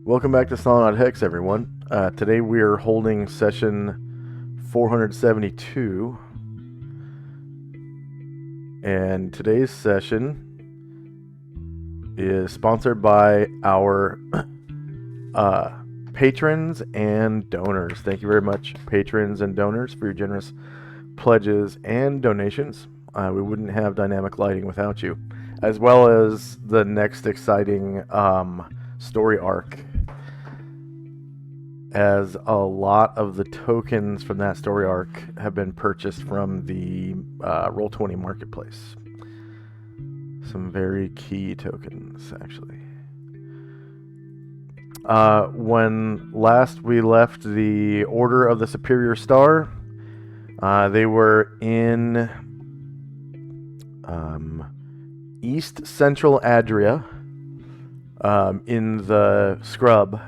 Welcome back to Solynod Hex, everyone. Today we are holding session 472, and today's session is sponsored by our patrons and donors. Thank you very much, patrons and donors, for your generous pledges and donations. We wouldn't have dynamic lighting without you, as well as the next exciting story arc, as a lot of the tokens from that story arc have been purchased from the Roll20 marketplace. Some very key tokens, actually. When last we left the Order of the Superior Star, they were in East Central Adria, in the scrub,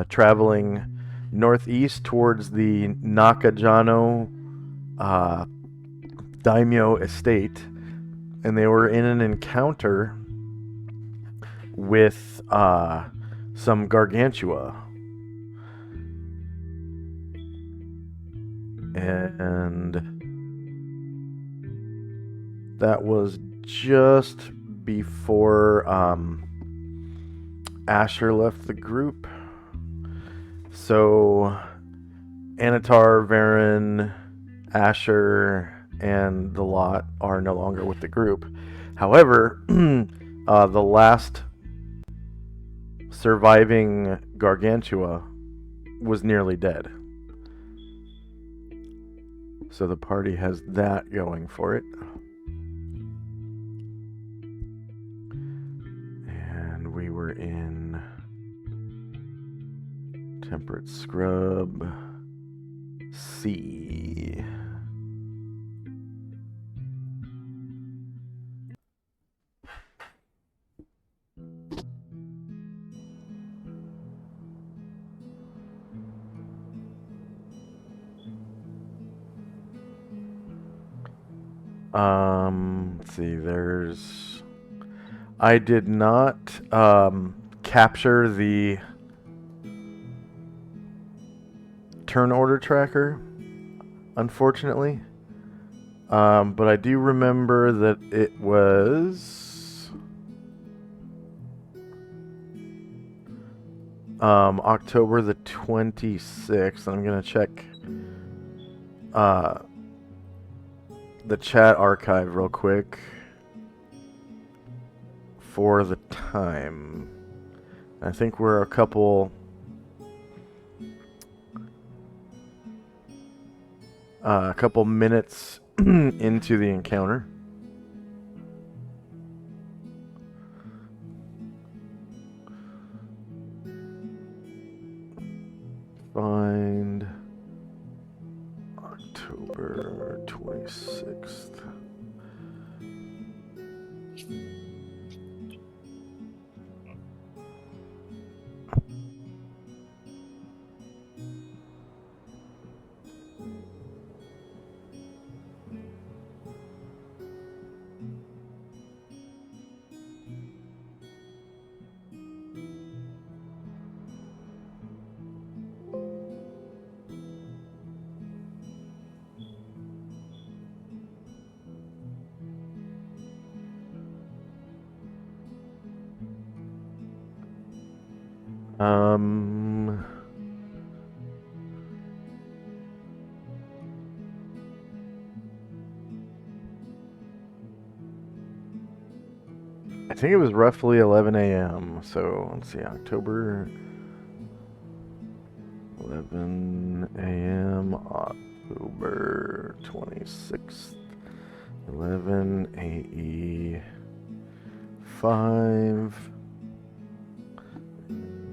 traveling northeast towards the Nakajano daimyo estate, and they were in an encounter with some gargantua, and that was just before Asher left the group. So Anatar, Varen, Asher, and the lot are no longer with the group. However, the last surviving gargantua was nearly dead. So the party has that going for it. And we were in Temperate Scrub C. Let's see, I did not capture the turn order tracker, unfortunately. But I do remember that it was October the 26th. I'm going to check the chat archive real quick for the time. I think we're a couple minutes into the encounter. Find October 26th. I think it was roughly 11 a.m. So let's see, October 11 a.m. October 26th, 11 AE 5.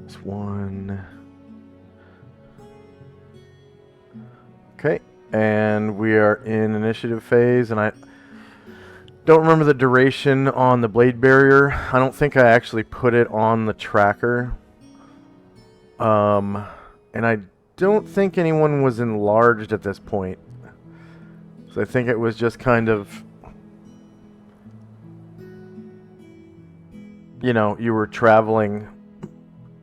It's 1. Okay, and we are in initiative phase, and I don't remember the duration on the blade barrier. I don't think I actually put it on the tracker. And I don't think anyone was enlarged at this point. So I think it was just kind of, you know, you were traveling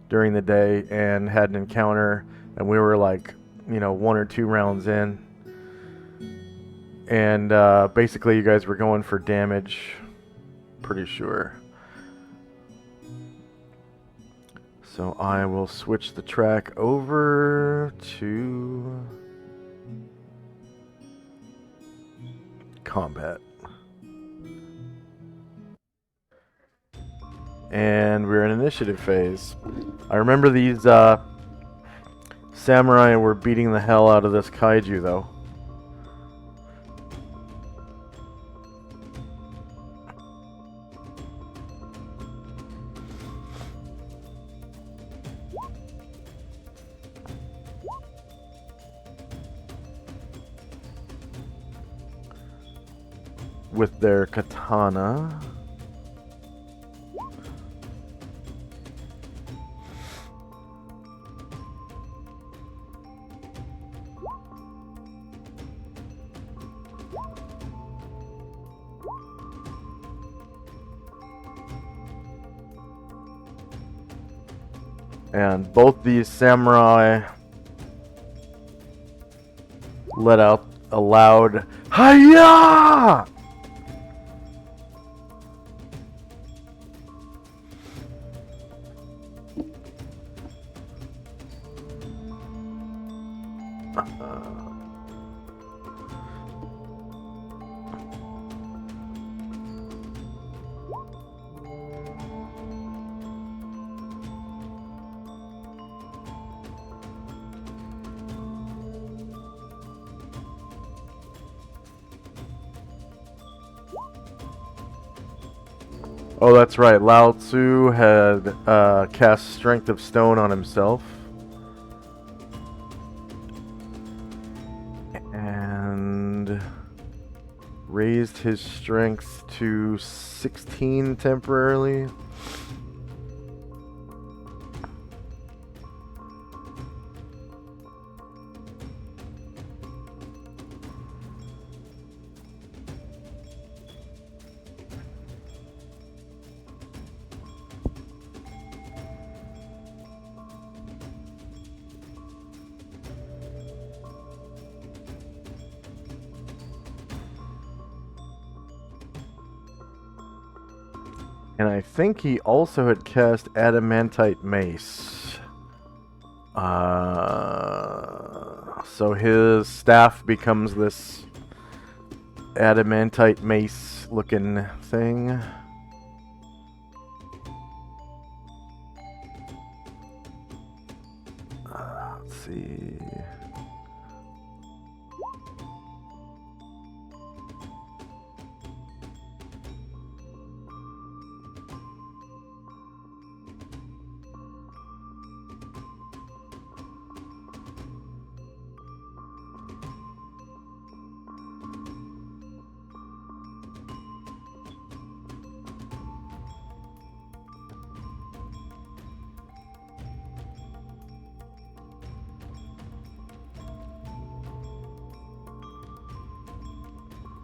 during the day and had an encounter, and we were like, 1 or 2 rounds in, and basically you guys were going for damage, pretty sure. So I will switch the track over to combat. And we're in initiative phase. I remember these samurai were beating the hell out of this kaiju, though. With their katana. And both these samurai let out a loud "Hi-ya!" Oh, that's right. Lao Tzu had cast Strength of Stone on himself. And raised his strength to 16 temporarily. And I think he also had cast Adamantite Mace. So his staff becomes this Adamantite Mace looking thing. Let's see.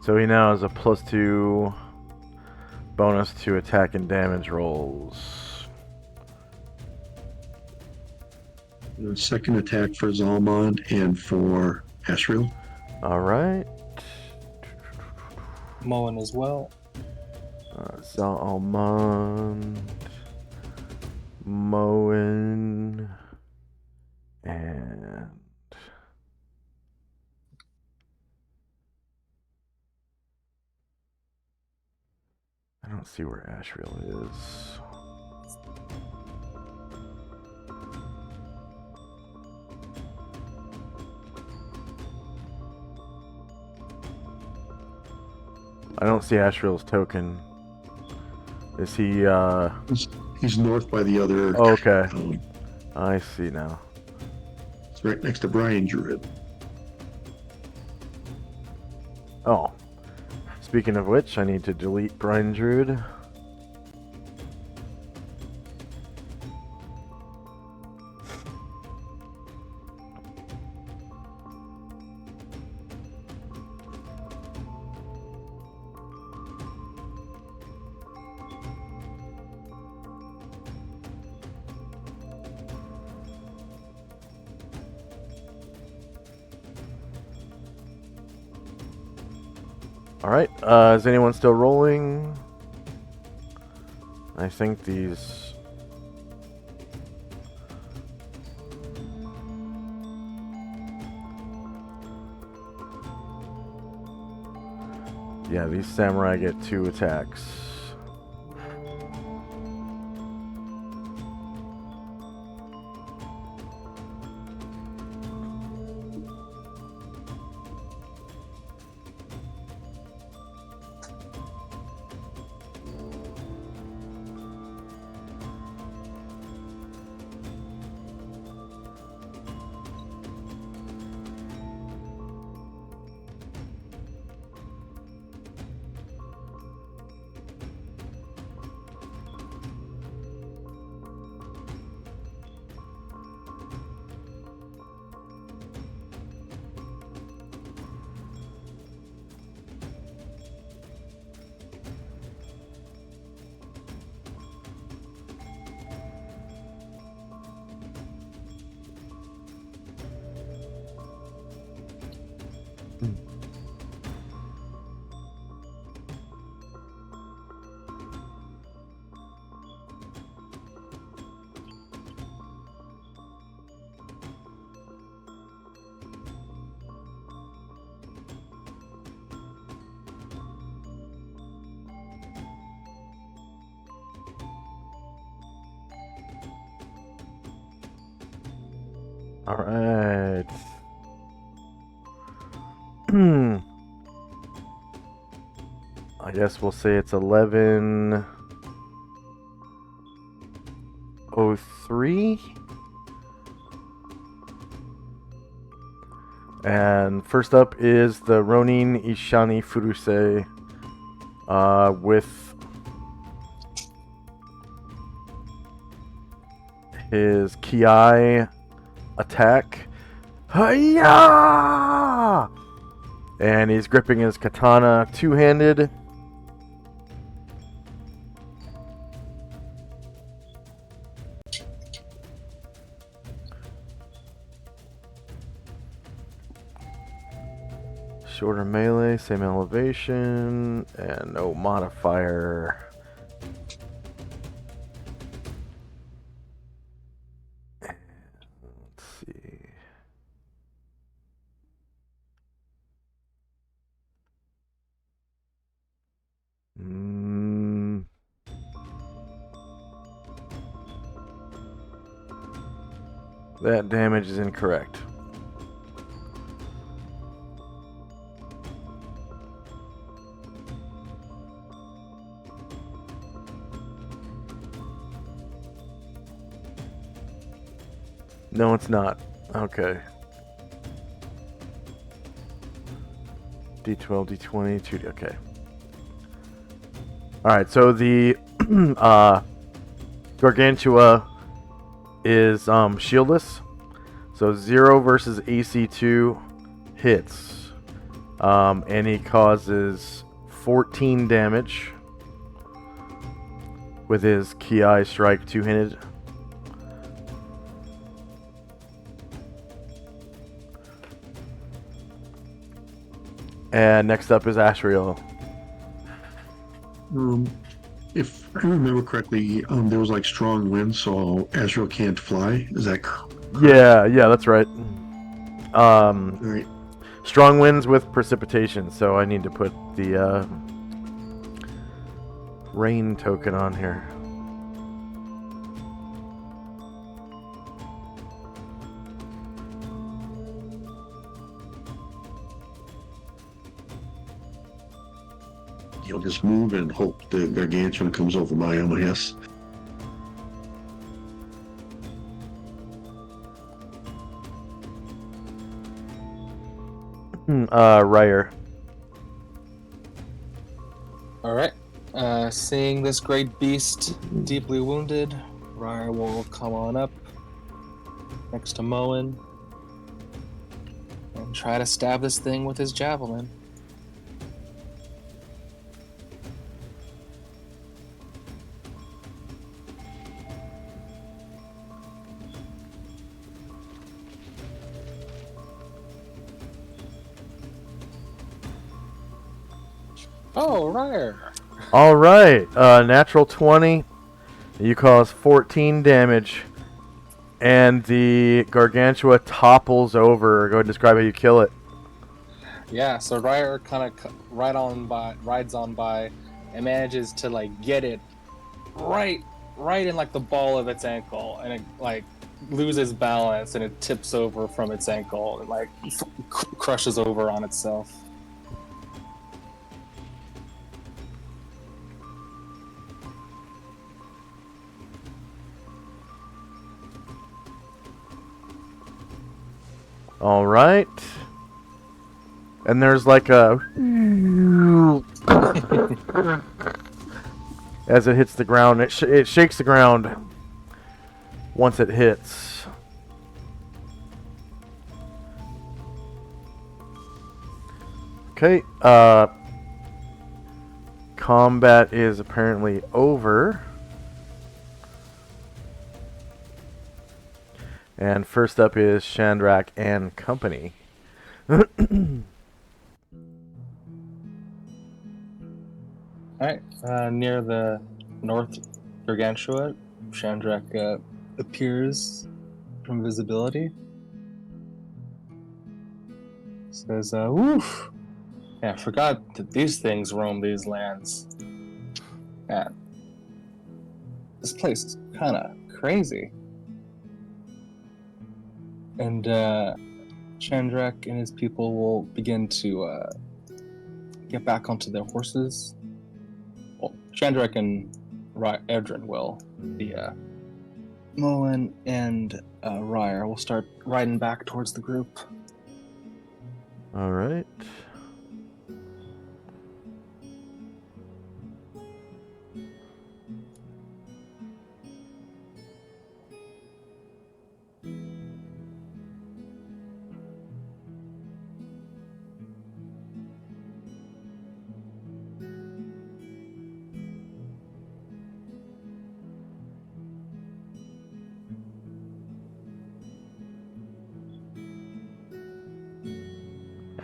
So he now has a +2 bonus to attack and damage rolls. Second attack for Zalmond and for Asriel. Alright. Moen as well. Zalmond, Moen, and I don't see where Asriel is. I don't see Asriel's token. Is he, He's north by the other. Oh, okay. I see now. It's right next to Brian Druid. Oh. Speaking of which, I need to delete Brian Druid. All right. Is anyone still rolling? I think these. Yeah, these samurai get 2 attacks. All right. I guess we'll say it's 11:03. And first up is the Ronin Ishani Furuse with his Kiai attack. Hiya! And he's gripping his katana two-handed. Shorter melee, same elevation, and no modifier. Let's see. That damage is incorrect. No, it's not. Okay. D12, D20, 2D. Okay. Alright, so the Gargantua is shieldless. So 0 versus AC2 hits. And he causes 14 damage with his Kiai strike two-handed. And next up is Ashriel. If I remember correctly, there was like strong winds, so Azrael can't fly. Is that correct? Yeah, that's right. All right. Strong winds with precipitation, so I need to put the rain token on here. You'll just move and hope the Gargantuan comes over my MIS. Ryer. Alright. Seeing this great beast deeply wounded, Ryer will come on up next to Moen and try to stab this thing with his javelin. Oh, Ryer. All right, natural 20. You cause 14 damage, and the gargantua topples over. Go ahead and describe how you kill it. Yeah, so Ryer kind of rides on by, and manages to like get it right, right in like the ball of its ankle, and it like loses balance and it tips over from its ankle and like crushes over on itself. All right. And there's like a as it hits the ground. It shakes the ground once it hits. Okay. Combat is apparently over. And first up is Chandrak and company. Alright, near the North Gargantua, Chandrak appears from visibility. Says, woof! Yeah, I forgot that these things roam these lands. Man, this place is kind of crazy. And Chandrak and his people will begin to get back onto their horses. Well, Chandrak and Edrin will. The Moen and Ryer will start riding back towards the group. All right.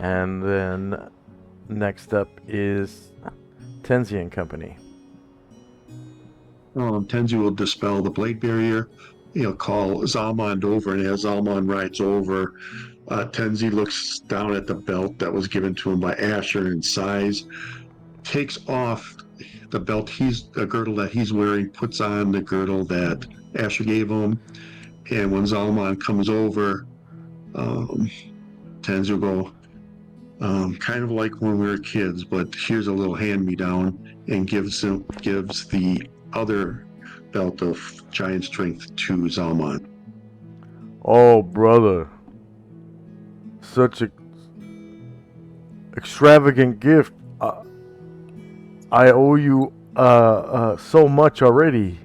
And then next up is Tenzi and company. Tenzi will dispel the blade barrier. He'll call Zalmond over, and as Zalmond rides over, Tenzi looks down at the belt that was given to him by Asher in size, takes off the girdle that he's wearing, puts on the girdle that Asher gave him, and when Zalmond comes over, Tenzi will go, kind of like when we were kids, but here's a little hand-me-down, and gives the other belt of giant strength to Zalmond. Oh, brother. Such a extravagant gift. I owe you so much already.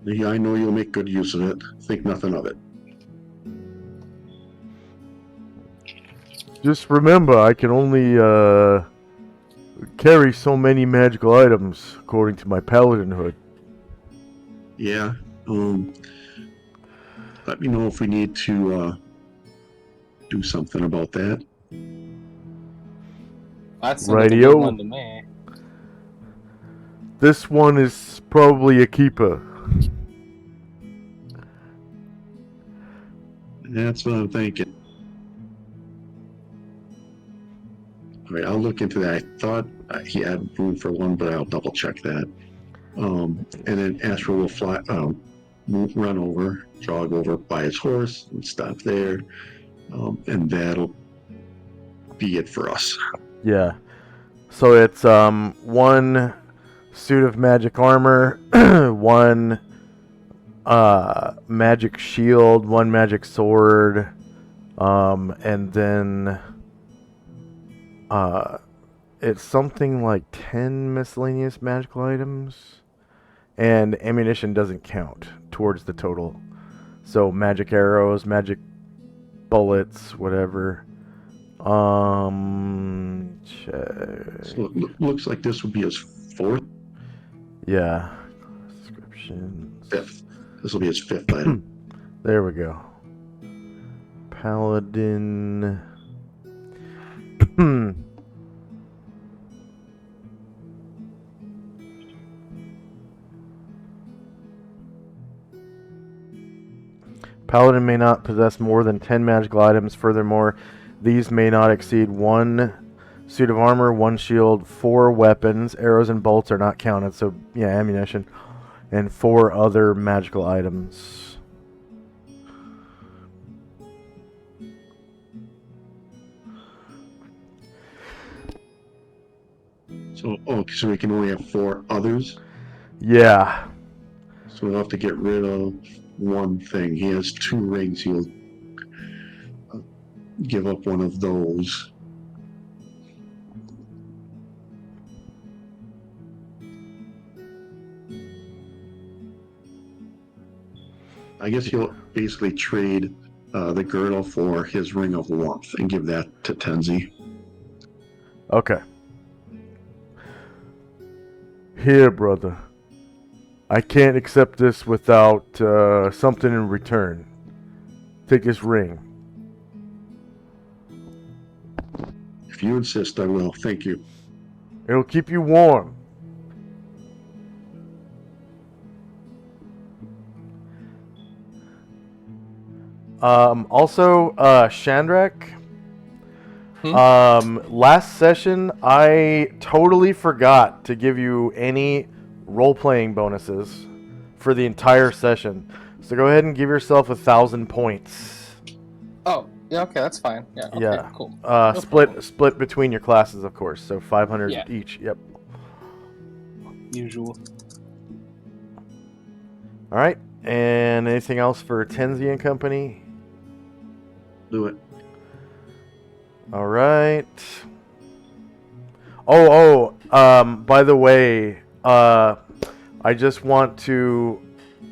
Yeah, I know you'll make good use of it. Think nothing of it. Just remember, I can only carry so many magical items according to my paladin hood. Yeah. Let me know if we need to do something about that. That's a good one to me. This one is probably a keeper. That's what I'm thinking. All right, I'll look into that. I thought he had room for one, but I'll double check that. And then Astra will run over, jog over by his horse, and stop there. And that'll be it for us. Yeah. So it's one suit of magic armor, one magic shield, one magic sword, and then it's something like 10 miscellaneous magical items, and ammunition doesn't count towards the total. So magic arrows, magic bullets, whatever. Check. So looks like this would be his fourth. Yeah. Descriptions. Fifth. This will be his fifth item. There we go. Paladin. Paladin may not possess more than 10 magical items. Furthermore, these may not exceed 1 suit of armor, 1 shield, 4 weapons. Arrows and bolts are not counted, so yeah, ammunition. And 4 other magical items. So we can only have 4 others. Yeah. So we'll have to get rid of one thing. He has 2 rings. He'll give up one of those. I guess he'll basically trade the girdle for his ring of warmth and give that to Tenzi. Okay. Here, brother. I can't accept this without something in return. Take this ring. If you insist, I will. Thank you. It'll keep you warm. Also, Chandrak. Last session, I totally forgot to give you any role-playing bonuses for the entire session. So go ahead and give yourself 1,000 points. Oh, yeah, okay, that's fine. Yeah, okay, Yeah. cool. Split between your classes, of course. So 500 Yeah. each. Yep. Usual. All right. And anything else for Tenzi and Company? Do it. All right. By the way, I just want to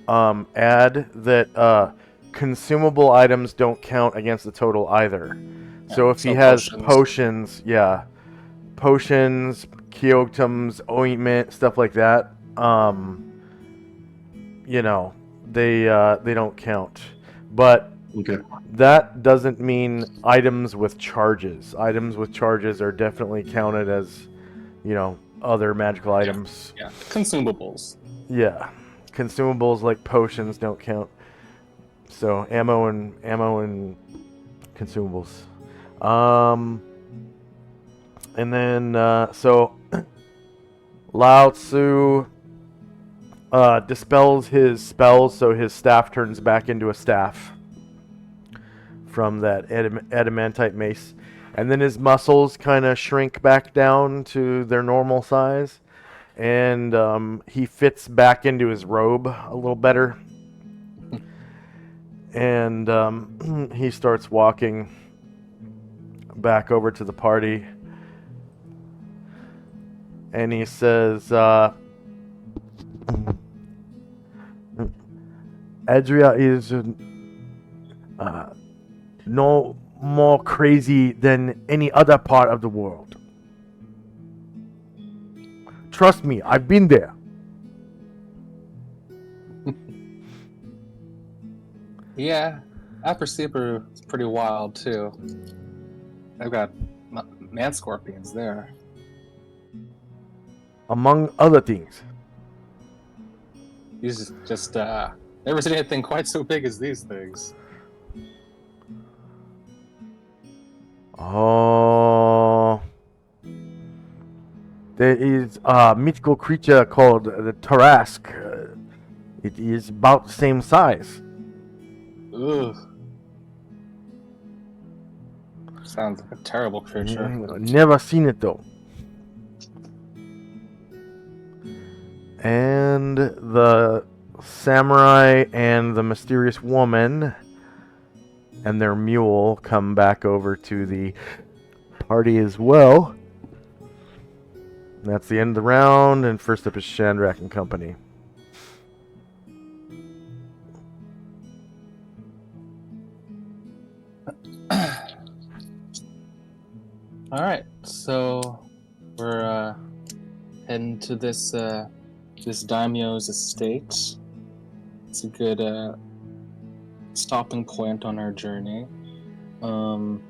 add that consumable items don't count against the total either. Yeah, So if he has potions, Kyogtums, ointment, stuff like that, they don't count. But Okay. that doesn't mean items with charges. Items with charges are definitely counted as, other magical items. Yeah, consumables. Yeah. Consumables like potions don't count. So ammo and consumables. And then so Lao Tzu dispels his spells, so his staff turns back into a staff from that adamantite mace. And then his muscles kind of shrink back down to their normal size. And he fits back into his robe a little better. And he starts walking back over to the party. And he says, Adria is no more crazy than any other part of the world. Trust me, I've been there. Yeah, Upper Sleeper is pretty wild too. I've got man scorpions there. Among other things. He's just never seen anything quite so big as these things. Oh, there is a mythical creature called the Tarask. It is about the same size. Ugh. Sounds like a terrible creature. Never seen it though. And the samurai and the mysterious woman and their mule come back over to the party as well. And that's the end of the round, and first up is Chandrak and Company. Alright, so we're heading to this daimyo's estate. It's a good stopping point on our journey. Um.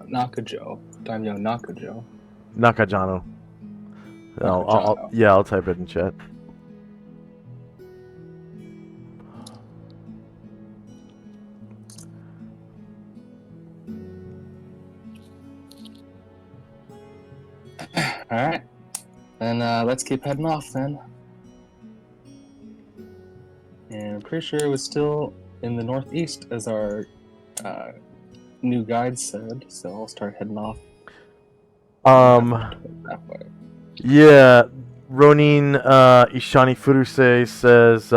Nakajo. Daimyo Nakajo. Nakajano. Nakajano. Yeah, I'll type it in chat. Alright. Then let's keep heading off then. And I'm pretty sure it was still in the northeast as our new guide said, so I'll start heading off. That way. Yeah, Ronin Ishani Furuse says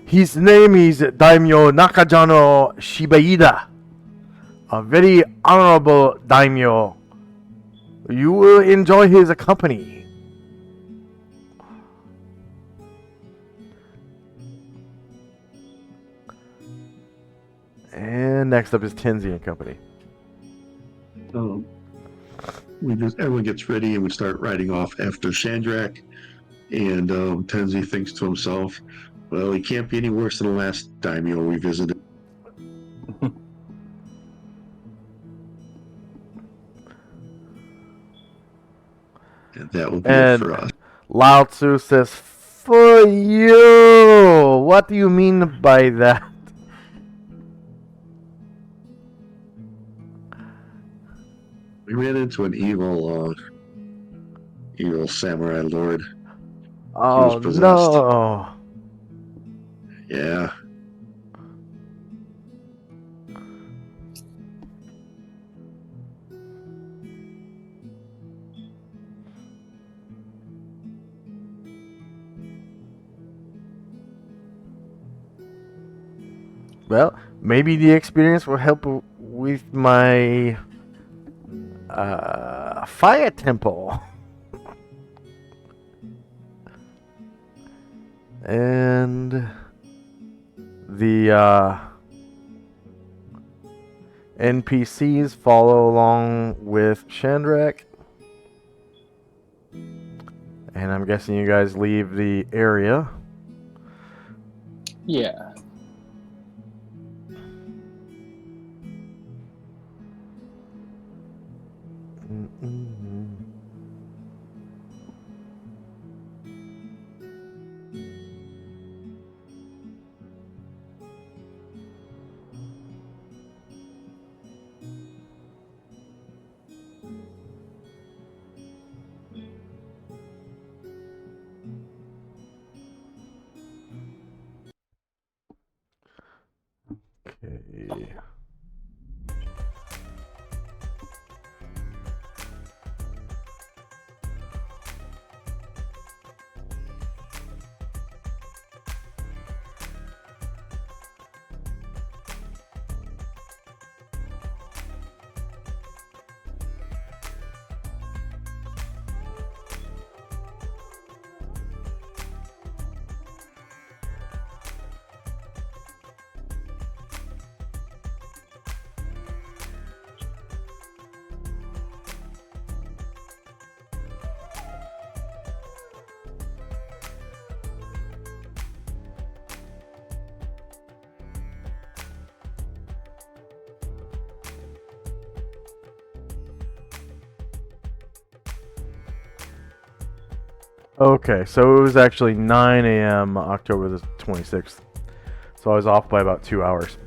his name is Daimyo Nakajano Shibaida, a very honorable daimyo. You will enjoy his company. And next up is Tenzi and Company. Everyone gets ready and we start riding off after Shandrak. And Tenzi thinks to himself, well, he can't be any worse than the last daimyo we visited. And that will be it for us. Lao Tzu says, for you! What do you mean by that? We ran into an evil samurai lord. Oh, he was possessed. No! Yeah. Well, maybe the experience will help with my fire temple. And the NPCs follow along with Shandrak. And I'm guessing you guys leave the area. Yeah. Okay. Okay, so it was actually 9 a.m. October the 26th. So I was off by about 2 hours.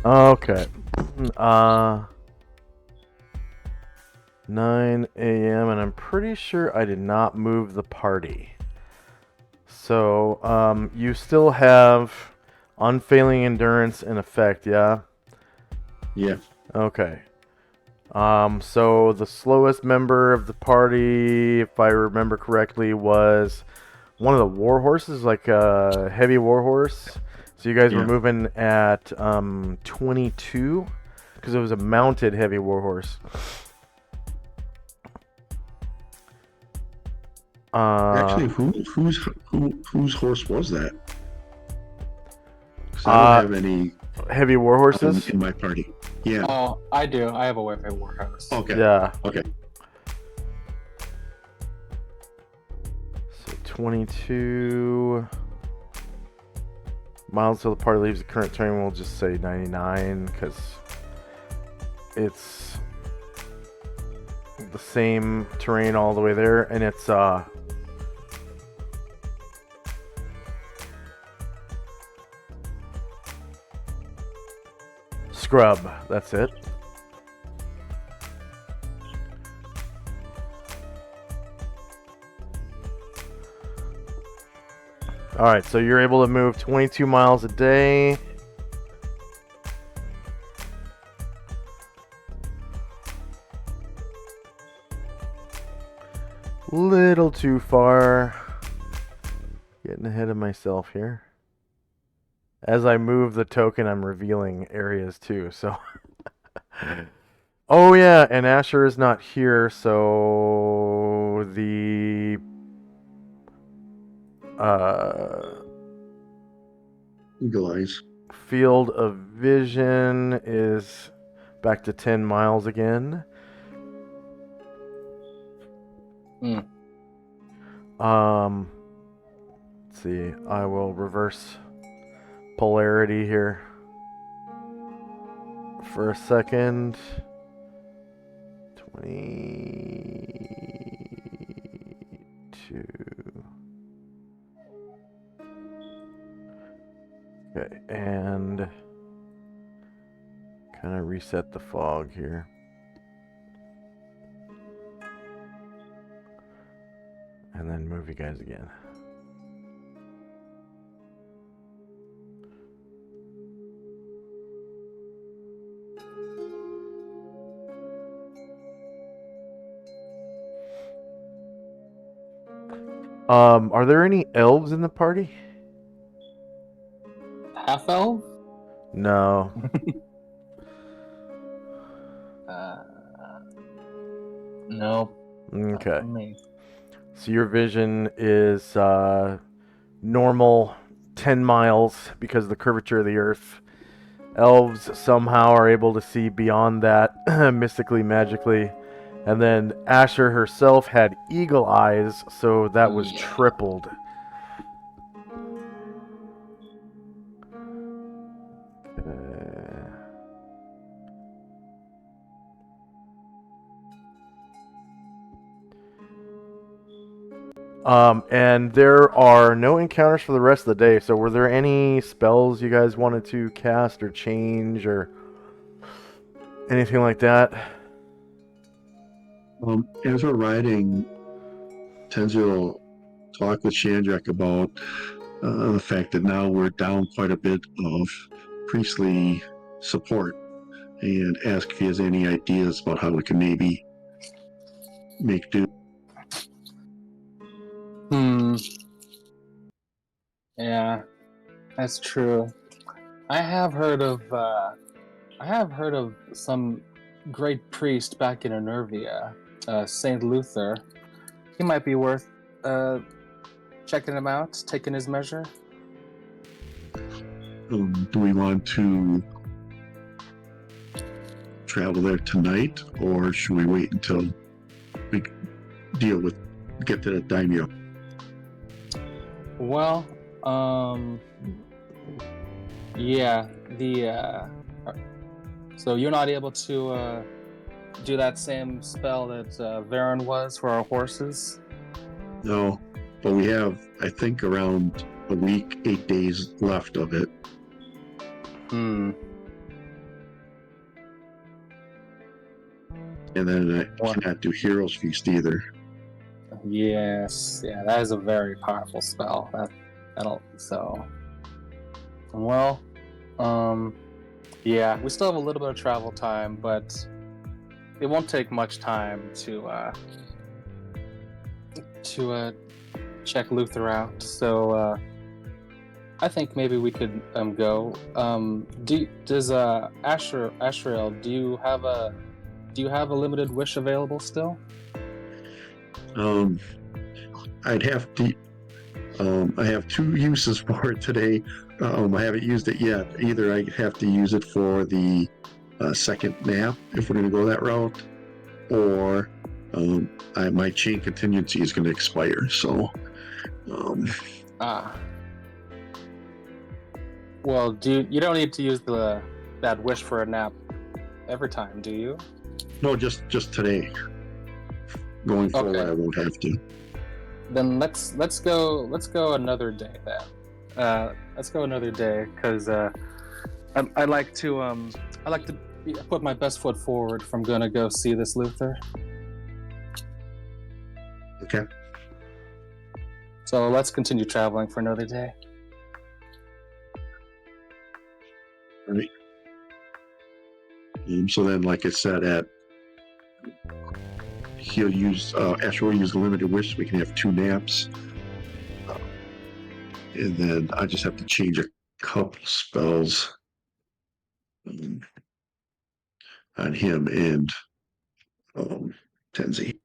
Okay. Uh, 9 a.m. and I'm pretty sure I did not move the party. So, you still have unfailing endurance in effect, yeah? Yeah. Okay. So the slowest member of the party, if I remember correctly, was one of the war horses, like a heavy war horse. So you guys were Yeah. moving at 22 because it was a mounted heavy war horse. Actually, whose horse was that? Because I Uh, don't have any heavy war horses. in my party. Yeah. Oh, I do. I have a Wi-Fi warehouse. Okay. Yeah. Okay. So 22 miles till the party leaves the current terrain. We'll just say 99 because it's the same terrain all the way there, and it's scrub. That's it. All right, so you're able to move 22 miles a day. Little too far. Getting ahead of myself here. As I move the token, I'm revealing areas too, so. Oh yeah, and Asher is not here, so the Eagle eyes. field of vision is back to 10 miles again. Let's see. I will reverse polarity here for a second. 22. Okay, and kind of reset the fog here. And then move you guys again. Are there any elves in the party? Half elf? No. No. Okay. Me. So your vision is normal 10 miles because of the curvature of the earth. Elves somehow are able to see beyond that mystically, magically. And then Asher herself had eagle eyes, so that was tripled. And there are no encounters for the rest of the day. So were there any spells you guys wanted to cast or change or anything like that? As we're riding, Tenzio will talk with Shandrak about the fact that now we're down quite a bit of priestly support and ask if he has any ideas about how we can maybe make do. Yeah, that's true. I have heard of some great priest back in Enervia, Saint Luther. He might be worth checking him out, taking his measure. Do we want to travel there tonight, or should we wait until we get to the daimyo? Well, yeah, so you're not able to do that same spell that Varen was for our horses? No, but we have, I think, around a week, 8 days left of it. And then I What? cannot do Hero's Feast either. Yes, yeah, that is a very powerful spell. That'll so. Well, yeah, we still have a little bit of travel time, but it won't take much time to check Luther out. So I think maybe we could go. Does Ashrael, do you have a limited wish available still? I'd have to. I have 2 uses for it today. I haven't used it yet. Either I have to use it for the second nap if we're going to go that route, or my chain contingency is going to expire. So, Well, you don't need to use that wish for a nap every time, do you? no, just today. Going forward, Okay. I won't have to. Then let's go another day then. Let's go another day because I like to put my best foot forward if I'm gonna go see this Luther. Okay. So let's continue traveling for another day. All right. So then, like I said, he'll use Astro will use the limited wish, so we can have 2 naps, and then I just have to change a couple spells on him and Tenzi.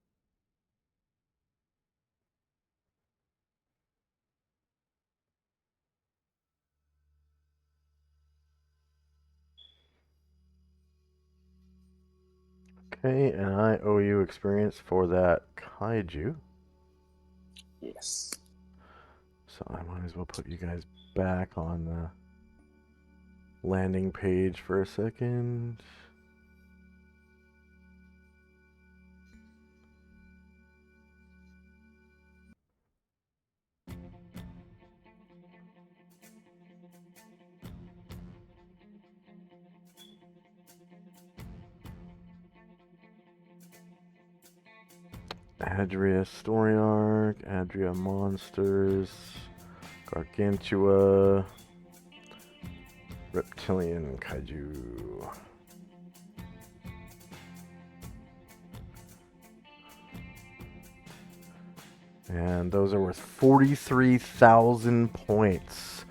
Okay, and I owe you experience for that kaiju. Yes. So I might as well put you guys back on the landing page for a second. Adria story arc, Adria monsters, Gargantua, reptilian kaiju. And those are worth 43,000 points.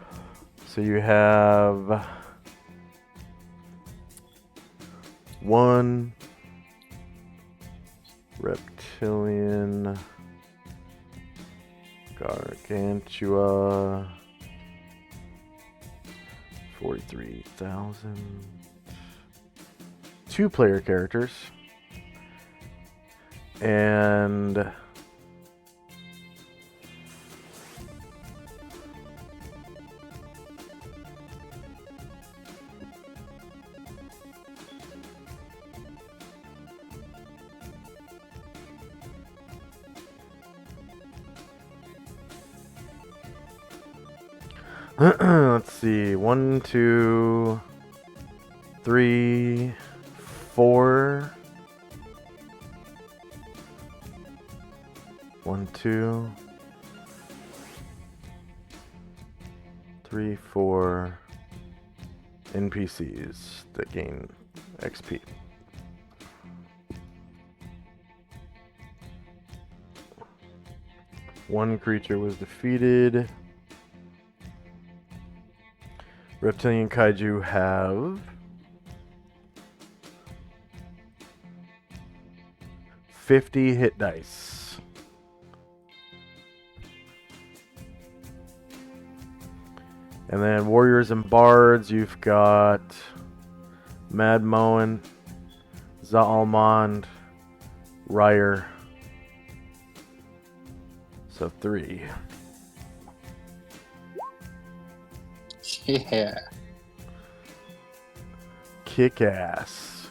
So you have 1 reptilian Gargantua, 43,000. 2 player characters. And let's see, 1, 2, 3, 4. 1, 2, 3, 4 NPCs that gain XP. One creature was defeated. Reptilian kaiju have 50 hit dice. And then warriors and bards, you've got Mad Moen, Zaalmond, Ryer. So 3. Yeah. Kick ass.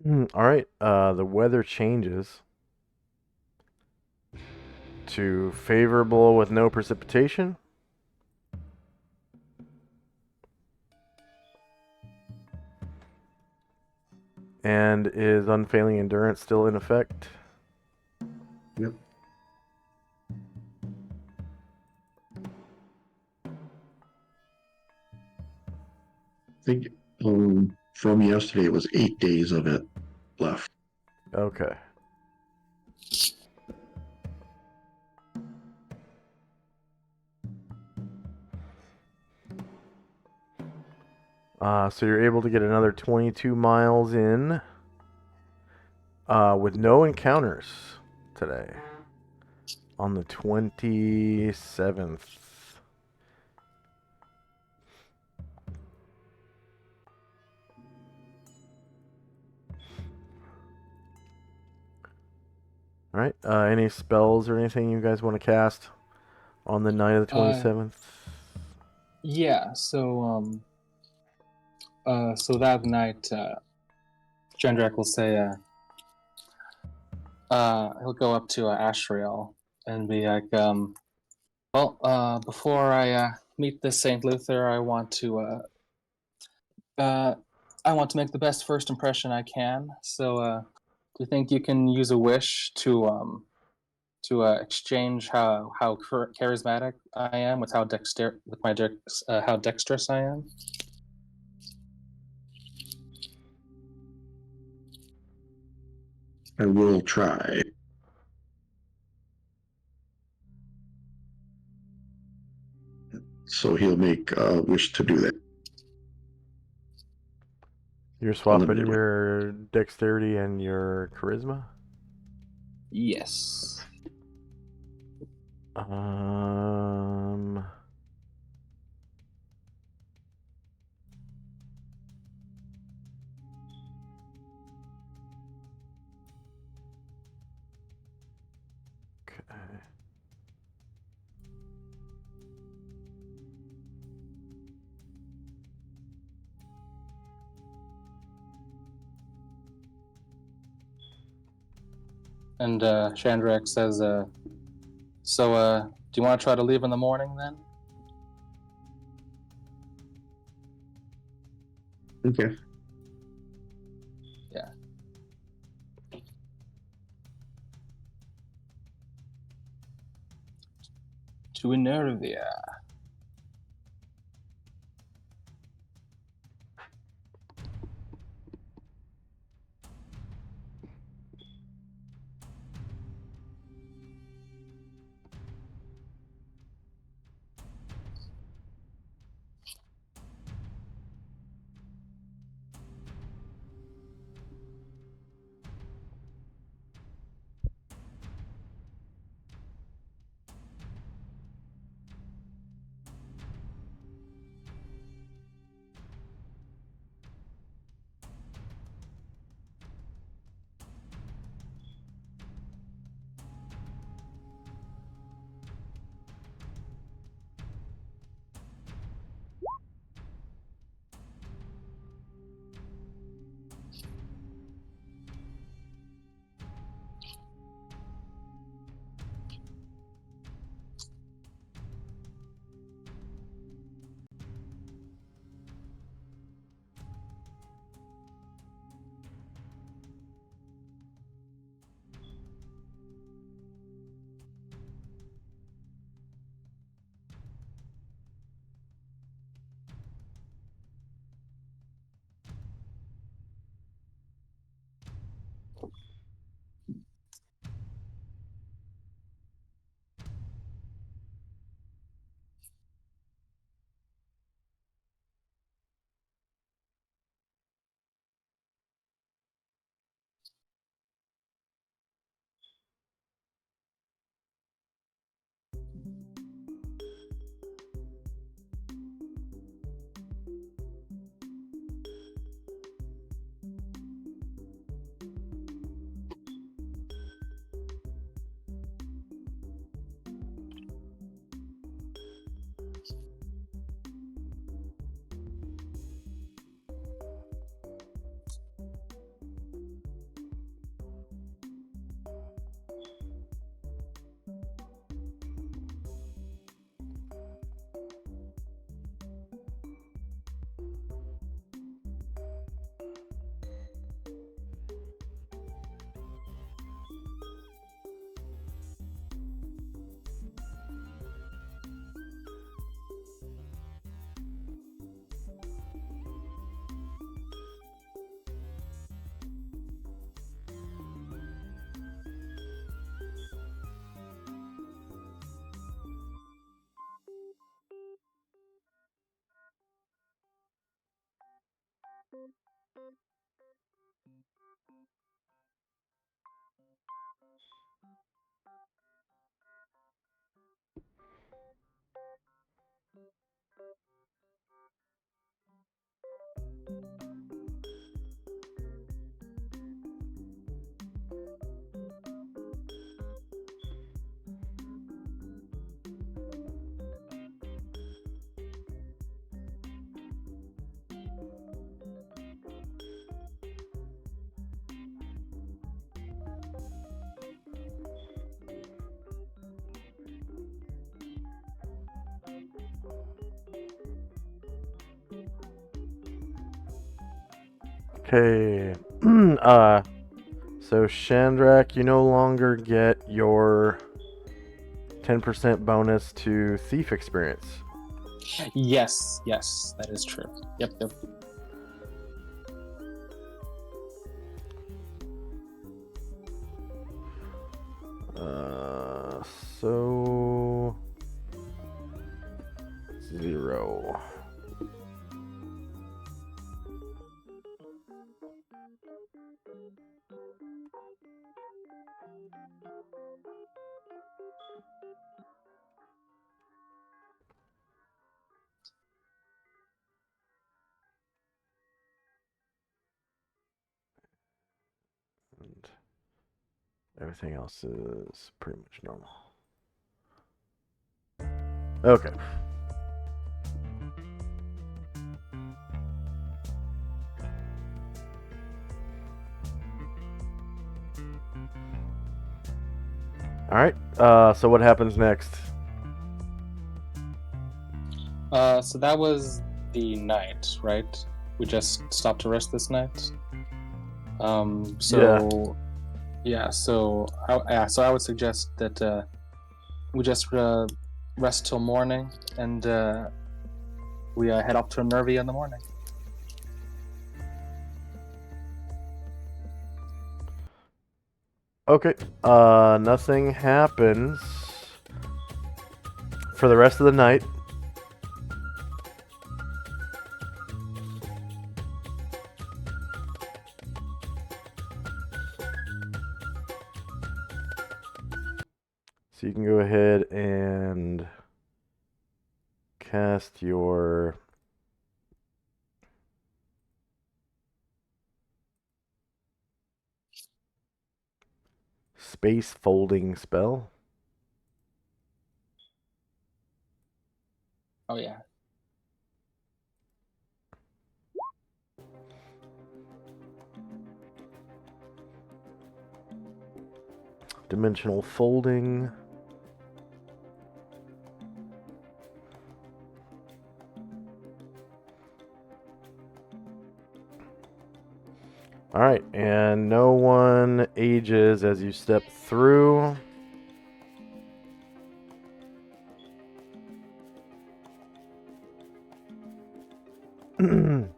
All right. The weather changes to favorable with no precipitation. And is unfailing endurance still in effect? Yep. I think from yesterday it was 8 days of it left. Okay. So you're able to get another 22 miles in with no encounters today on the 27th. All right. Any spells or anything you guys want to cast on the night of the 27th? Yeah. So that night, Jandrak will say, he'll go up to Ashriel and be like, before I meet this Saint Luther, I want to make the best first impression I can. So, do you think you can use a wish to exchange how charismatic I am with how how dexterous I am? I will try. So he'll make a wish to do that. You're swapping Unlimited. your dexterity and your charisma? Yes. Um. Okay. And Chandrak says, do you want to try to leave in the morning then? Okay. Yeah. To Enervia. Okay. So Shandrak, you no longer get your 10% bonus to thief experience. Yes, that is true. Yep. So 0. And everything else is pretty much normal. Okay. All right. So what happens next? So that was the night, right? We just stopped to rest this night. So I would suggest that we just rest till morning, and we head up to Nervy in the morning. Okay. Nothing happens for the rest of the night. So you can go ahead and cast your space folding spell. Oh yeah. Dimensional folding. All right, and no one ages as you step through. And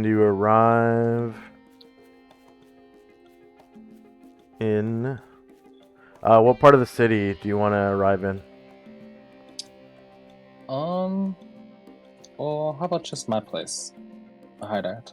you arrive in... what part of the city do you want to arrive in? Well, how about just my place? A hideout.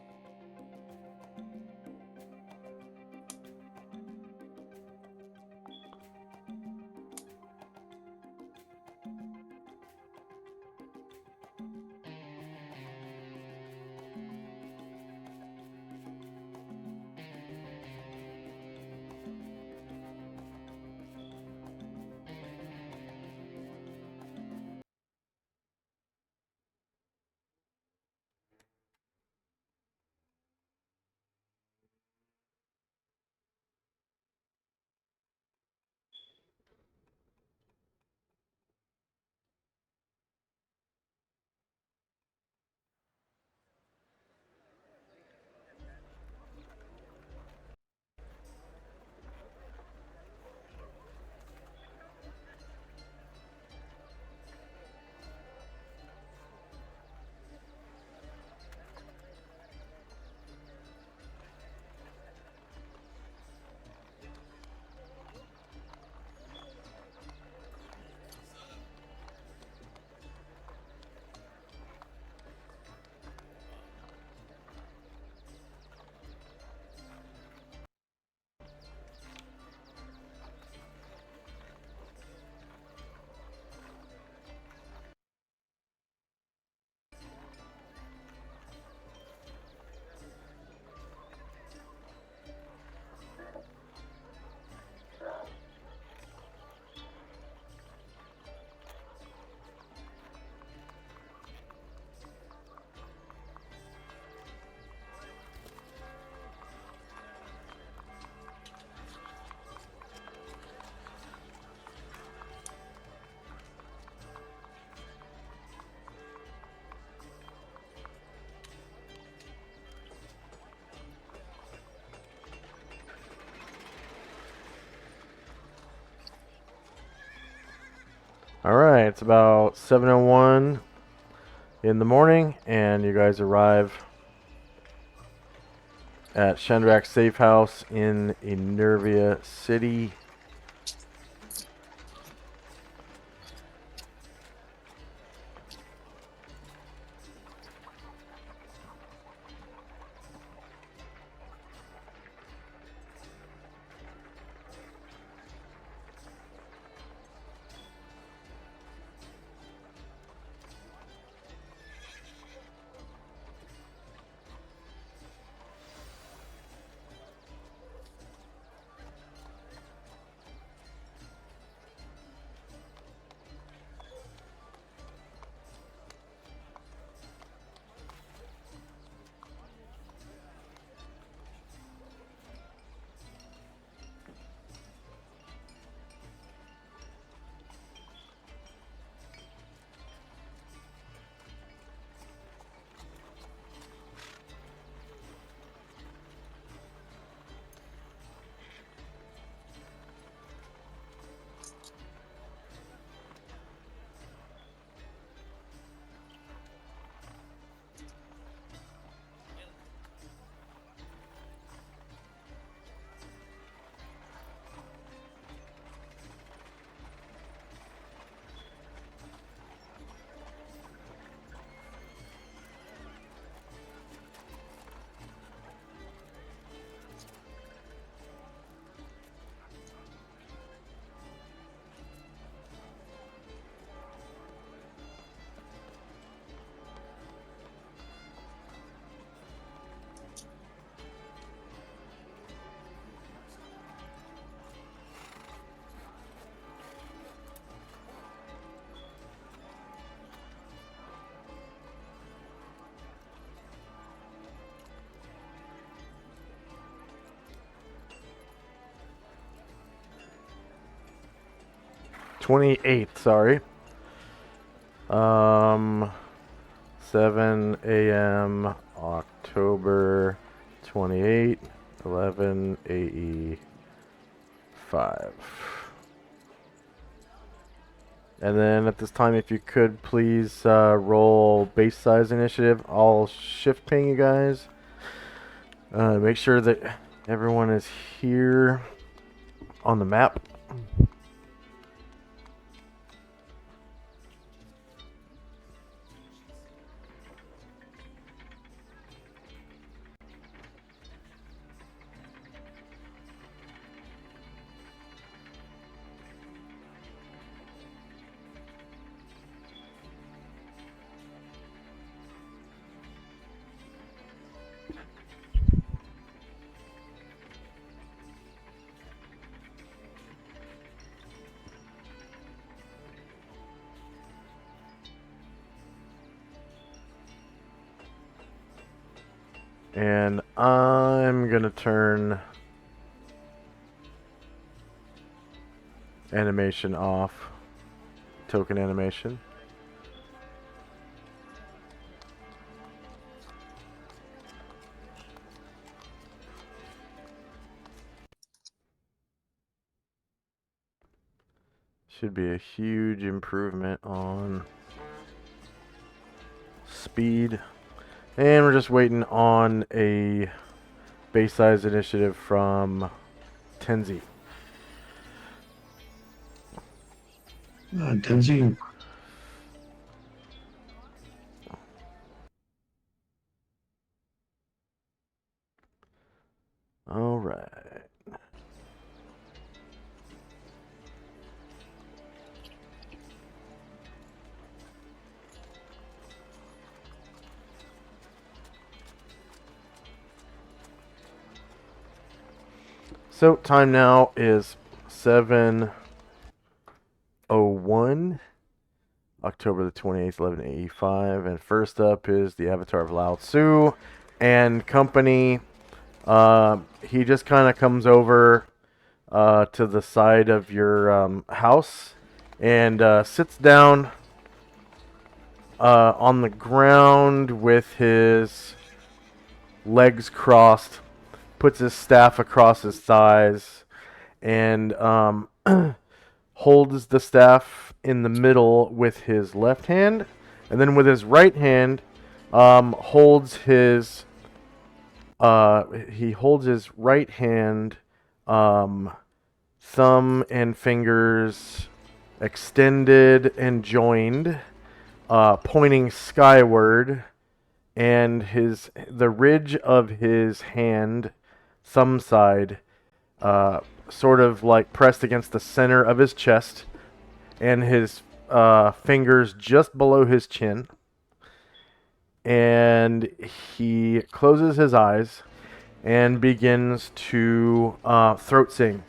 Alright, it's about 7:01 in the morning, and you guys arrive at Shendrak's safe house in Enervia City. '28th, sorry. 7 a.m. October 28, 11 AE 5. And then at this time, if you could please roll base size initiative. I'll shift ping you guys. Make sure that everyone is here on the map. And I'm gonna turn animation off, token animation. Should be a huge improvement on speed. And we're just waiting on a base size initiative from Tenzi. Tenzi. All right. So time now is 7:01, October the 28th, 1185. And first up is the Avatar of Lao Tzu and company. He just kind of comes over to the side of your house and sits down on the ground with his legs crossed, puts his staff across his thighs, and holds the staff in the middle with his left hand, and then with his right hand, holds his he holds his right hand, thumb and fingers extended and joined, pointing skyward, and the ridge of his hand, thumb side, sort of like pressed against the center of his chest, and his fingers just below his chin. And he closes his eyes and begins to throat sing.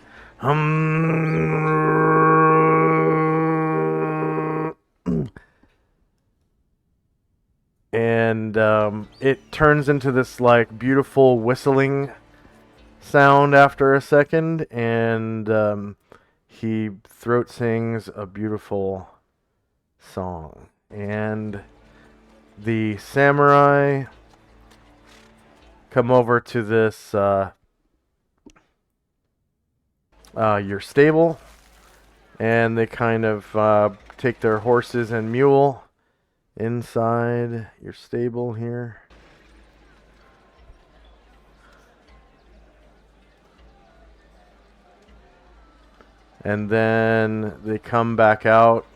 And it turns into this like beautiful whistling sound after a second, and he throat sings a beautiful song. And the samurai come over to this your stable, and they kind of take their horses and mule inside your stable here. And then they come back out,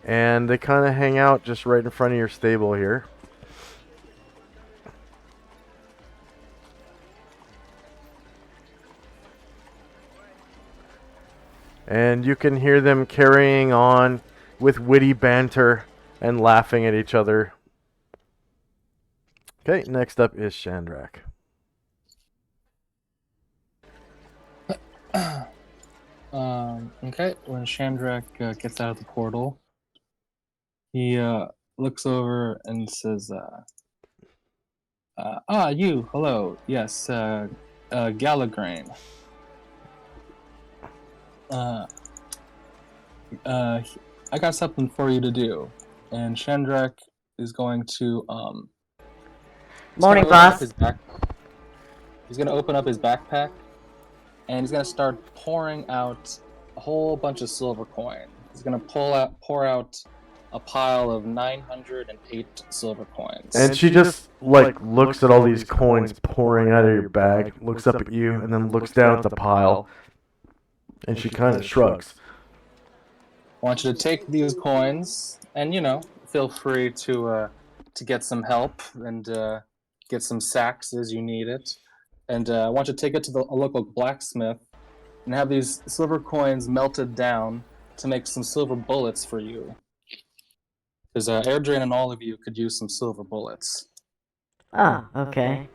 and they kind of hang out just right in front of your stable here. And you can hear them carrying on with witty banter and laughing at each other. Okay, next up is Shandrak. Okay, when Shandrak gets out of the portal, he looks over and says, you, hello, yes, Galagrain. I got something for you to do. And Shandrak is going to, Morning, boss. He's going to open up his backpack, and he's going to start pouring out a whole bunch of silver coin. He's going to pour out a pile of 908 silver coins. And she just like looks at all these coins pouring out of your bag, looks up at you, and then looks down at the pile, and she kind of shrugs. I want you to take these coins, and feel free to get some help and get some sacks as you need it. And I want you to take it to a local blacksmith and have these silver coins melted down to make some silver bullets for you. Because Airdrain and all of you could use some silver bullets. Oh, okay.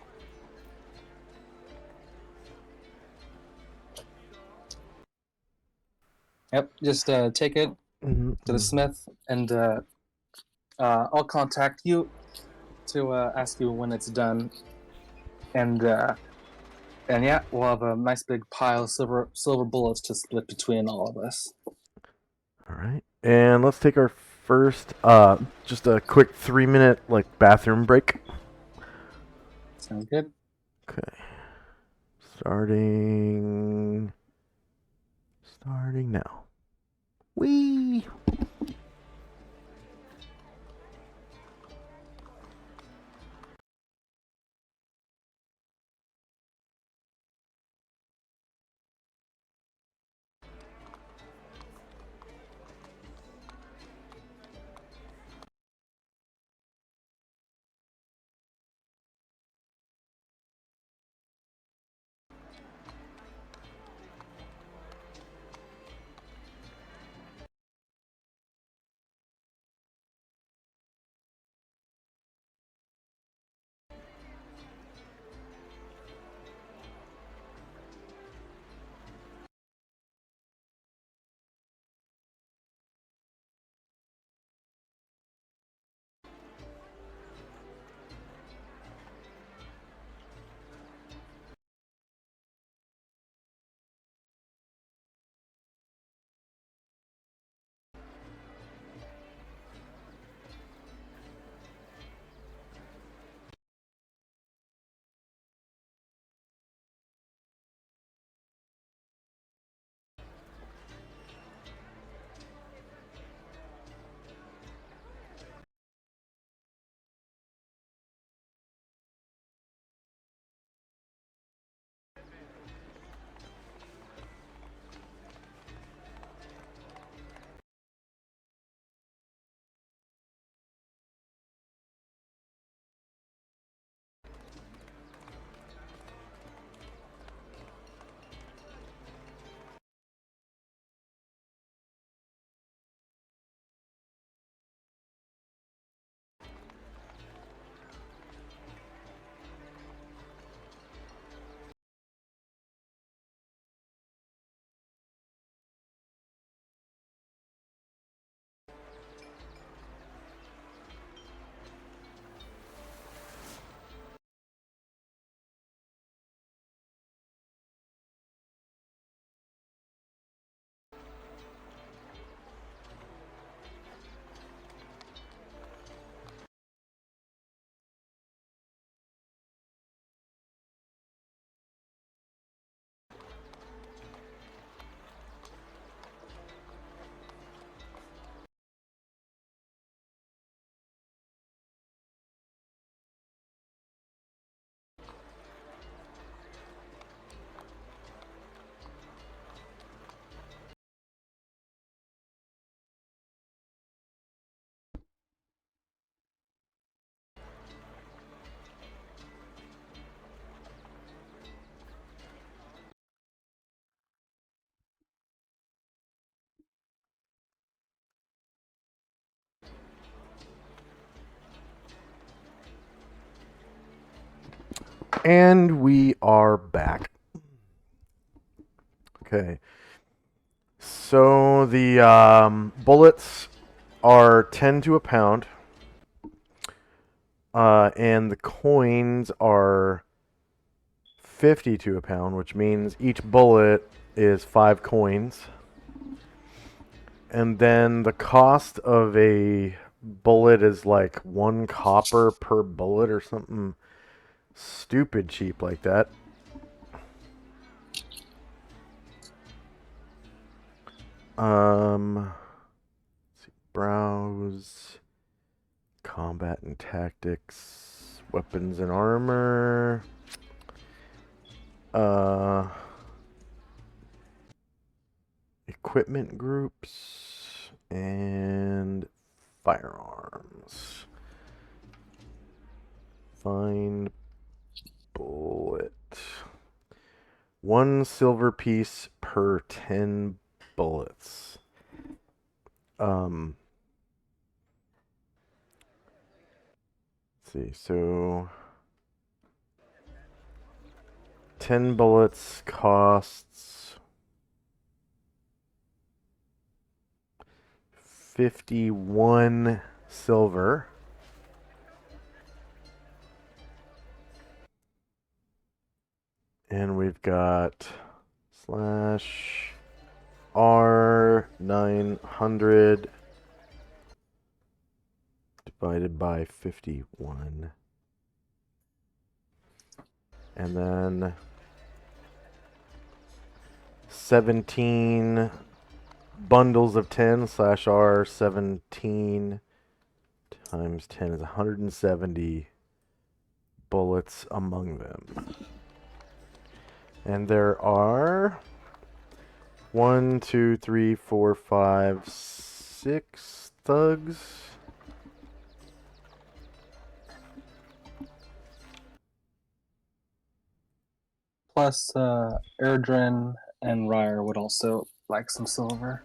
Yep, just take it to the smith, and I'll contact you to ask you when it's done. And yeah, we'll have a nice big pile of silver bullets to split between all of us. All right, and let's take our first, just a quick 3-minute bathroom break. Sounds good. Okay, starting now. Whee! And we are back. Okay. So the bullets are 10 to a pound. And the coins are 50 to a pound, which means each bullet is 5 coins. And then the cost of a bullet is like 1 copper per bullet or something stupid cheap like that. Let's see, browse, combat and tactics, weapons and armor, equipment groups, and firearms. Find bullet. 1 silver piece per 10 bullets. Let's see, so 10 bullets costs 51 silver. And we've got slash R900 divided by 51. And then 17 bundles of 10 slash R17 times 10 is 170 bullets among them. And there are 1, 2, 3, 4, 5, 6 thugs. Plus, Erdrin and Ryer would also like some silver.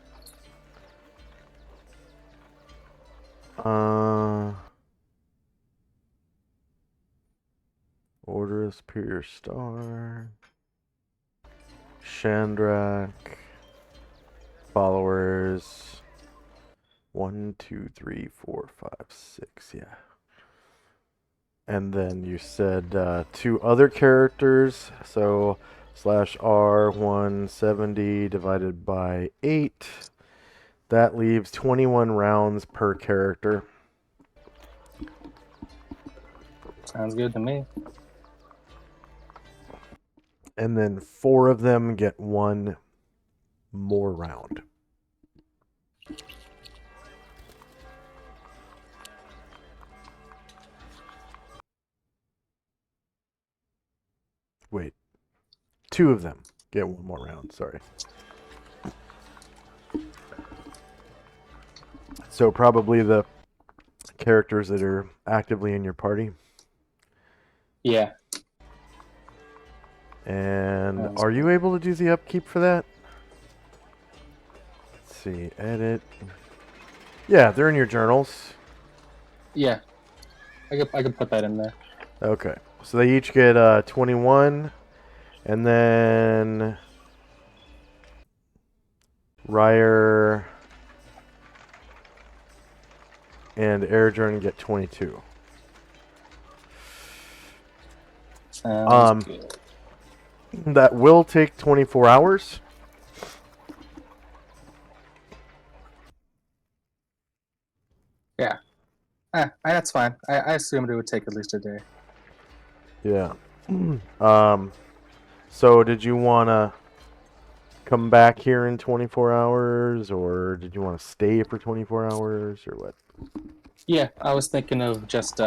Order of Superior Star. Chandrak. Followers. 1, 2, 3, 4, 5, 6. Yeah. And then you said 2 other characters. So slash R170 divided by 8. That leaves 21 rounds per character. Sounds good to me. And then 4 of them get 1 more round. Wait. 2 of them get 1 more round, sorry. So probably the characters that are actively in your party. Yeah. And are you able to do the upkeep for that? Let's see, edit. Yeah, they're in your journals. Yeah. I could put that in there. Okay. So they each get 21. And then Ryer and Airdrone get 22. Sounds good. That will take 24 hours. Yeah. That's fine. I assumed it would take at least a day. Yeah. So did you want to come back here in 24 hours, or did you want to stay for 24 hours, or what? Yeah, I was thinking of just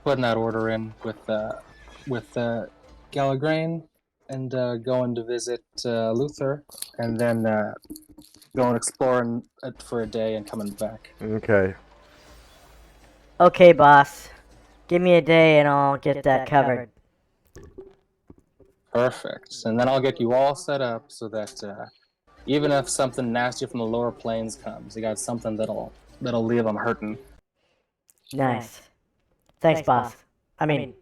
putting that order in with Galagrain and going to visit Luther, and then going exploring for a day and coming back. Okay. Okay, boss. Give me a day and I'll get that covered. Perfect. And then I'll get you all set up so that even if something nasty from the lower planes comes, you got something that'll leave them hurting. Nice. Thanks, boss. I mean,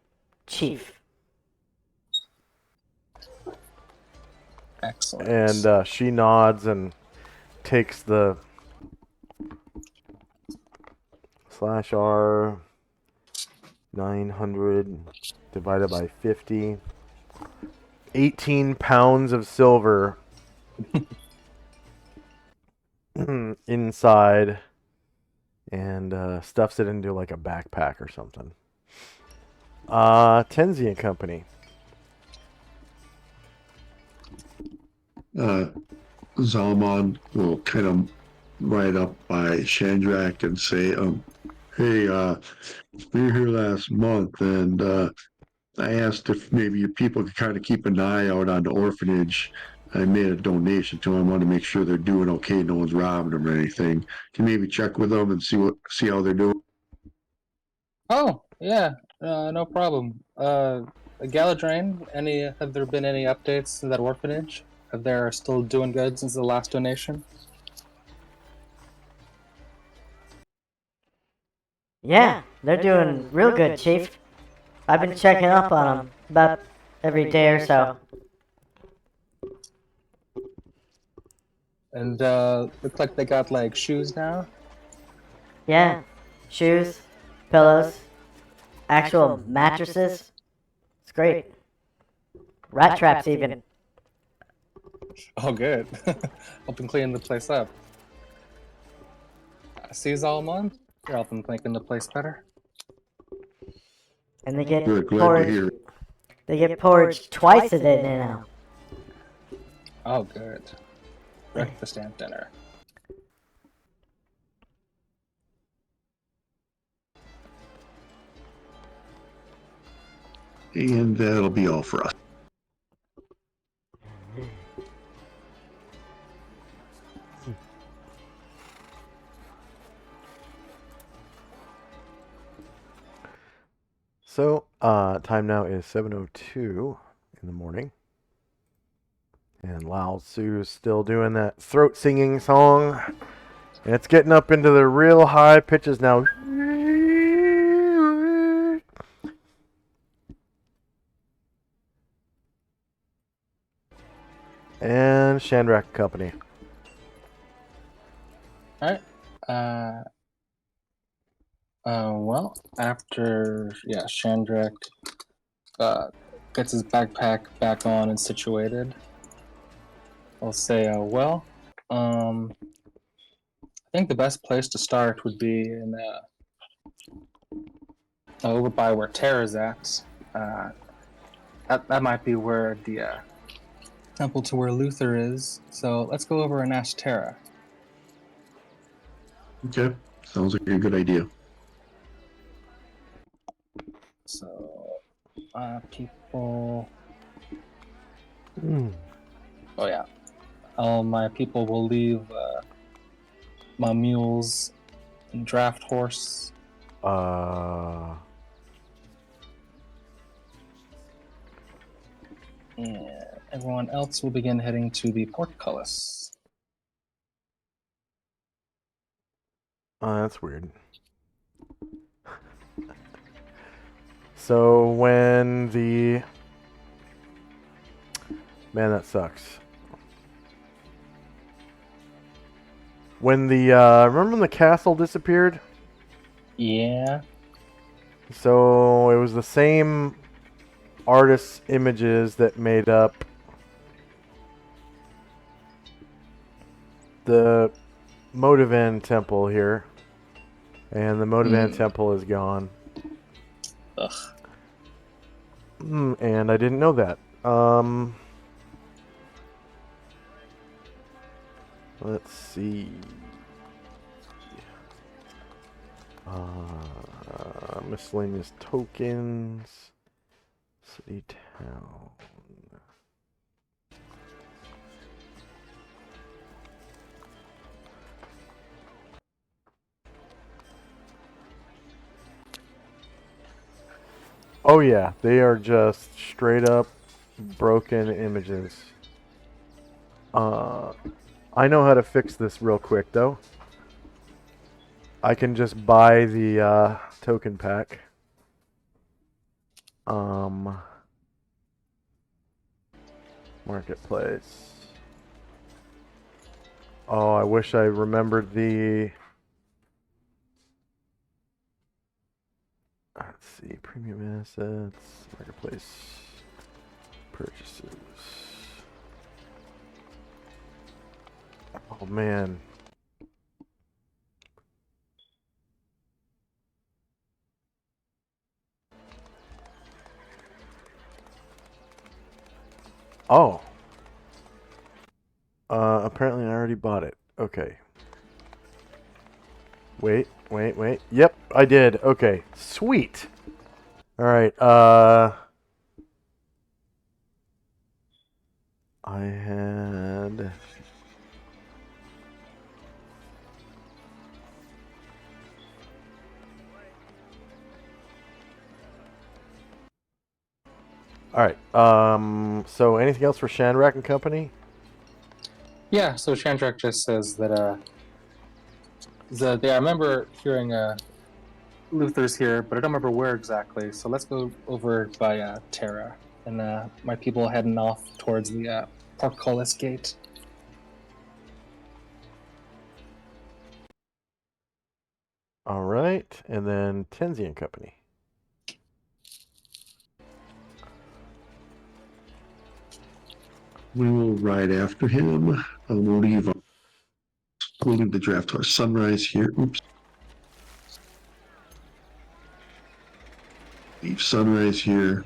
chief. Excellent. And she nods and takes the /R 900 divided by 50. 18 pounds of silver inside, and stuffs it into like a backpack or something. Tenzi and Company. Zalman will kind of ride up by Shandrak and say, hey, we were here last month, and I asked if maybe your people could kind of keep an eye out on the orphanage. I made a donation to them. I want to make sure they're doing okay. No one's robbing them or anything. Can you maybe check with them and see how they're doing? Oh, yeah, no problem. Galadrain, have there been any updates in that orphanage? Have they still doing good since the last donation? Yeah, they're doing real good, Chief. I've been checking up on them about every day or so. And looks like they got like shoes now. Yeah, shoes, pillows, actual mattresses. It's great. Rat traps even. Oh, good. Helping clean the place up. See, Zalman, you're helping making the place better. And they get Good, glad to porridge. hear. They get porridge twice a day now. Oh, good. Breakfast and dinner. And that'll be all for us. So, time now is 7:02 in the morning. And Lao Tzu's still doing that throat singing song. And it's getting up into the real high pitches now. And Shandrak Company. Alright. Well, after Shandrak gets his backpack back on and situated, I'll say, I think the best place to start would be in over by where Terra's at. That might be where the temple to where Luther is. So let's go over and ask Terra. Okay, sounds like a good idea. So, people. Mm. Oh yeah, all my people will leave my mules and draft horse. And everyone else will begin heading to the portcullis. That's weird. So when the... Man, that sucks. When the, remember when the castle disappeared? Yeah. So it was the same artist's images that made up the Motivan temple here. And the Motivan temple is gone. Ugh. And I didn't know that. Let's see. Miscellaneous tokens. City town. Oh yeah, they are just straight up broken images. I know how to fix this real quick though. I can just buy the token pack. Marketplace. Oh, I wish I remembered the. Let's see, premium assets, marketplace purchases. Oh man. Oh. Apparently I already bought it. Okay. Wait. Yep, I did. Okay. Sweet. All right. I had. All right. So anything else for Shandrak and Company? Yeah, so Chandrak just says that I remember hearing Luther's here, but I don't remember where exactly. So let's go over by Terra, and my people heading off towards the Portcullis Gate. All right, and then Tenzi and Company. We will ride after him. We'll leave the draft horse Sunrise here. Oops. Leave Sunrise here,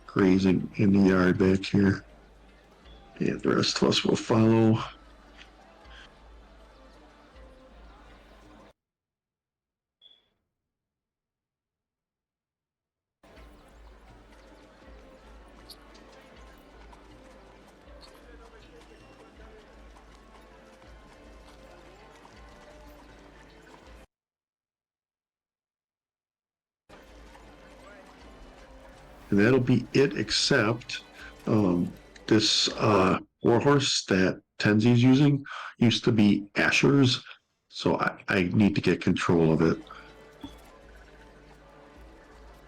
grazing in the yard back here. And the rest of us will follow. And that'll be it, except this warhorse that Tenzi's using used to be Asher's, so I need to get control of it.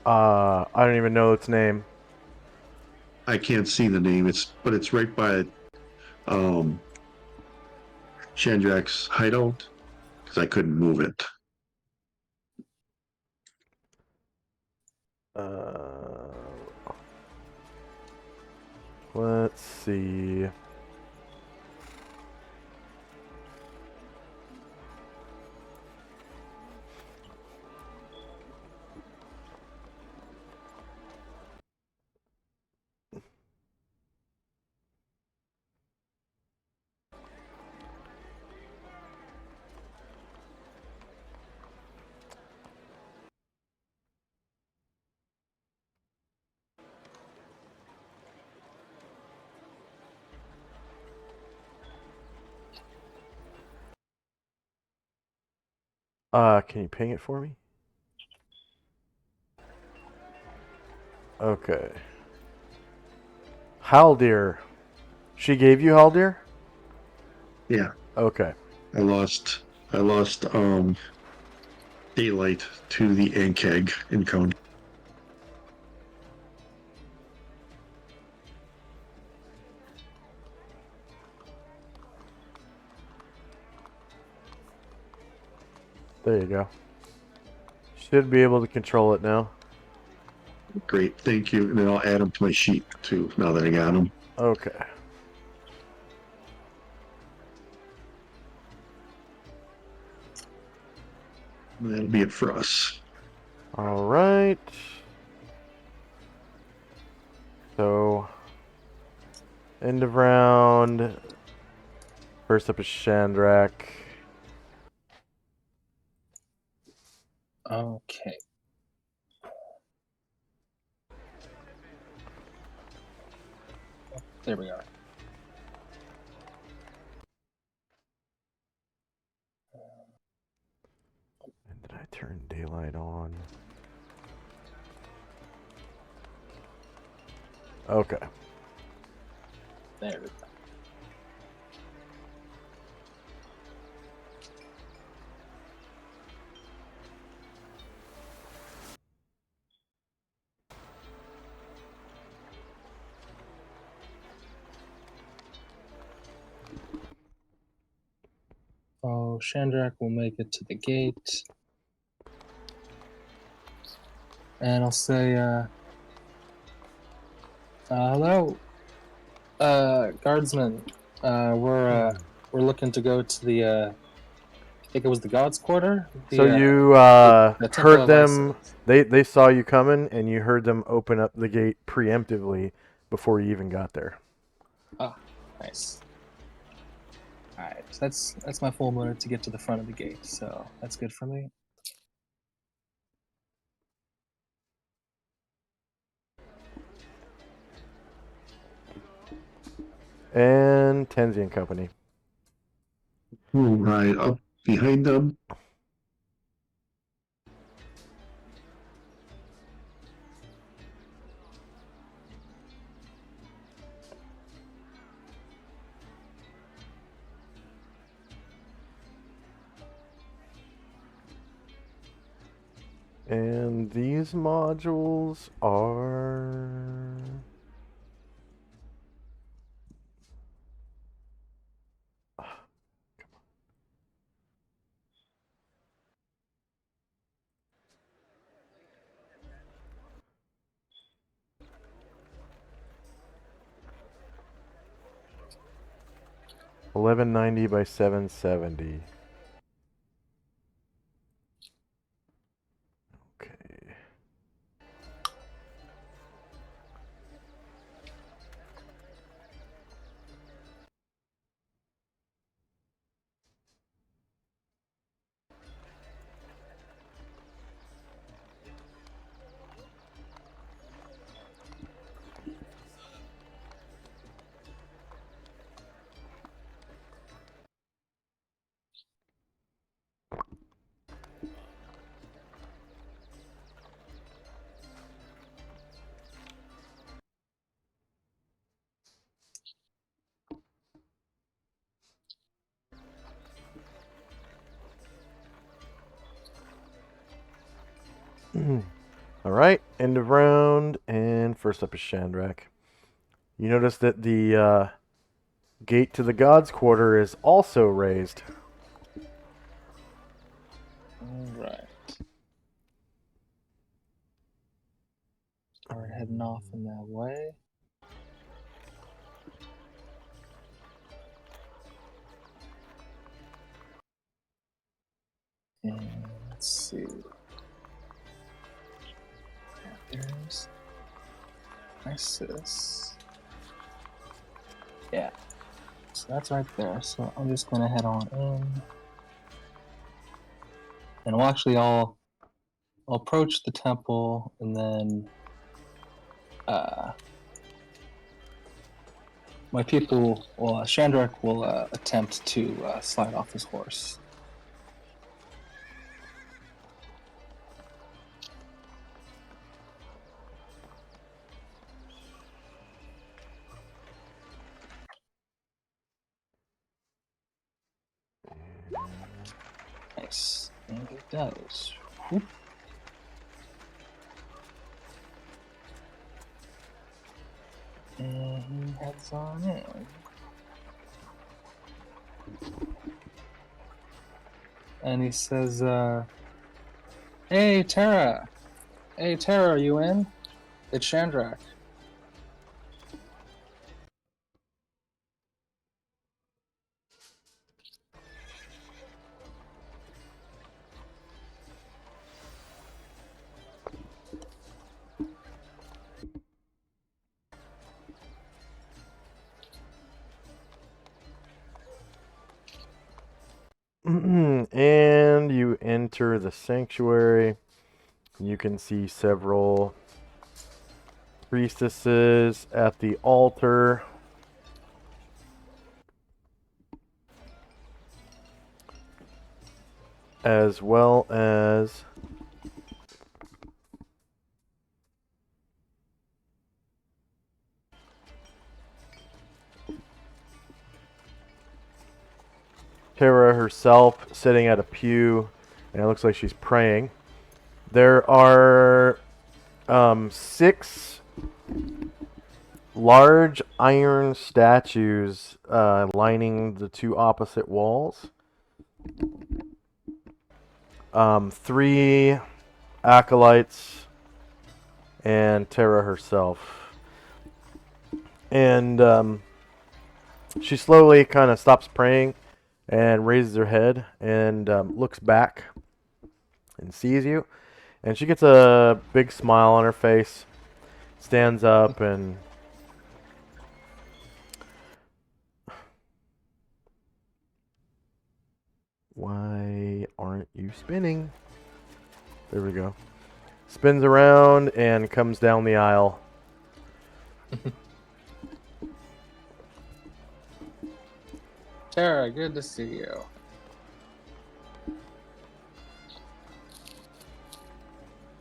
I don't even know its name. I can't see the name, but it's right by Chandrak's hideout because I couldn't move it. Uh, let's see. Can you ping it for me? Okay. Haldir. She gave you Haldir? Yeah, Okay. I lost daylight to the Ankeg encounter. There you go. Should be able to control it now. Great, thank you. And then I'll add them to my sheet too, now that I got them. Okay. That'll be it for us. All right. So, end of round. First up is Shandrak. Okay. There we are. And did I turn daylight on? Okay. There we go. Shandrak will make it to the gate. And I'll say, hello, guardsmen. We're looking to go to the, I think it was the God's Quarter? So you the Temple heard of them. Isis. They saw you coming, and you heard them open up the gate preemptively before you even got there. Ah, nice. Alright, so that's my full minute to get to the front of the gate, so that's good for me. And Tenzi and Company. All right, up behind them. And these modules are... $11.90 by $7.70. Okay. All right, end of round, and first up is Shandrak. You notice that the gate to the God's Quarter is also raised. Alright. We're heading off in that way. And let's see. Yeah, there's Isis. Yeah. So that's right there. So I'm just gonna head on in. And we'll actually I'll approach the temple and then my people Shandrak will attempt to slide off his horse. Nice. And it does. Whoop. And he heads on in. And he says, Hey, Tara! Hey, Tara, are you in? It's Shandrak. And you enter the sanctuary. You can see several priestesses at the altar. As well as Tara herself sitting at a pew, and it looks like she's praying. There are 6 large iron statues lining the 2 opposite walls. Three acolytes and Terra herself. And she slowly kind of stops praying and raises her head and looks back and sees you. And she gets a big smile on her face, stands up and why aren't you spinning? There we go. Spins around and comes down the aisle. Tara, good to see you.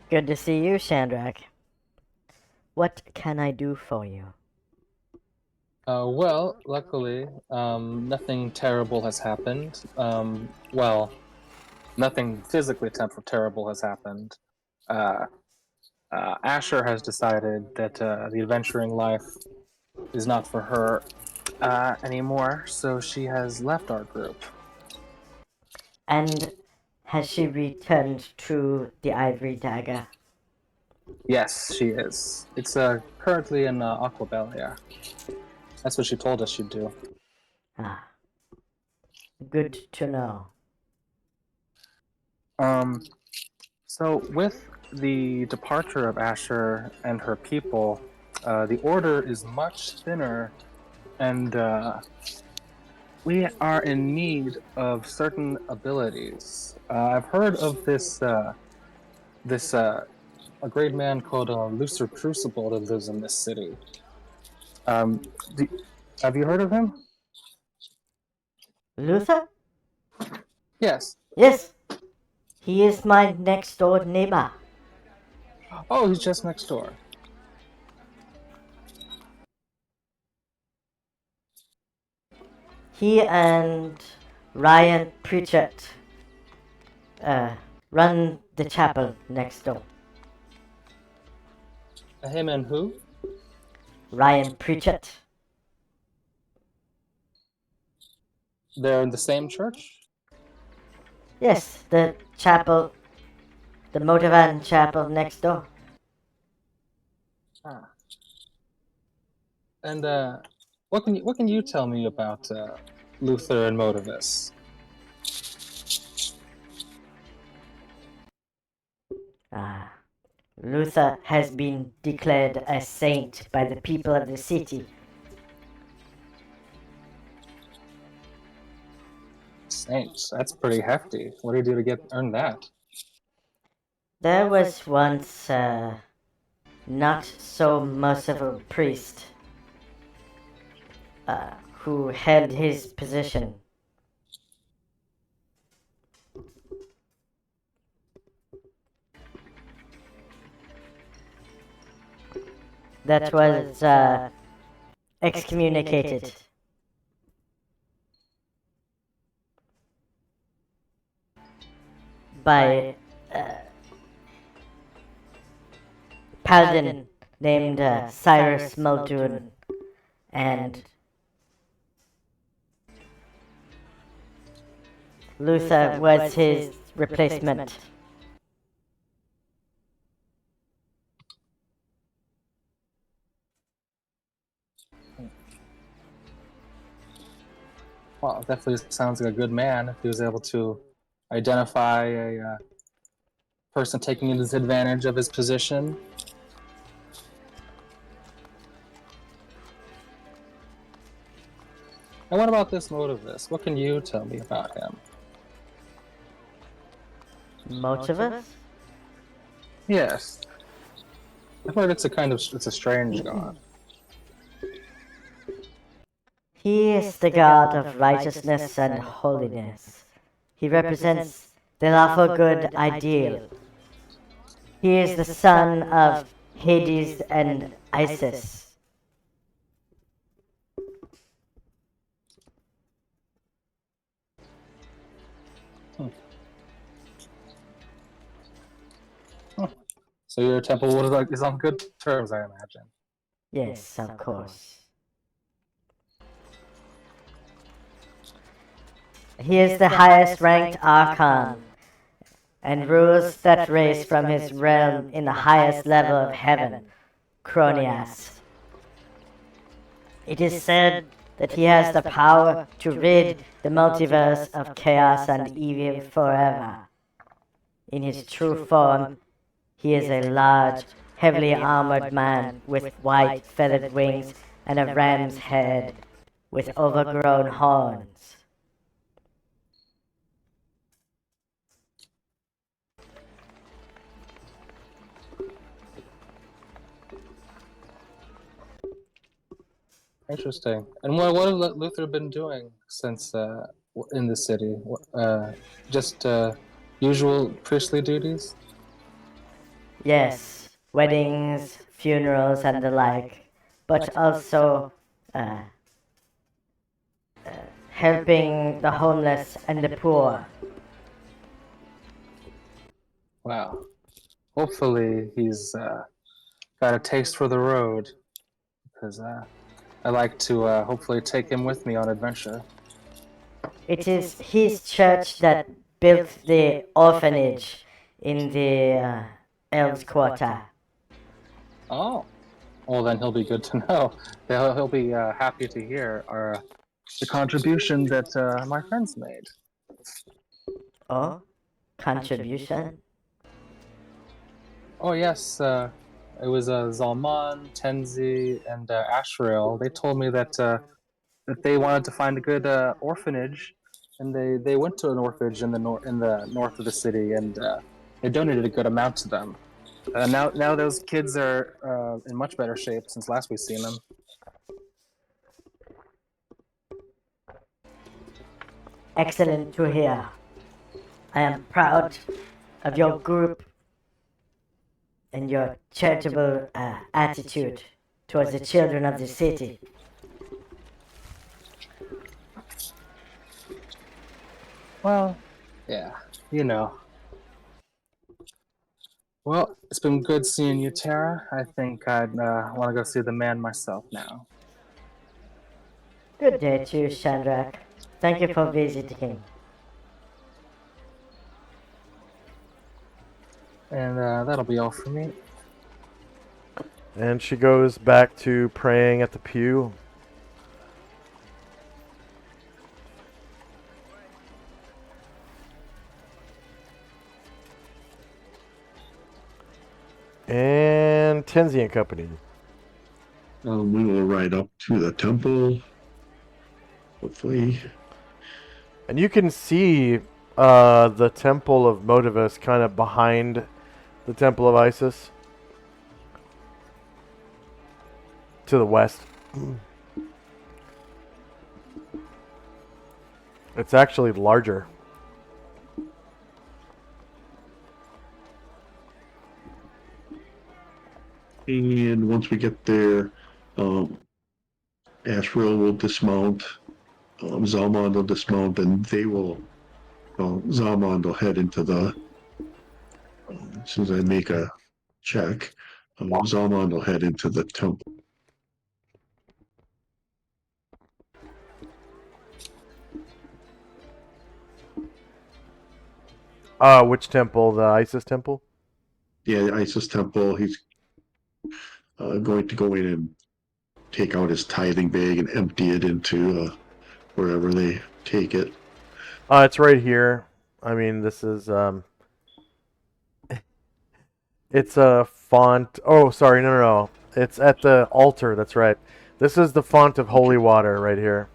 Good to see you, Shandrak. What can I do for you? Well, luckily, nothing terrible has happened. Well, nothing physically terrible has happened. Asher has decided that the adventuring life is not for her anymore, so she has left our group. And has she returned to the Ivory Dagger? Yes, she is. It's currently in Aquabelia. That's what she told us she'd do. Ah, good to know. So with the departure of Asher and her people, the order is much thinner, and we are in need of certain abilities. I've heard of this a great man called Lucer Crucible that lives in this city. Um, do, have you heard of him? Luther? Yes. Yes. He is my next door neighbor. Oh, he's just next door. He and Ryan Pritchett run the chapel next door. Him and who? Ryan Pritchett. They're in the same church? Yes, the chapel, the Motivan chapel next door. Ah. And what can you tell me about Luther and Motivus? Luther has been declared a saint by the people of the city. Saints, that's pretty hefty. What do you do to earn that? There was once a not so merciful priest who held his position. That was excommunicated. By paladin named Cyrus Muldoon, and Luther was his replacement. Well, definitely sounds like a good man if he was able to identify a person taking advantage of his position. And what about this Motivus? What can you tell me about him? Motivus? Yes. I've heard it's a strange god. He is the god of righteousness and holiness. He represents the lawful good ideal. He is the son of Hades and Isis. So your temple is on good terms, I imagine. Yes, of course. He is the highest ranked Archon, and rules that race from his realm in the highest level of heaven, Cronias. It is said that he has the power to rid the multiverse of chaos and evil forever. In his true form, he is a large, heavily armored man with white feathered wings and a ram's head with overgrown horns. Interesting. And what has Luther been doing since in the city? Just usual priestly duties? Yes, weddings, funerals, and the like, but also helping the homeless and the poor. Wow. Hopefully he's got a taste for the road, because I like to hopefully take him with me on adventure. It is his church that built the orphanage in the Elves Quarter. Oh, well then he'll be good to know. He'll be happy to hear the contribution that my friends made. Oh? Contribution? Oh yes, it was Zalman, Tenzi, and Ashrael. They told me that that they wanted to find a good orphanage, and they went to an orphanage in the north of the city, and they donated a good amount to them. Now those kids are in much better shape since last we've seen them. Excellent to hear. I am proud of your group and your charitable attitude towards the children of the city. Well, yeah, you know. Well, it's been good seeing you, Tara. I think I'd want to go see the man myself now. Good day to you, Shandrak. Thank you for visiting. And that'll be all for me. And she goes back to praying at the pew. And Tenzi and Company. We will ride up to the temple. Hopefully. And you can see the Temple of Motivus kind of behind the Temple of Isis. To the west. It's actually larger. And once we get there, Ashriel will dismount, Zalmond will dismount, and they will, Zalmond will head into the, as soon as I make a check, Zalmond will head into the temple. Which temple? The Isis temple? Yeah, the Isis temple, he's going to go in and take out his tithing bag and empty it into wherever they take it. It's right here. I mean, this is it's a font. Oh, sorry, no. It's at the altar. That's right. This is the font of holy water right here.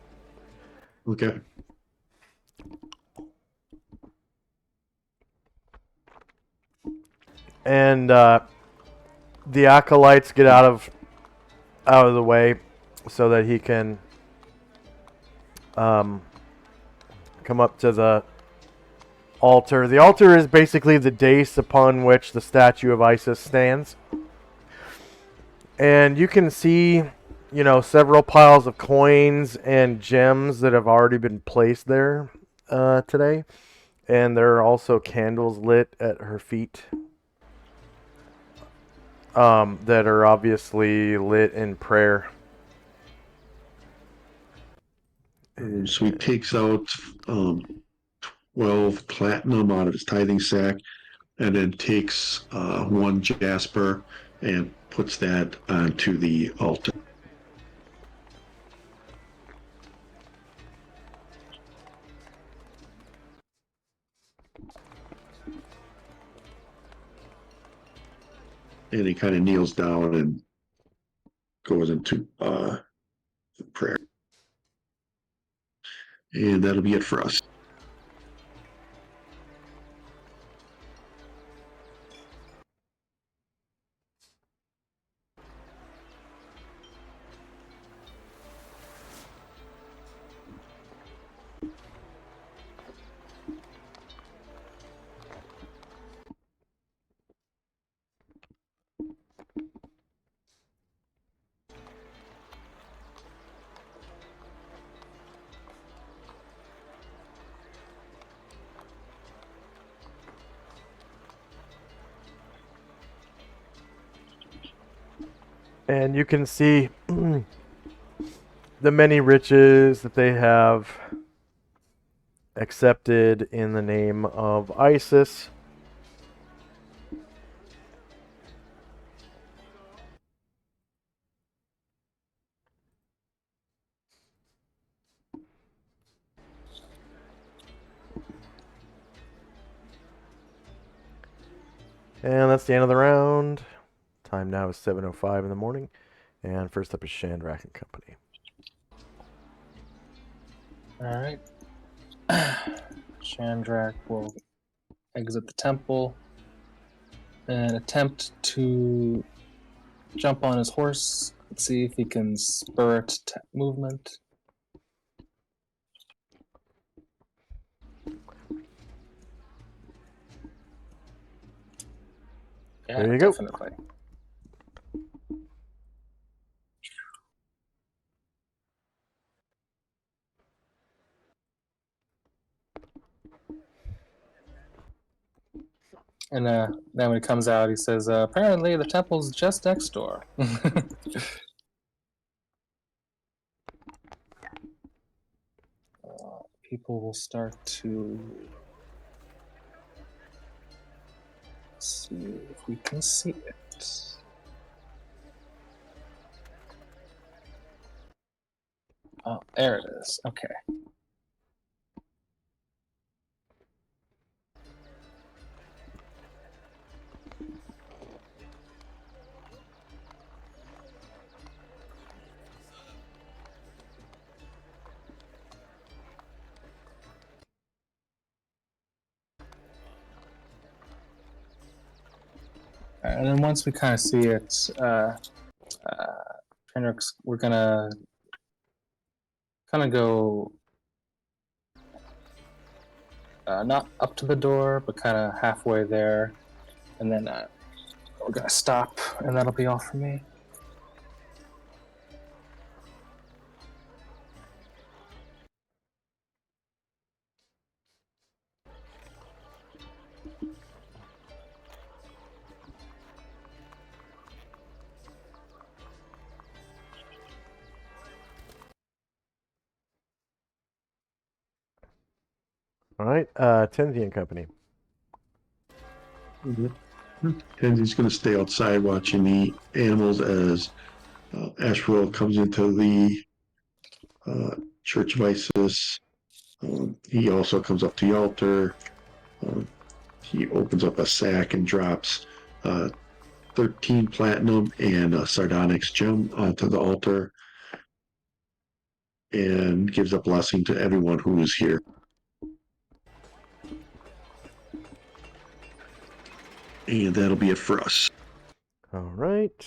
Okay. And the acolytes get out of the way so that he can come up to the altar. The altar is basically the dais upon which the statue of Isis stands. And you can see, several piles of coins and gems that have already been placed there today. And there are also candles lit at her feet that are obviously lit in prayer. And So he takes out 12 platinum out of his tithing sack, and then takes 1 jasper and puts that onto the altar. And he kind of kneels down and goes into prayer. And that'll be it for us. And you can see the many riches that they have accepted in the name of Isis. And that's the end of the round. Time now is 7:05 in the morning. And first up is Chandrak and Company. Alright. Chandrak will exit the temple and attempt to jump on his horse. Let's see if he can spur it to movement. Yeah, There you go. definitely. And then when he comes out, he says, apparently the temple's just next door. People will start to see if we can see it. Oh, there it is. Okay. And then once we kind of see it, we're gonna kind of go not up to the door, but kind of halfway there, and then we're gonna stop, and that'll be all for me. All right, Tenzi and Company. And he's going to stay outside watching the animals as Ashwell comes into the Church of Isis. He also comes up to the altar. He opens up a sack and drops 13 platinum and a sardonyx gem onto the altar and gives a blessing to everyone who is here. And that'll be it for us. All right.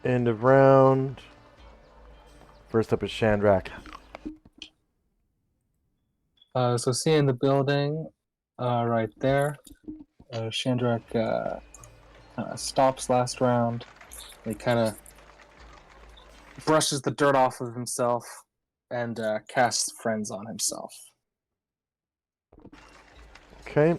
End of round. First up is Chandrak. So seeing the building right there, Chandrak stops last round. He kind of brushes the dirt off of himself and casts Friends on himself. Okay.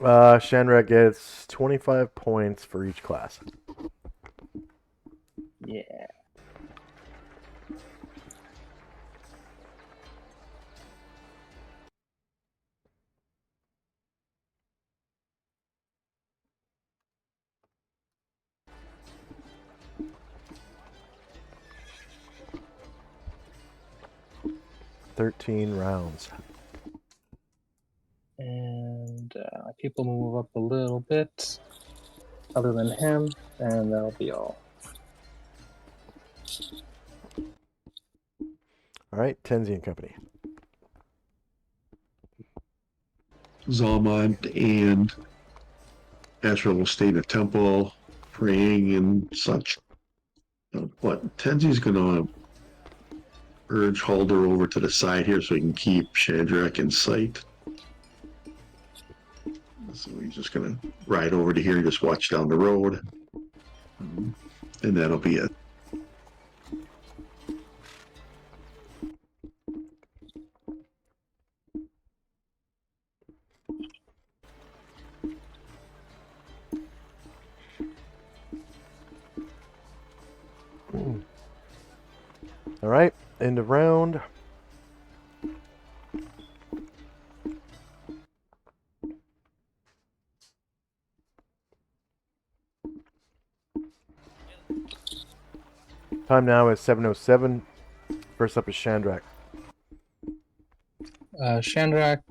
Shandrak gets 25 points for each class. Yeah. $13 rounds. And people move up a little bit, other than him, and that'll be all. All right, Tenzi and Company. Zalmond and Asher will stay in the temple, praying and such. But Tenzi's going to urge Halder over to the side here so he can keep Shandrak in sight. So he's just going to ride over to here and just watch down the road. And that'll be it. All right, end of round. Time now is 7:07. First up is Shandrak. Shandrak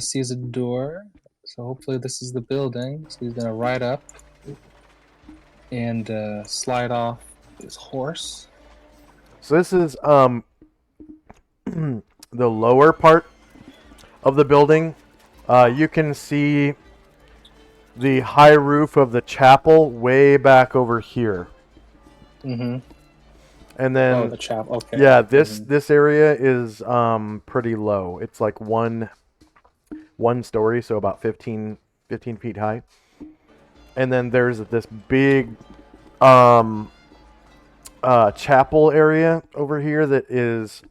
sees a door, so hopefully this is the building. So he's gonna ride up and slide off his horse. So this is the lower part of the building. You can see the high roof of the chapel way back over here. Mm-hmm. And then Oh, the chap. Okay. yeah, this area is pretty low. It's like one story, so about 15 feet high. And then there's this big chapel area over here that is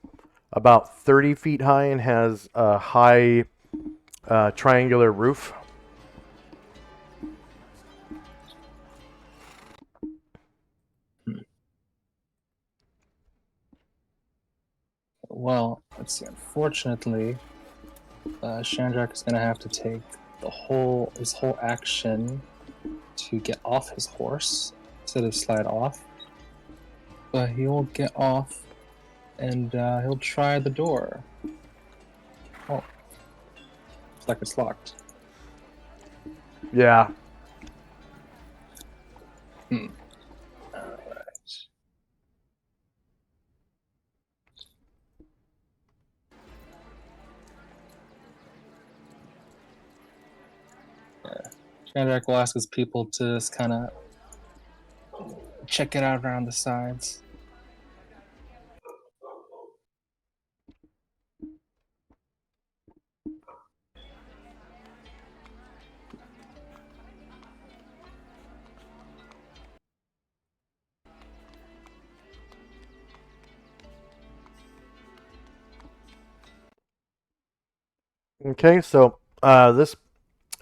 about 30 feet high and has a high triangular roof. Well, let's see. Unfortunately, Shandrak is gonna have to take his whole action to get off his horse instead of slide off. But he will get off, and he'll try the door. Oh, it's like it's locked. Yeah. All right. Shandrak will ask his people to just kind of check it out around the sides. Okay, so this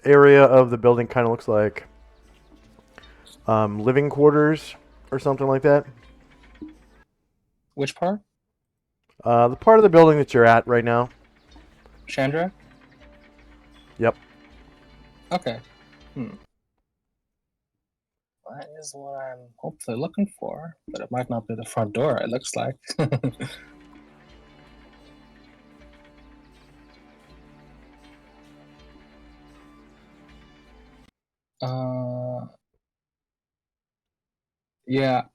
area of the building kind of looks like living quarters or something like that. Which part? The part of the building that you're at right now. Shandrak? Yep. Okay. That is what I'm hopefully looking for, but it might not be the front door, it looks like. Yeah.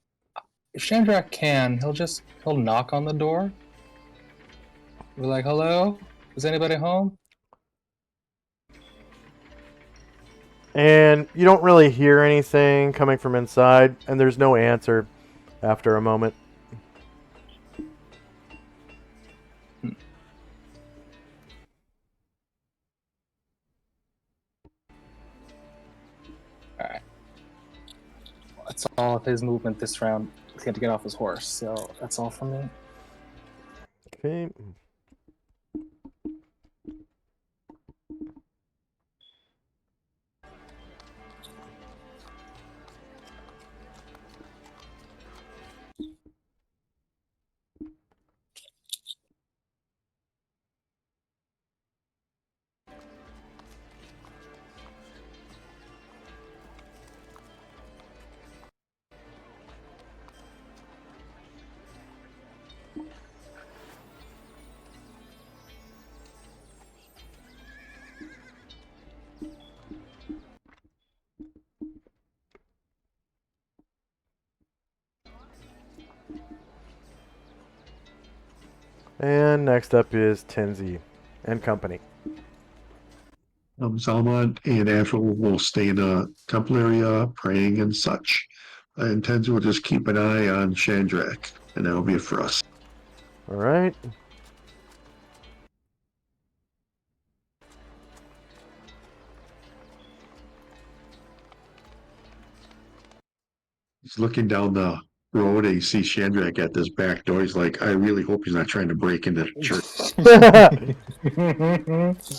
If Shandrak can, he'll knock on the door. Be like, hello? Is anybody home? And you don't really hear anything coming from inside, and there's no answer after a moment. Alright. That's all of his movement this round. He had to get off his horse, so that's all from me. Okay. And next up is Tenzi and company. Zalman and Ashel will stay in the temple area praying and such. And Tenzu will just keep an eye on Chandrak, and that'll be it for us. All right. He's looking down the road and he sees Chandrak at this back door. He's like, I really hope he's not trying to break into the church.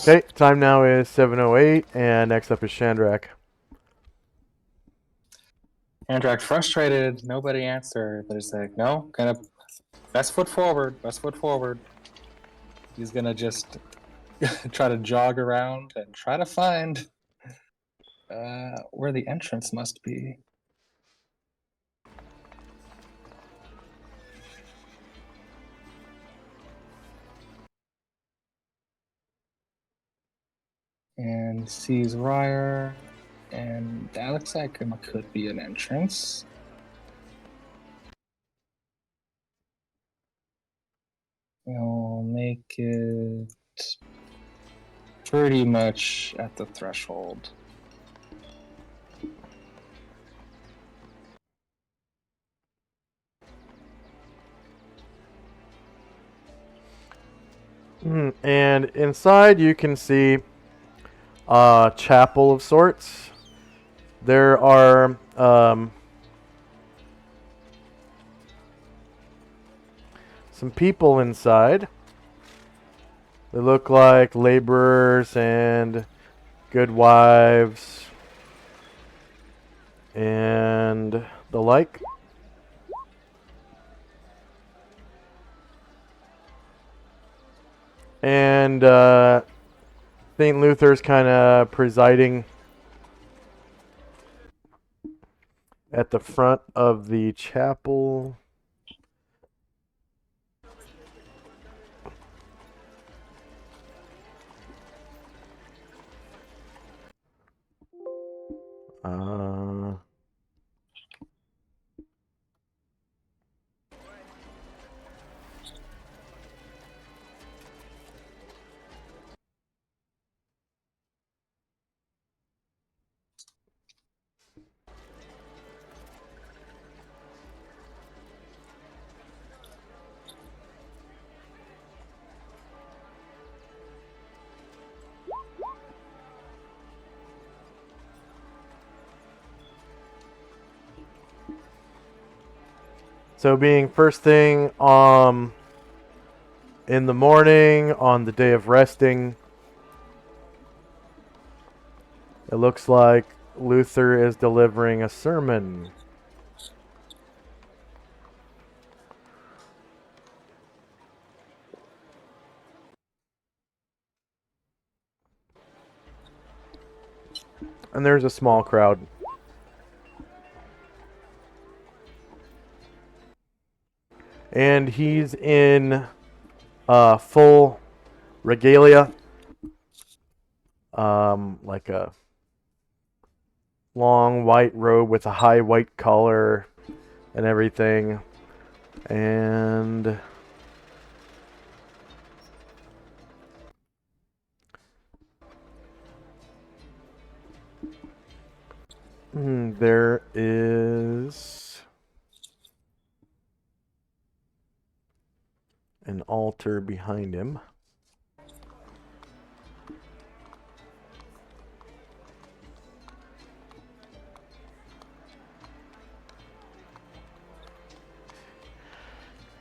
Okay, time now is 7:08, and next up is Chandrak. Chandrak frustrated, nobody answered, but he's like, no, gonna best foot forward. He's gonna just try to jog around and try to find where the entrance must be. And sees Ryer, and that looks like it could be an entrance. We'll make it pretty much at the threshold. And inside you can see a chapel of sorts. There are some people inside. They look like laborers and good wives and the like. And St. Luther's kind of presiding at the front of the chapel. So being first thing in the morning on the day of resting, it looks like Luther is delivering a sermon. And there's a small crowd. And he's in full regalia, like a long white robe with a high white collar and everything. And there is an altar behind him.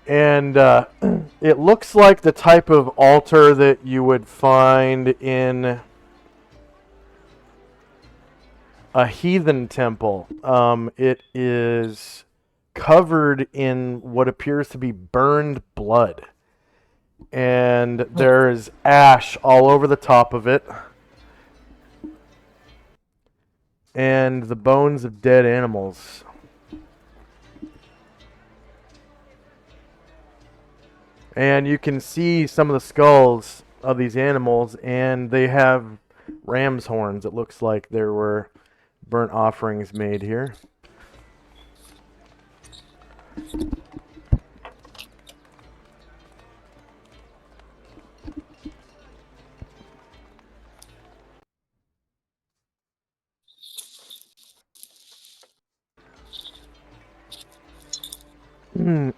And it looks like the type of altar that you would find in a heathen temple. It is covered in what appears to be burned blood. And there's ash all over the top of it. And the bones of dead animals. And you can see some of the skulls of these animals, and they have ram's horns. It looks like there were burnt offerings made here.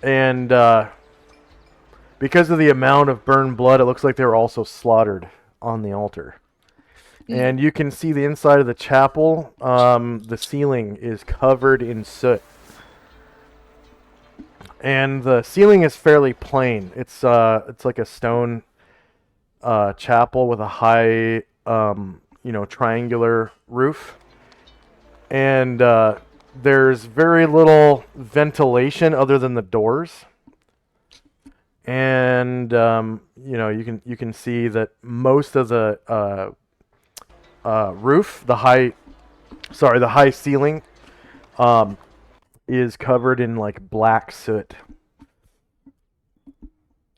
And because of the amount of burned blood, it looks like they were also slaughtered on the altar. And you can see the inside of the chapel. The ceiling is covered in soot. And the ceiling is fairly plain. It's like a stone chapel with a high, triangular roof. And there's very little ventilation other than the doors. And you can see that most of the roof, the high ceiling, is covered in like black soot.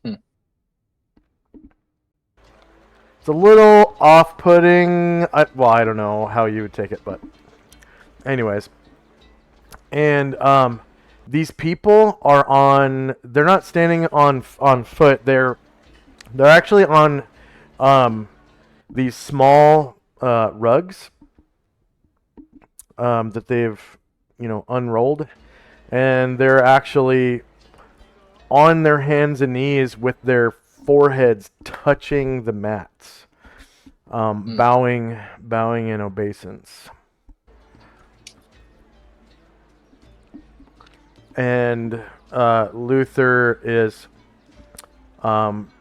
It's a little off-putting. I don't know how you would take it, but anyways. And these people are on. They're not standing on foot. They're actually on these small rugs that they've unrolled, and they're actually on their hands and knees with their foreheads touching the mats, bowing in obeisance. And Luther is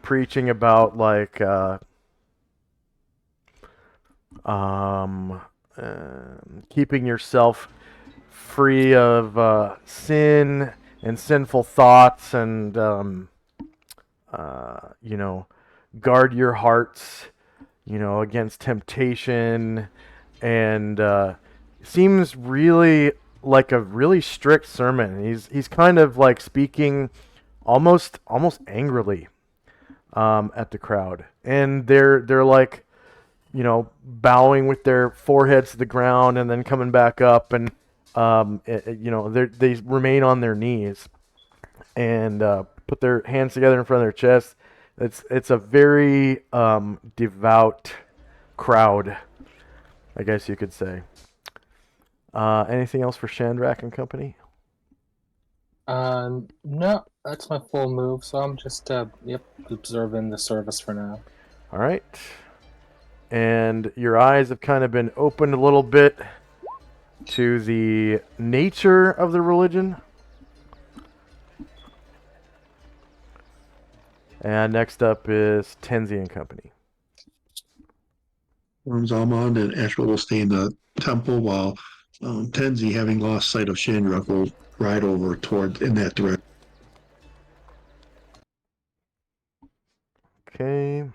preaching about like keeping yourself free of sin and sinful thoughts, and guard your hearts, against temptation, and seems really like a really strict sermon. He's kind of like speaking almost angrily at the crowd, and they're like bowing with their foreheads to the ground and then coming back up, and they remain on their knees and put their hands together in front of their chest. It's a very devout crowd, I guess you could say. Anything else for Chandrak and company? No, that's my full move, so I'm just observing the service for now. All right. And your eyes have kind of been opened a little bit to the nature of the religion. And next up is Tenzi and company. Zalmond and Ashwell will stay in the temple while Tenzi, having lost sight of Shandrak, will ride over in that direction. Okay.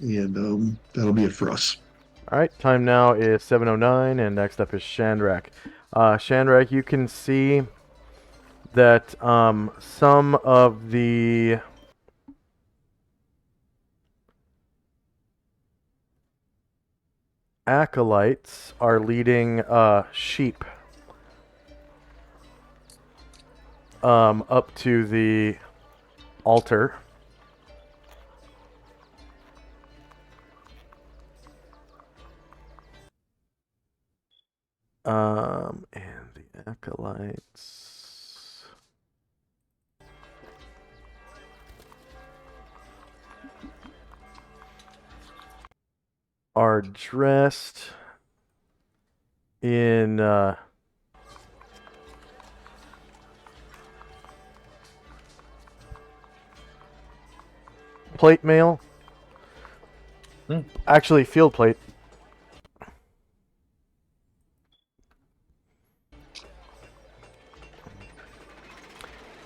And that'll be it for us. All right, time now is 7:09, and next up is Chandrak. Chandrak, you can see that some of the acolytes are leading sheep up to the altar. And the acolytes are dressed in plate mail. Actually, field plate.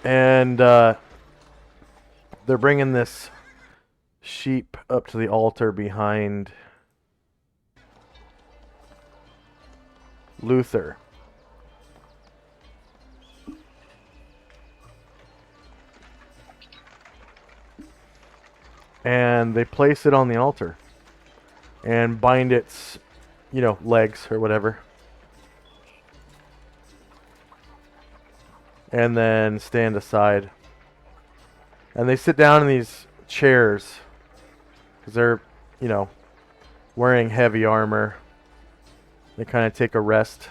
And they're bringing this sheep up to the altar behind Luther. And they place it on the altar and bind its, legs or whatever. And then stand aside. And they sit down in these chairs because they're, wearing heavy armor. They kind of take a rest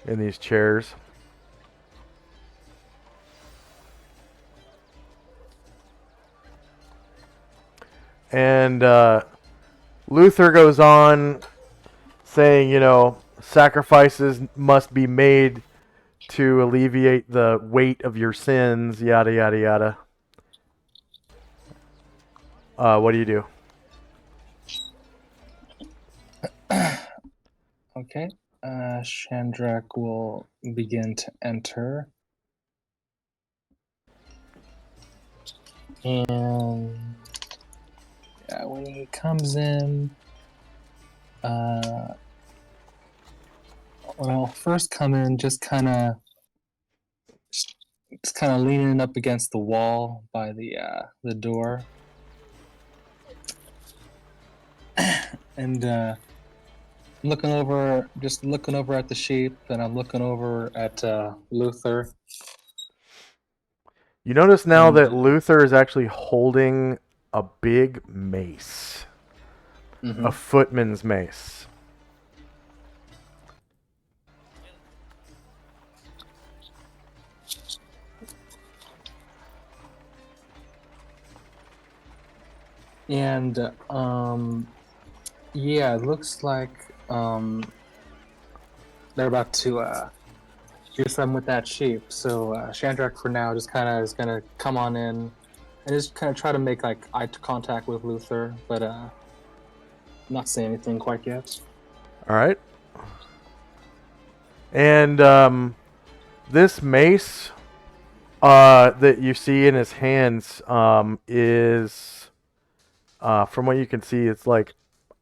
in these chairs. And Luther goes on saying, you know, sacrifices must be made to alleviate the weight of your sins, yada, yada, yada. What do you do? Okay. Chandrak will begin to enter. And yeah, when he comes in, well, first come in, just kind of leaning up against the wall by the door, and looking over at the sheep, and I'm looking over at Luther. You notice now that Luther is actually holding a big mace. A footman's mace. And yeah, it looks like they're about to do something with that sheep. So Chandrak for now just kind of is gonna come on in and just kind of try to make like eye contact with Luther, but not say anything quite yet. All right. And this mace that you see in his hands is, from what you can see, it's like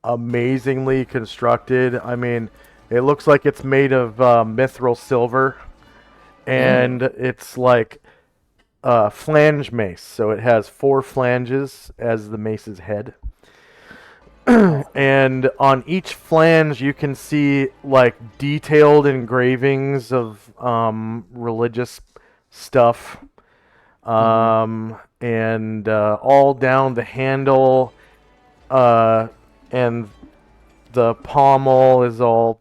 amazingly constructed. I mean, it looks like it's made of mithril silver, and it's like flange mace. So it has 4 flanges as the mace's head. And on each flange you can see like detailed engravings of religious stuff, and all down the handle, and the pommel is all,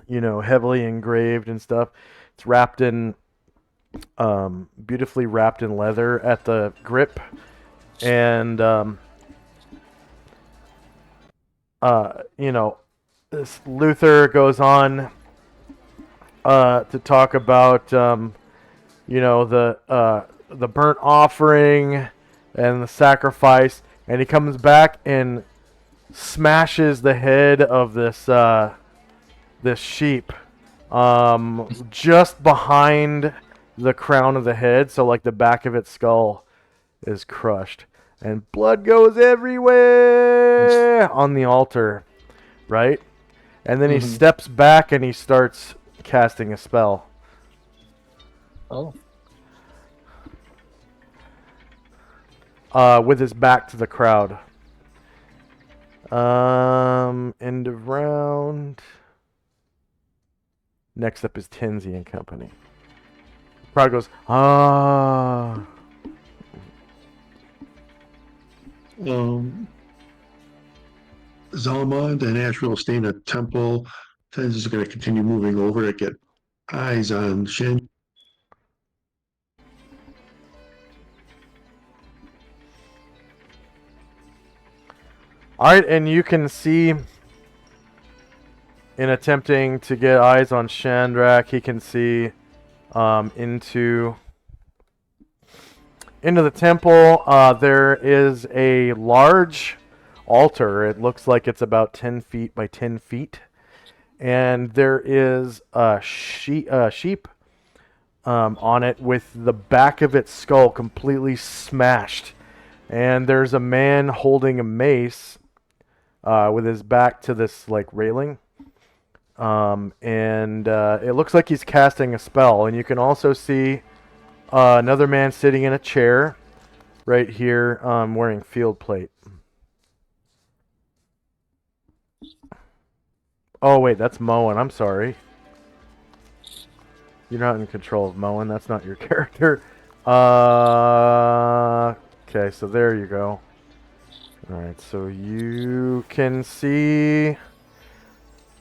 you know, heavily engraved and stuff. It's wrapped in beautifully wrapped in leather at the grip, and you know, this Luther goes on to talk about, you know, the burnt offering and the sacrifice, and he comes back and smashes the head of this sheep just behind the crown of the head, so like the back of its skull is crushed. And blood goes everywhere on the altar, right? And then he steps back and he starts casting a spell. Oh. With his back to the crowd. End of round. Next up is Tenzi and company. Crowd goes, ah. Zalmond and Asheville stay in a temple. Tens is going to continue moving over to get eyes on Shin. Alright, and you can see, in attempting to get eyes on Chandrak, he can see into the temple. There is a large altar. It looks like it's about 10 feet by 10 feet. And there is a sheep on it with the back of its skull completely smashed. And there's a man holding a mace with his back to this like railing. And it looks like he's casting a spell. And you can also see another man sitting in a chair right here, wearing field plate. Oh, wait, that's Moen. I'm sorry. You're not in control of Moen. That's not your character. Okay, so there you go. Alright, so you can see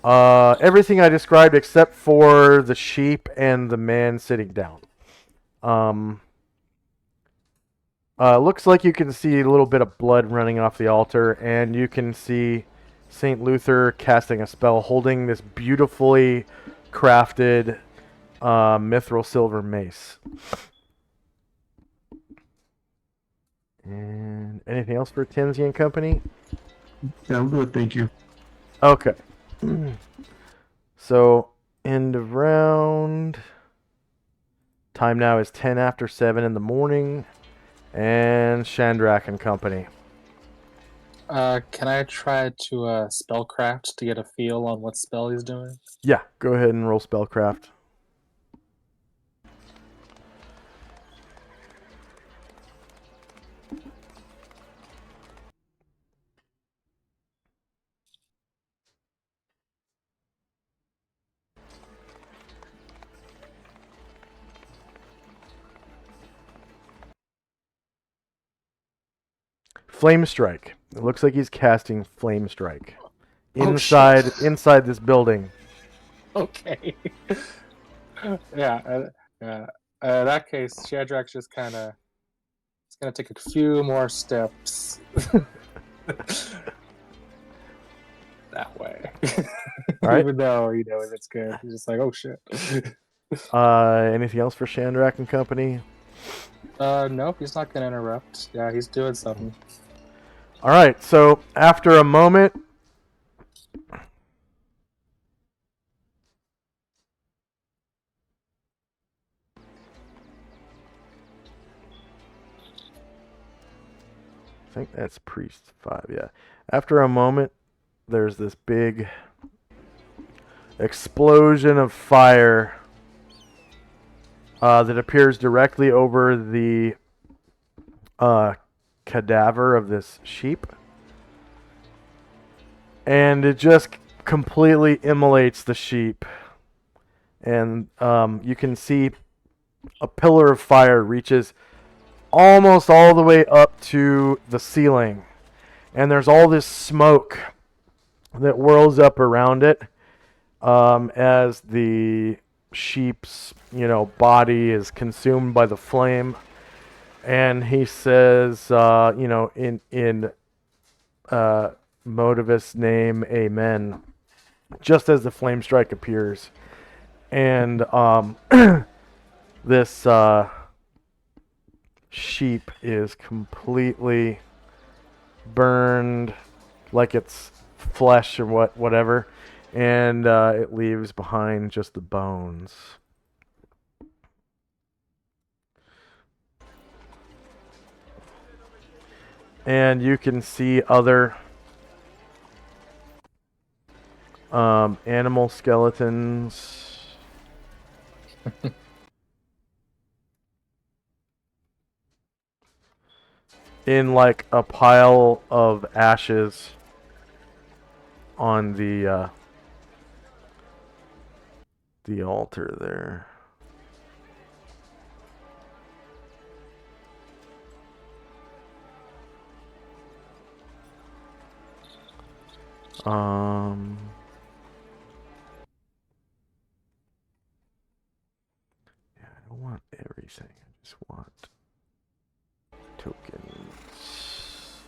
Everything I described except for the sheep and the man sitting down. Looks like you can see a little bit of blood running off the altar, and you can see Saint Luther casting a spell, holding this beautifully crafted mithril silver mace. And anything else for Tinsy and Company? Yeah, I'm good, thank you. Okay. So, end of round. Time now is 10 after 7 in the morning. And Chandrak and Company. Can I try to spellcraft to get a feel on what spell he's doing? Yeah, go ahead and roll spellcraft. Flame Strike. It looks like he's casting Flame Strike inside this building. Okay. Yeah. In that case, Shadrack's just kind of. It's gonna take a few more steps. That way. All right. Even though it's good, he's just like, oh shit. Anything else for Chandrak and Company? Nope, he's not gonna interrupt. Yeah, he's doing something. All right. So after a moment, I think that's Priest 5. Yeah. After a moment, there's this big explosion of fire that appears directly over the cadaver of this sheep. And it just completely immolates the sheep. And you can see a pillar of fire reaches almost all the way up to the ceiling. And there's all this smoke that whirls up around it as the sheep's, body is consumed by the flame. And he says, in Modivus' name, amen, just as the flame strike appears. And this sheep is completely burned, like it's flesh or whatever, and it leaves behind just the bones. And you can see other animal skeletons. In like a pile of ashes on the altar there. Yeah, I don't want everything. I just want tokens.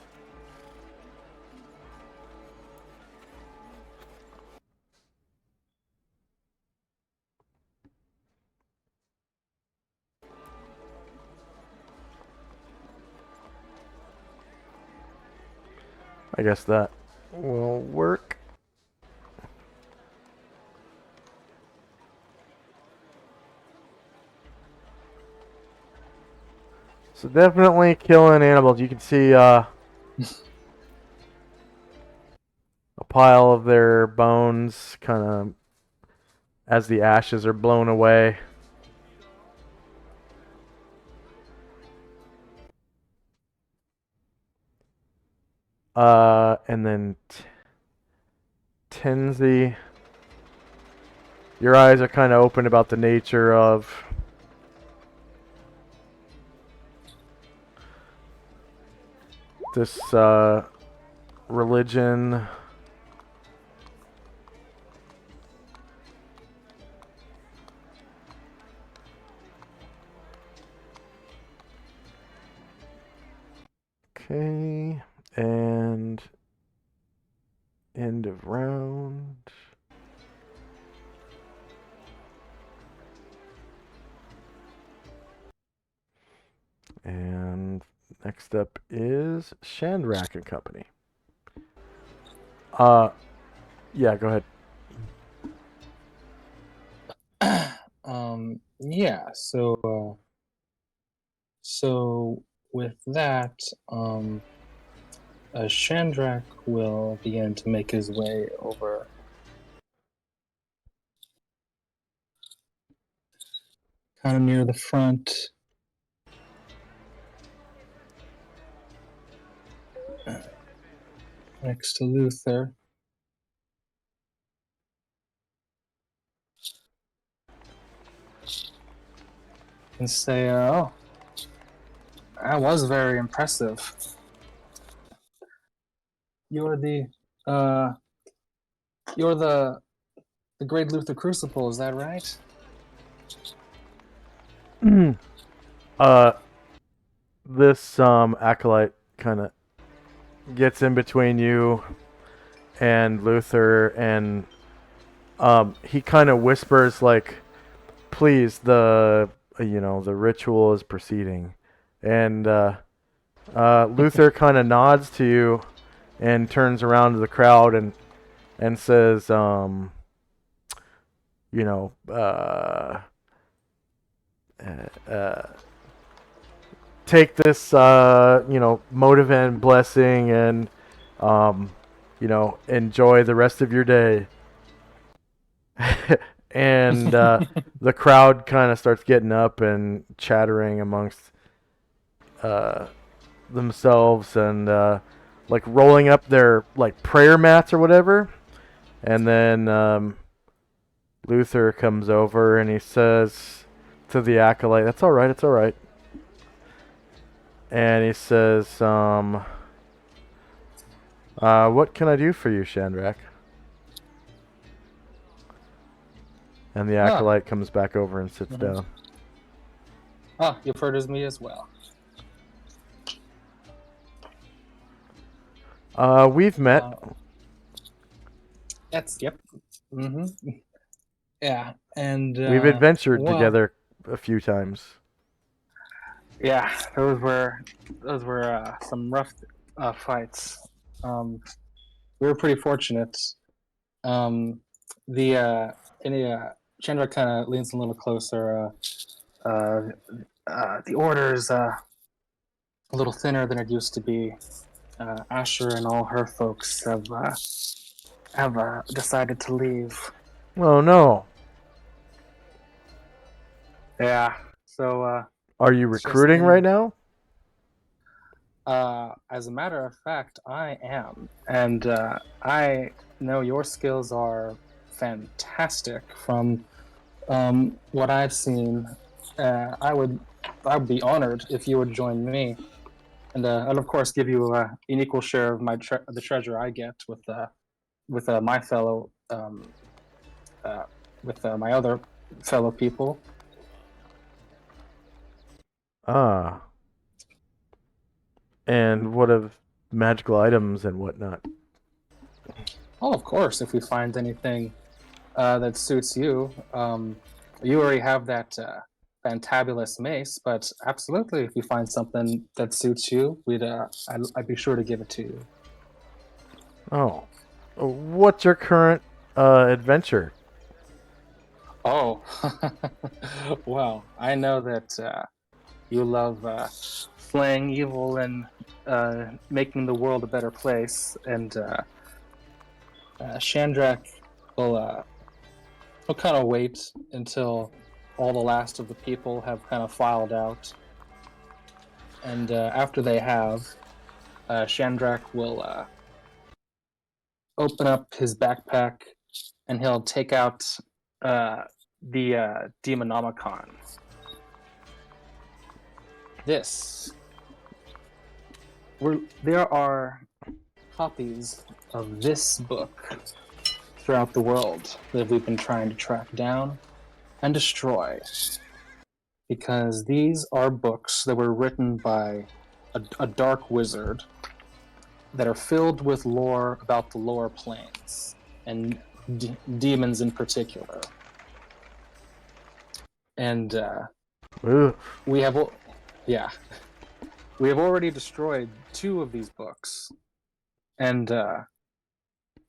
I guess that will work. So definitely killing animals. You can see a pile of their bones kind of as the ashes are blown away. And then Tenzi, your eyes are kind of open about the nature of this religion. Okay, and end of round. And next up is Shandrak and Company. Yeah, go ahead. Yeah, so with that, Shandrak will begin to make his way over. Kind of near the front. Next to Luther. And say, oh, that was very impressive. You're the great Luther Crucible, is that right? This acolyte kind of gets in between you and Luther, and he kind of whispers like, "Please, the ritual is proceeding," and Luther kind of nods to you and turns around to the crowd and says, you know, take this, motive and blessing, and enjoy the rest of your day. And the crowd kind of starts getting up and chattering amongst themselves and like rolling up their like prayer mats or whatever. And then Luther comes over and he says to the acolyte, "That's all right, it's all right." And he says, "What can I do for you, Shandrak?" And the acolyte comes back over and sits down. You've heard of me as well. We've met. Yep. Yeah, and we've adventured together a few times. Yeah, those were some rough fights. We were pretty fortunate. Chandra kind of leans a little closer. The order's a little thinner than it used to be. Asher and all her folks have decided to leave. Oh no. Yeah. So. Are you recruiting right now? As a matter of fact, I am, and I know your skills are fantastic. From what I've seen, I would be honored if you would join me, and I'll of course give you an equal share of the treasure I get with my fellow with my other fellow people. And what of magical items and whatnot? Oh, of course, if we find anything that suits you. You already have that fantabulous mace, but absolutely, if you find something that suits you, I'd be sure to give it to you. Oh. What's your current adventure? Oh. Well, I know that you love slaying evil and making the world a better place, and Shandrak will kind of wait until all the last of the people have kind of filed out, and after they have, Shandrak will open up his backpack and he'll take out the Demonomicon. There are copies of this book throughout the world that we've been trying to track down and destroy, because these are books that were written by a dark wizard that are filled with lore about the lower planes and demons in particular. And Ugh. we have already destroyed 2 of these books, and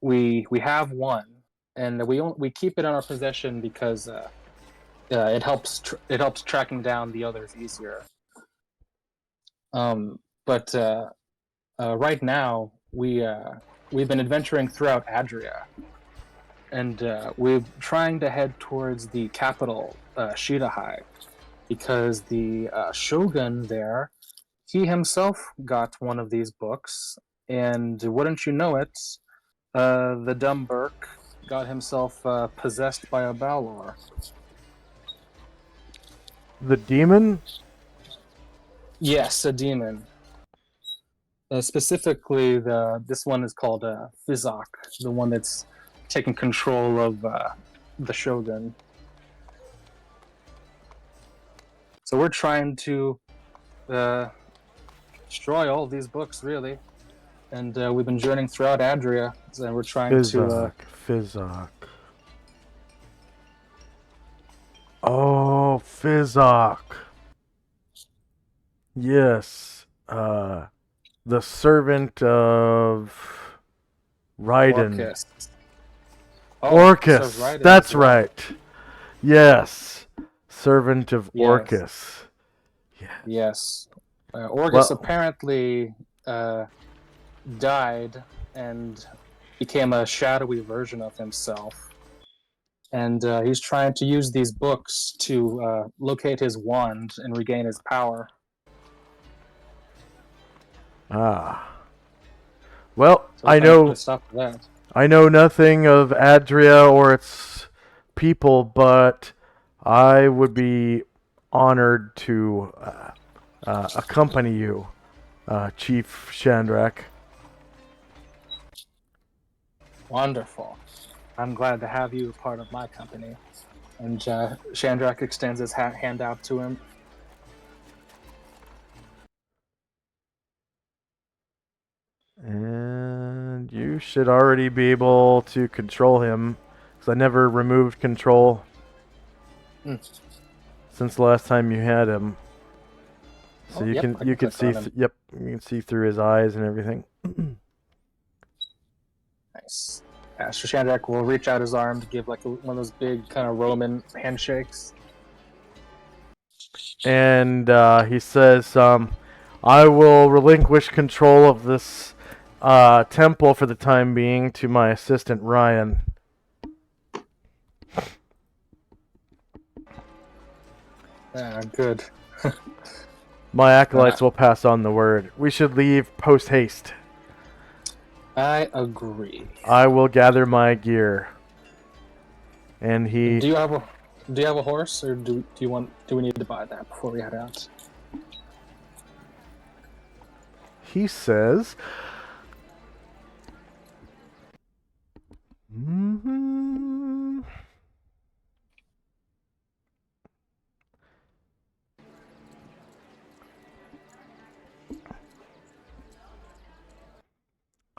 we have one, and we keep it in our possession because it helps tracking down the others easier. But right now we've been adventuring throughout Adria, and we're trying to head towards the capital, Shidahai, because the shogun there, he himself got one of these books, and wouldn't you know it, the dumb Burke got himself possessed by a Balor. The demon? Yes, a demon. Specifically, this one is called Fizak, the one that's taking control of the shogun. So we're trying to destroy all these books, really. And we've been journeying throughout Adria, and we're trying to... Fizak. Oh, Fizak. Yes. The servant of Raiden. Orcus. Orcus. Raiden, That's right. Yes. Servant of Yes. Orcus. Yes. Orcus apparently died and became a shadowy version of himself. And he's trying to use these books to locate his wand and regain his power. Ah. Well, So I we're trying to know put a stop to that. I know nothing of Adria or its people, but I would be honored to accompany you, Chief Chandrak. Wonderful. I'm glad to have you part of my company. And Chandrak extends his hand out to him. And you should already be able to control him, because I never removed control since the last time you had him. So you can see you can see through his eyes and everything. Nice. So Chandrak will reach out his arm to give like one of those big kind of Roman handshakes. And he says, I will relinquish control of this temple for the time being to my assistant, Ryan. Good. My acolytes will pass on the word. We should leave post-haste. I agree. I will gather my gear. And he... Do you have a horse, or do we need to buy that before we head out? He says...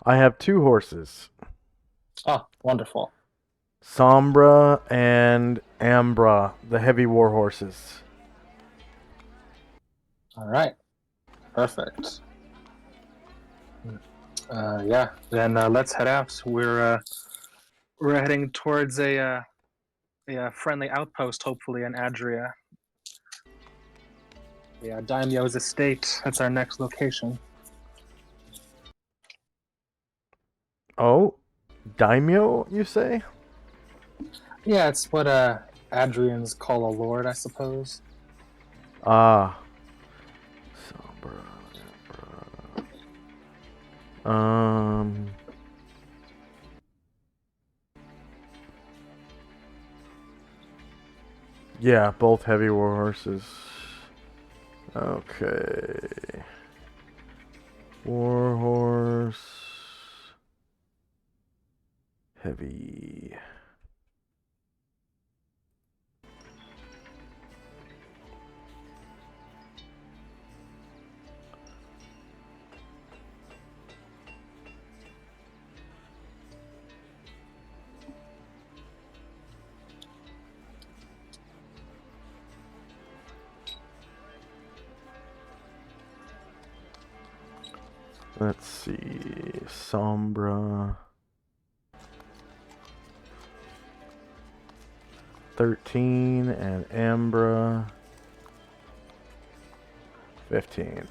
I have 2 horses. Oh, wonderful. Sombra and Ambra, the heavy war horses. All right. Perfect. Yeah. Then let's head out. We're heading towards a friendly outpost, hopefully in Adria. Yeah, Daimyo's estate. That's our next location. Oh, daimyo, you say? Yeah, it's what Adrians call a lord, I suppose. Ah. Yeah, both heavy war horses. Okay. War horse. Heavy. Let's see. Sombra. 13 and Ambra 15.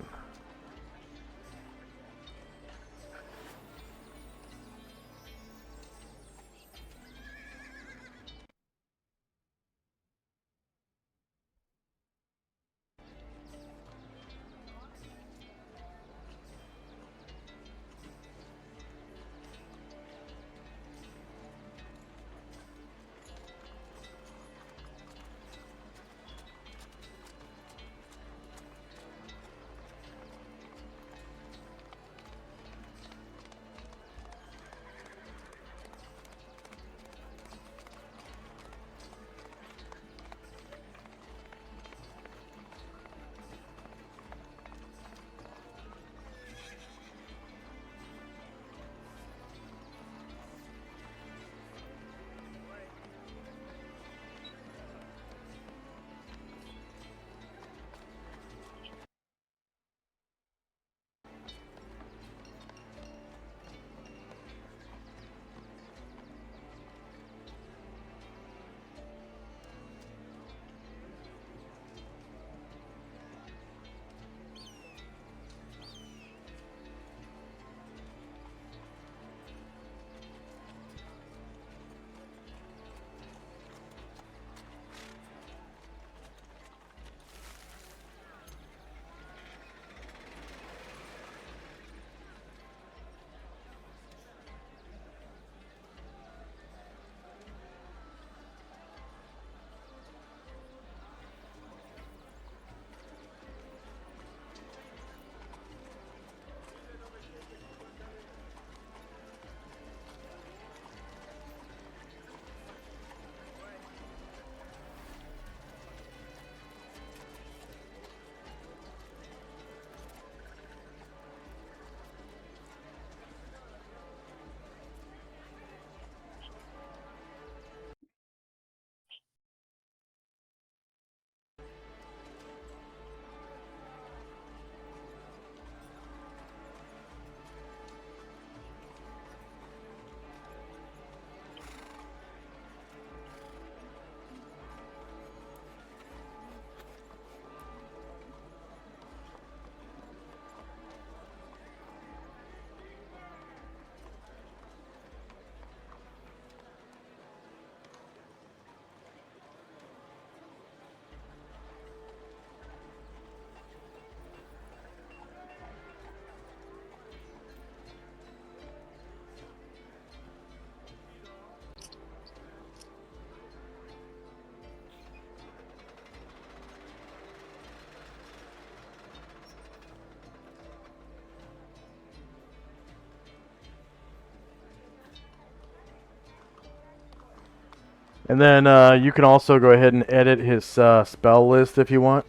And then you can also go ahead and edit his spell list if you want.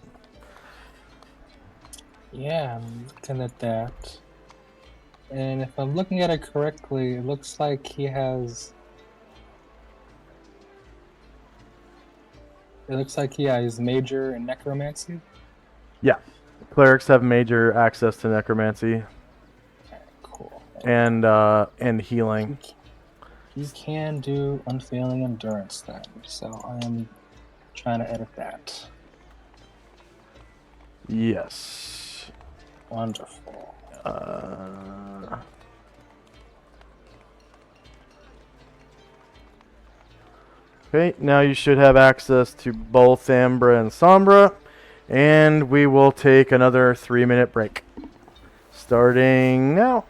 Yeah, I'm looking at that. And if I'm looking at it correctly, it looks like he has. It looks like he has major in necromancy. Yeah. Clerics have major access to necromancy Cool. and healing. He can do unfailing endurance then, so I am trying to edit that. Yes. Wonderful. Okay, now you should have access to both Ambra and Sombra, and we will take another 3-minute break. Starting now.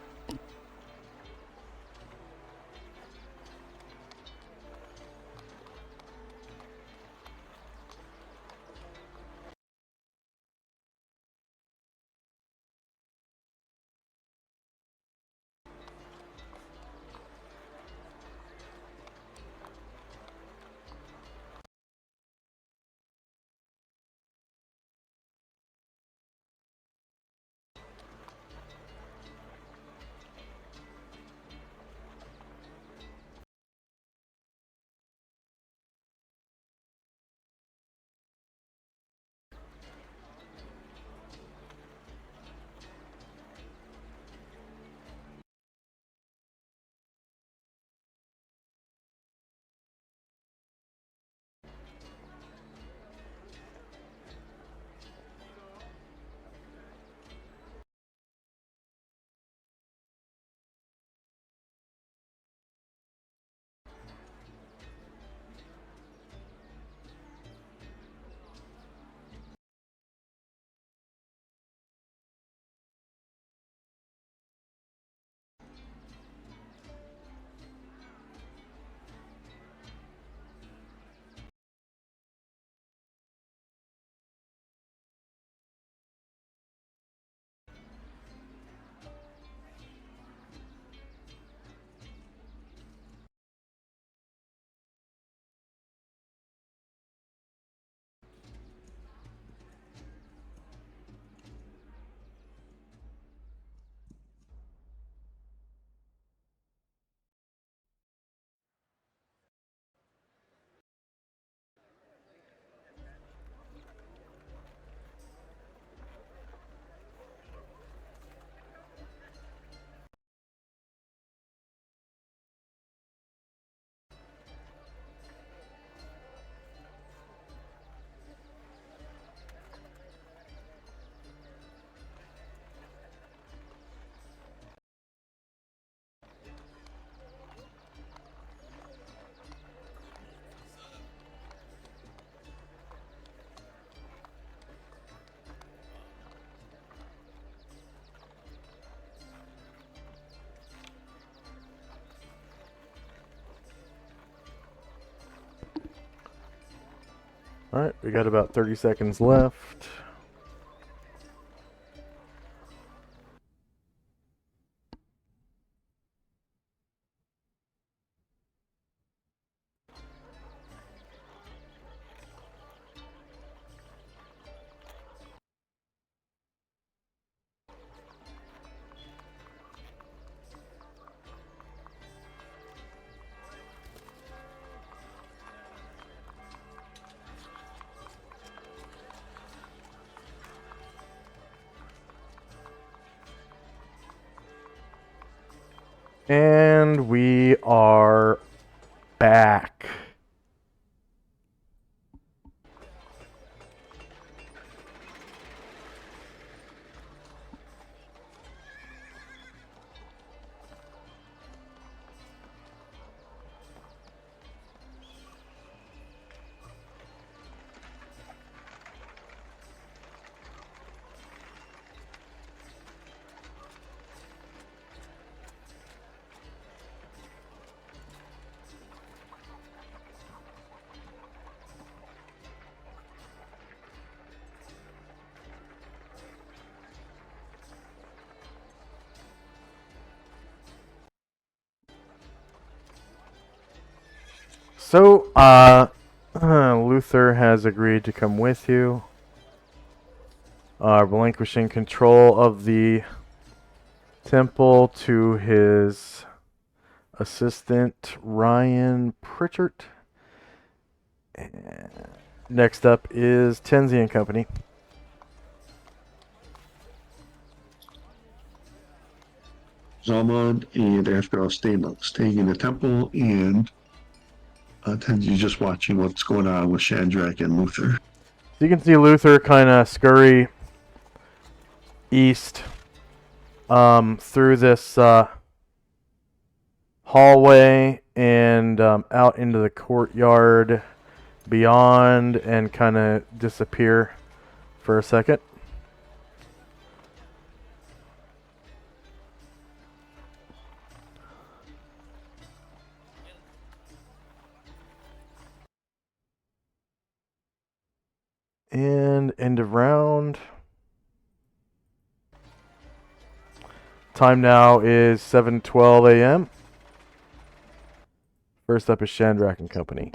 Alright, we got about 30 seconds left. And we are back. So, Luther has agreed to come with you, relinquishing control of the temple to his assistant, Ryan Pritchard. And next up is Tenzi and Company. Zalmond and Ashgar staying in the temple, and Tenzi's just watching what's going on with Chandrak and Luther. So you can see Luther kind of scurry east through this hallway and out into the courtyard beyond and kind of disappear for a second. And end of round. Time now is 7:12 a.m. First up is Chandrak and Company.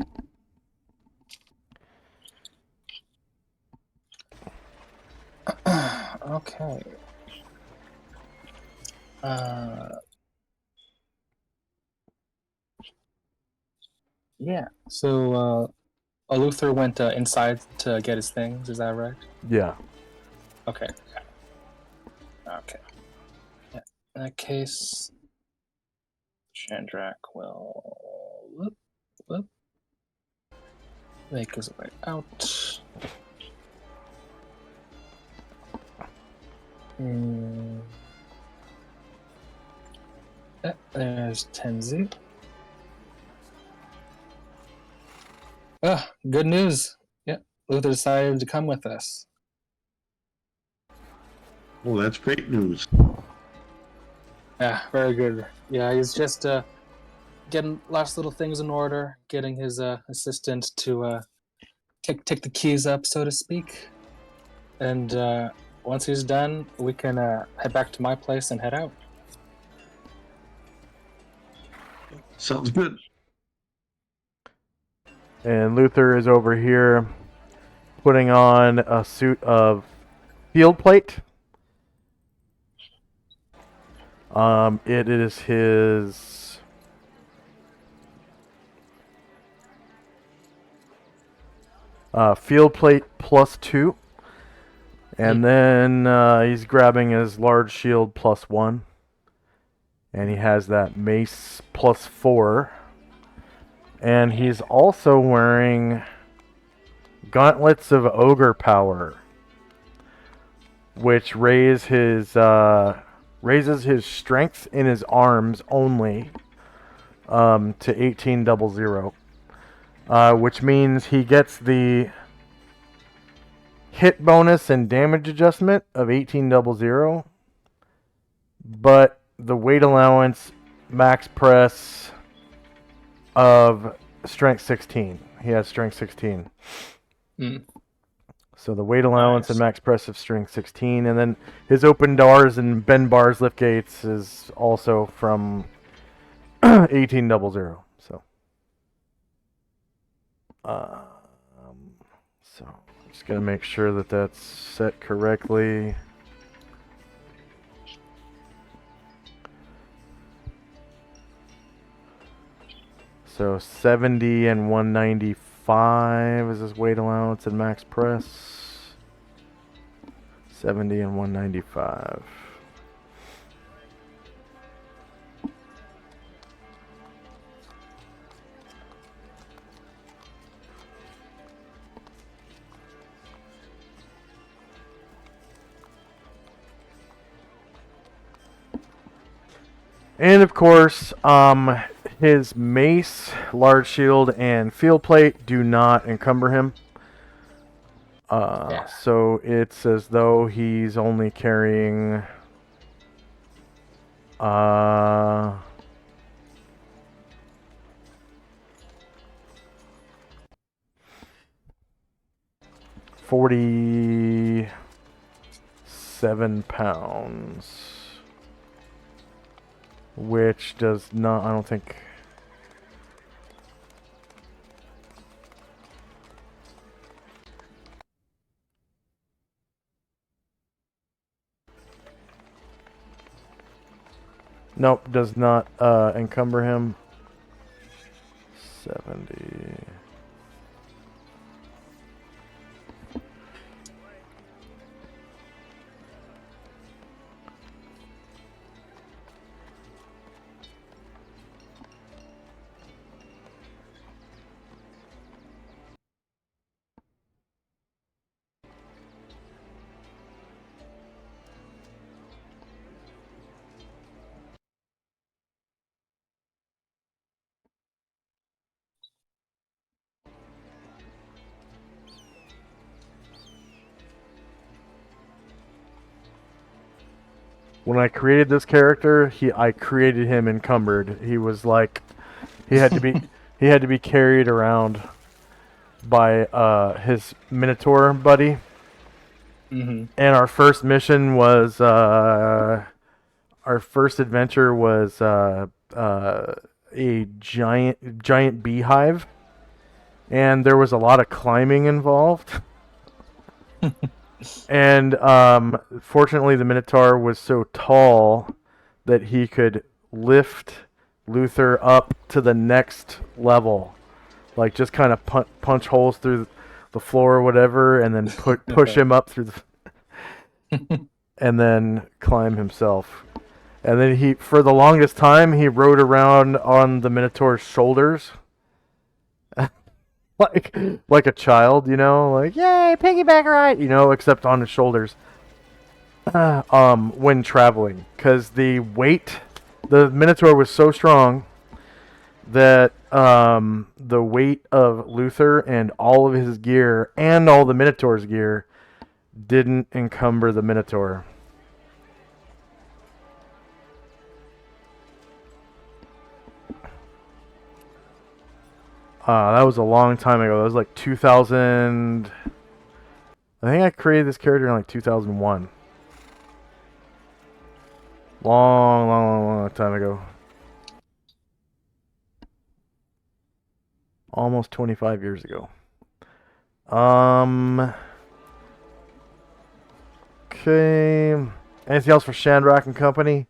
Okay. Yeah. So Luther went inside to get his things. Is that right? Yeah. Okay. Okay. Yeah. In that case, Chandrak will make his way out. There's Tenzi. Good news. Yeah, Luther decided to come with us. Well, that's great news. Yeah, very good. Yeah, he's just getting last little things in order, getting his assistant to take the keys up, so to speak. And once he's done, we can head back to my place and head out. Sounds good. And Luther is over here putting on a suit of field plate. It is his field plate +2. And then he's grabbing his large shield +1. And he has that mace +4. And he's also wearing gauntlets of ogre power, which raises his strength in his arms only to 1800, which means he gets the hit bonus and damage adjustment of 1800, but the weight allowance max press of strength 16. He has strength 16. Mm. So the weight allowance and Nice. max press of strength 16, and then his open doors and bend bars lift gates is also from 1800. So, um, so I'm just gonna make sure that that's set correctly. So 70 and 195 is his weight allowance and max press. 70 and 195. And of course, his mace, large shield, and field plate do not encumber him. Yeah. So it's as though he's only carrying uh 47 pounds, which does not, I don't think. Nope, does not encumber him. 70. When I created this character, I created him encumbered. He was like, he had to be he had to be carried around by his Minotaur buddy. Mm-hmm. And our first mission was our first adventure was a giant beehive, and there was a lot of climbing involved. And fortunately, the Minotaur was so tall that he could lift Luther up to the next level, like just kind of punch holes through the floor or whatever, and then push him up through the, and then climb himself. And then he, for the longest time, he rode around on the Minotaur's shoulders. like a child, like yay, piggyback ride, except on his shoulders. When traveling, because the Minotaur was so strong that the weight of Luther and all of his gear and all the Minotaur's gear didn't encumber the Minotaur. That was a long time ago. That was like 2000. I think I created this character in like 2001. Long time ago. Almost 25 years ago. Okay. Anything else for Shandrock and company?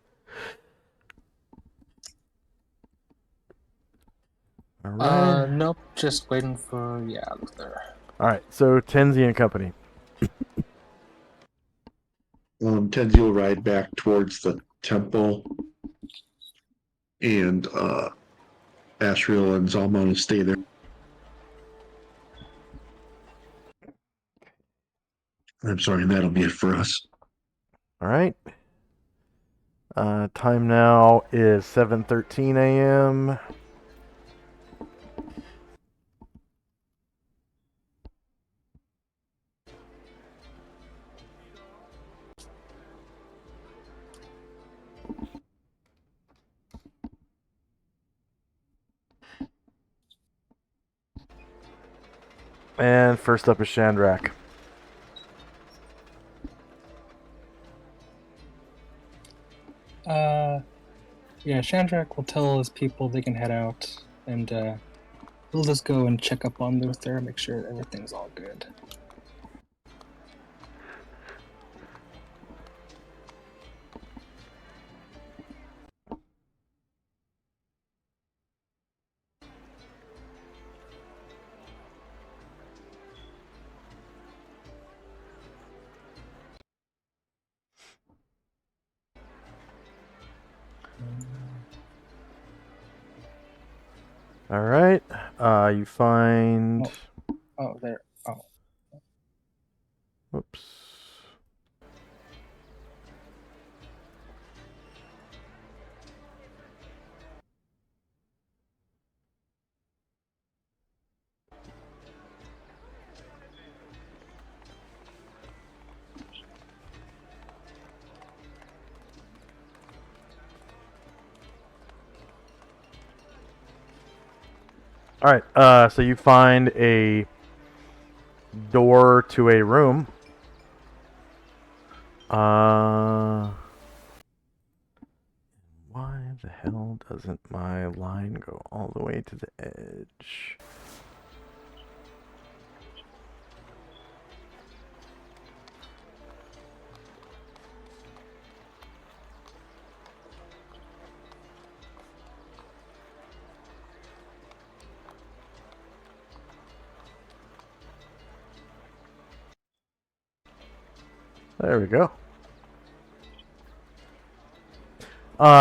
All right. Nope. Just waiting for Luther. All right. So Tenzi and company. Tenzi will ride back towards the temple, and Asriel and Zalman will stay there. I'm sorry, and that'll be it for us. All right. Time now is 7:13 a.m. And first up is Chandrak. Yeah, Chandrak will tell his people they can head out, and we'll just go and check up on Luther, make sure everything's all good. All right. You find. Oh, there. Oh, Oops. All right. So you find a door to a room. Why the hell doesn't my line go all the way to the edge? There we go.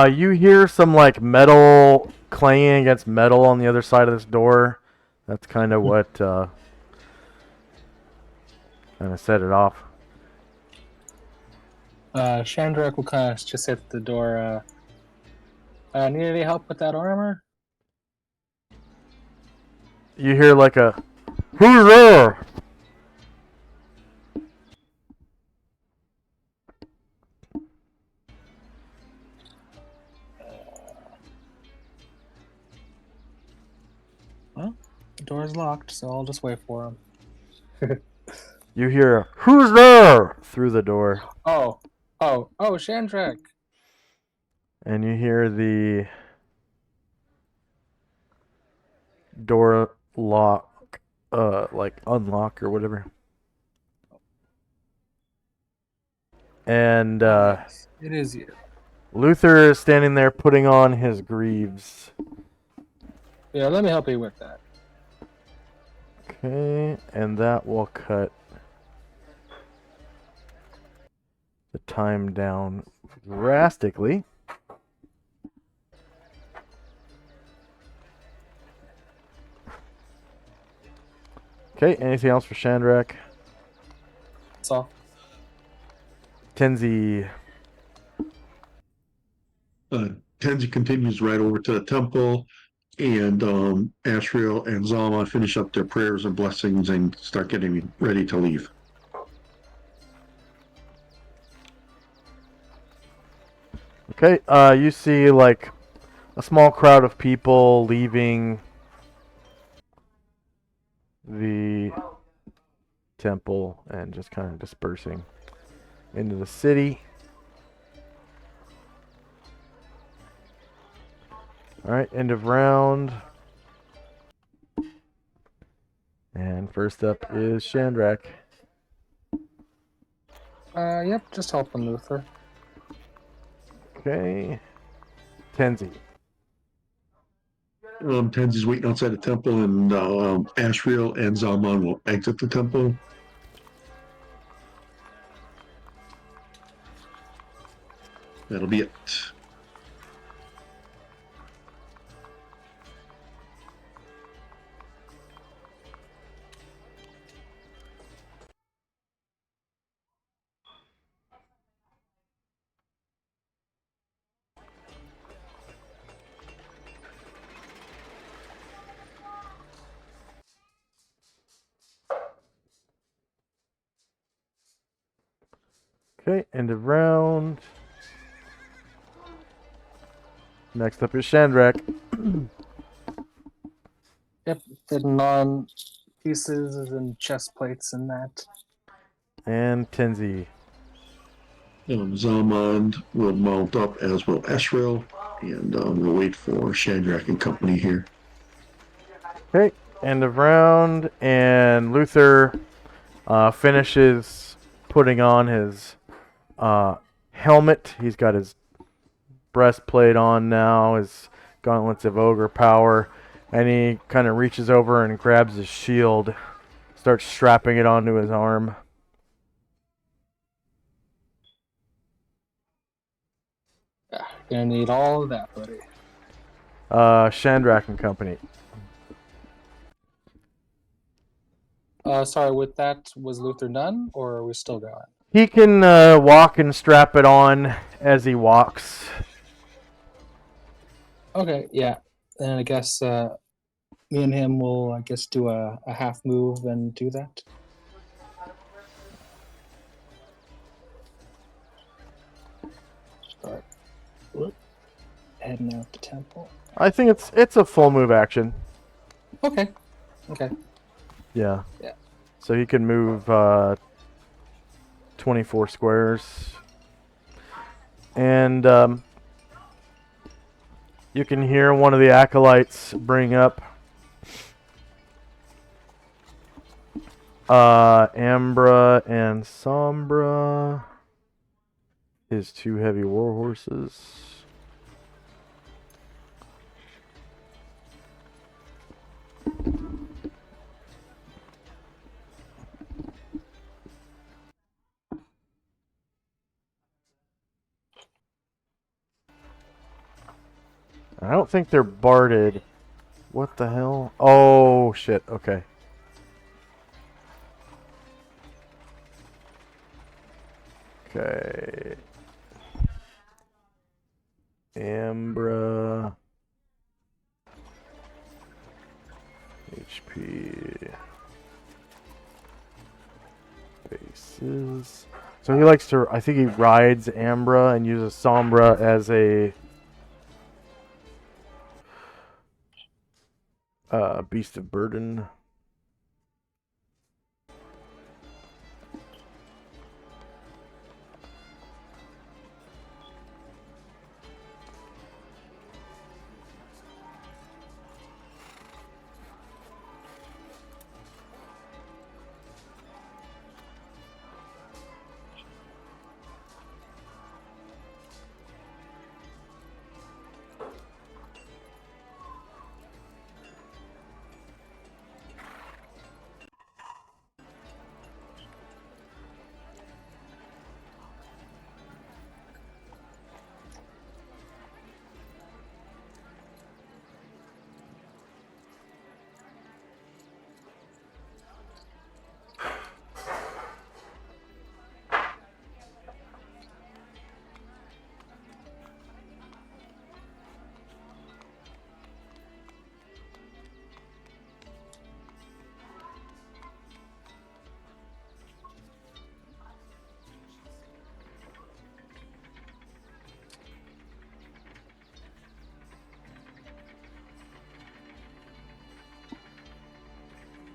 You hear some like metal clanging against metal on the other side of this door. That's kind of what kind of set it off. Chandrak will kind of just hit the door. Need any help with that armor? You hear like a, "Who's there?" Well, the door's locked, so I'll just wait for him. You hear a, "Who's there?" through the door. Oh, Chandrak. And you hear the door lock, like unlock or whatever. And Yes, it is you. Luther is standing there putting on his greaves. Yeah, let me help you with that. Okay, and that will cut the time down drastically. Okay, anything else for Chandrak? That's all. Tenzi. Tenzi continues right over to the temple, and Ashriel and Zalma finish up their prayers and blessings and start getting ready to leave. Okay, you see like a small crowd of people leaving the temple and just kind of dispersing into the city. Alright, end of round. And first up is Chandrak. Yep, just helping Luther. Okay. Tenzi. Tenzi's waiting outside the temple, and Ashriel and Zalman will exit the temple. That'll be it. Okay, end of round. Next up is Chandrak. Yep, the non pieces and chest plates and that. And Tenzi. Zalmond will mount up, as will Esrael, and we'll wait for Shandrak and company here. Okay, end of round, and Luther finishes putting on his helmet. He's got his breastplate on now, his gauntlets of ogre power, and he kind of reaches over and grabs his shield, starts strapping it onto his arm. Yeah, gonna need all of that, buddy. Shandrak and company. Sorry, with that, was Luther done, or are we still going? He can walk and strap it on as he walks. Okay, yeah. Then I guess me and him will, I guess, do a half move and do that. Start heading out the temple. I think it's a full move action. Okay. Okay. Yeah. Yeah. So he can move 24 squares. And you can hear one of the acolytes bring up Ambra and Sombra, his 2 heavy war horses. I don't think they're barded. What the hell? Oh, shit. Okay. Okay. Ambra. HP. Bases. So he likes to, I think he rides Ambra and uses Sombra as a beast of burden.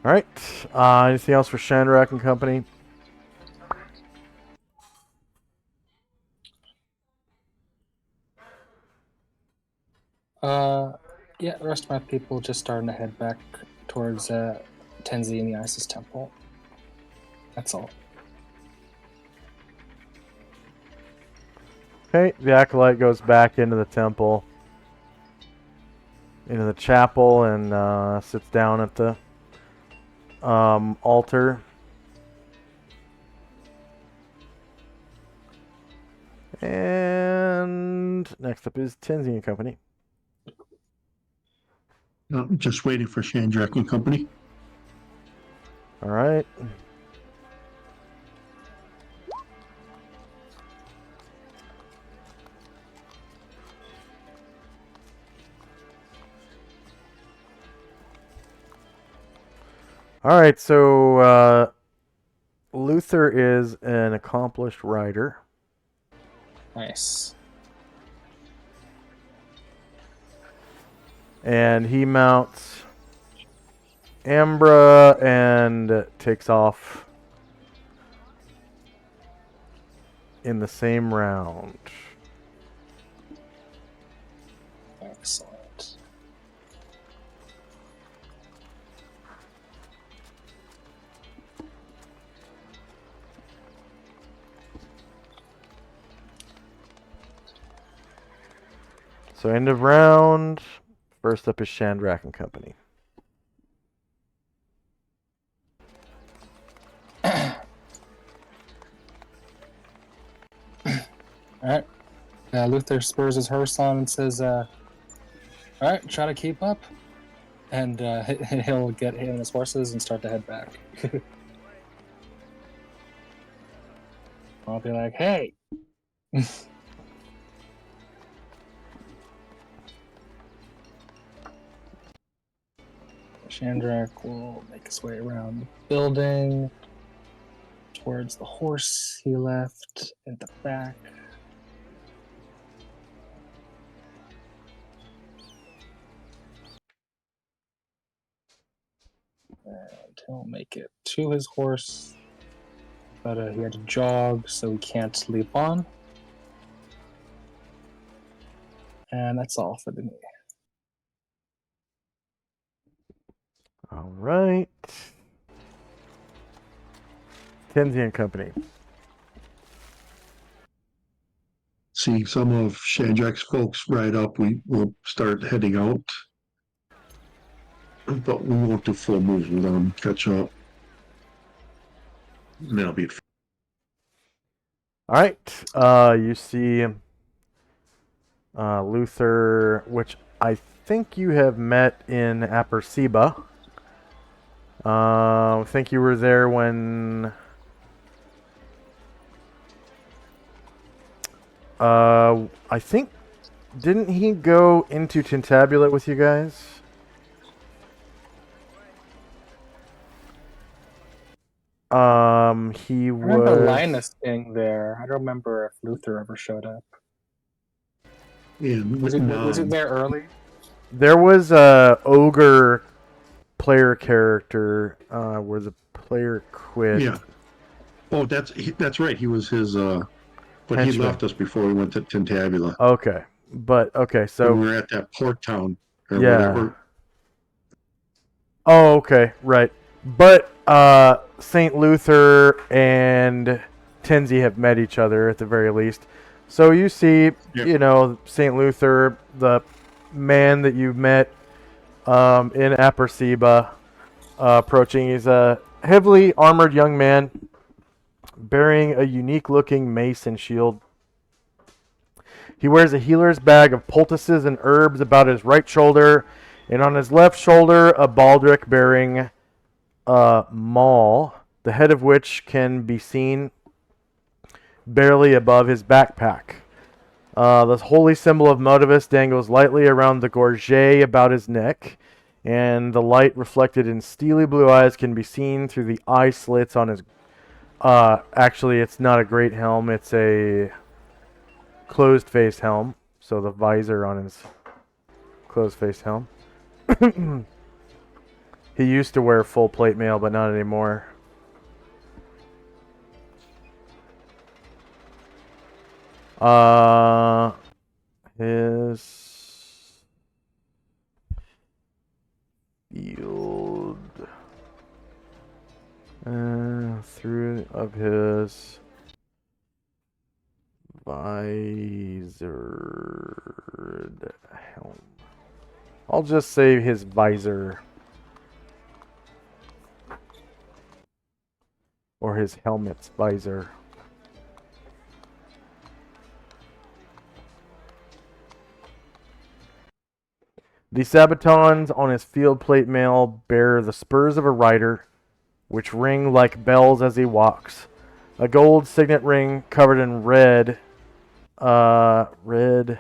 Alright. Anything else for Shandrak and company? Yeah, the rest of my people just starting to head back towards Tenzi and the Isis Temple. That's all. Okay, the acolyte goes back into the temple, into the chapel, and sits down at the altar. And next up is Tenzi and company. Just waiting for Shandrak and company. All right. All right, so Luther is an accomplished rider. Nice. And he mounts Ambra and takes off in the same round. Excellent. So end of round. First up is Chandrak and Company. Alright. Luther spurs his horse on and says, alright, try to keep up. And he'll get him and his horses and start to head back. I'll be like, hey! Chandrak will make his way around the building towards the horse he left in the back. And he'll make it to his horse, but he had to jog, so he can't leap on. And that's all for the day. All right. Tenzi and Company. See some of Shandrak's folks ride up. We will start heading out, but we won't do full moves. We'll let them catch up. And that'll be it. All right. You see Luther, which I think you have met in Aperceba. I think you were there when I think, didn't he go into Tintabulate with you guys? He I remember was. Linus being there. I don't remember if Luther ever showed up. Yeah, Was it there early? There was a ogre player character where the player quit. Yeah. Oh, that's right. He was his. But he Henchman. left us before we went to Tintabula. Okay, but okay, so we were at that port town or yeah. whatever. Oh, okay, right. But Saint Luther and Tenzi have met each other at the very least. So you see, you know, Saint Luther, the man that you met in Aperceba, approaching. He's a heavily armored young man bearing a unique-looking mace and shield. He wears a healer's bag of poultices and herbs about his right shoulder, and on his left shoulder a baldric bearing maul, the head of which can be seen barely above his backpack. The holy symbol of Modivus dangles lightly around the gorget about his neck, and the light reflected in steely blue eyes can be seen through the eye slits on his... actually, it's not a great helm, it's a closed-face helm, so the visor on his closed-face helm. He used to wear full plate mail, but not anymore. His field through of his visored helm. I'll just say his visor. Or his helmet's visor. The sabatons on his field plate mail bear the spurs of a rider, which ring like bells as he walks. A gold signet ring covered in red. Red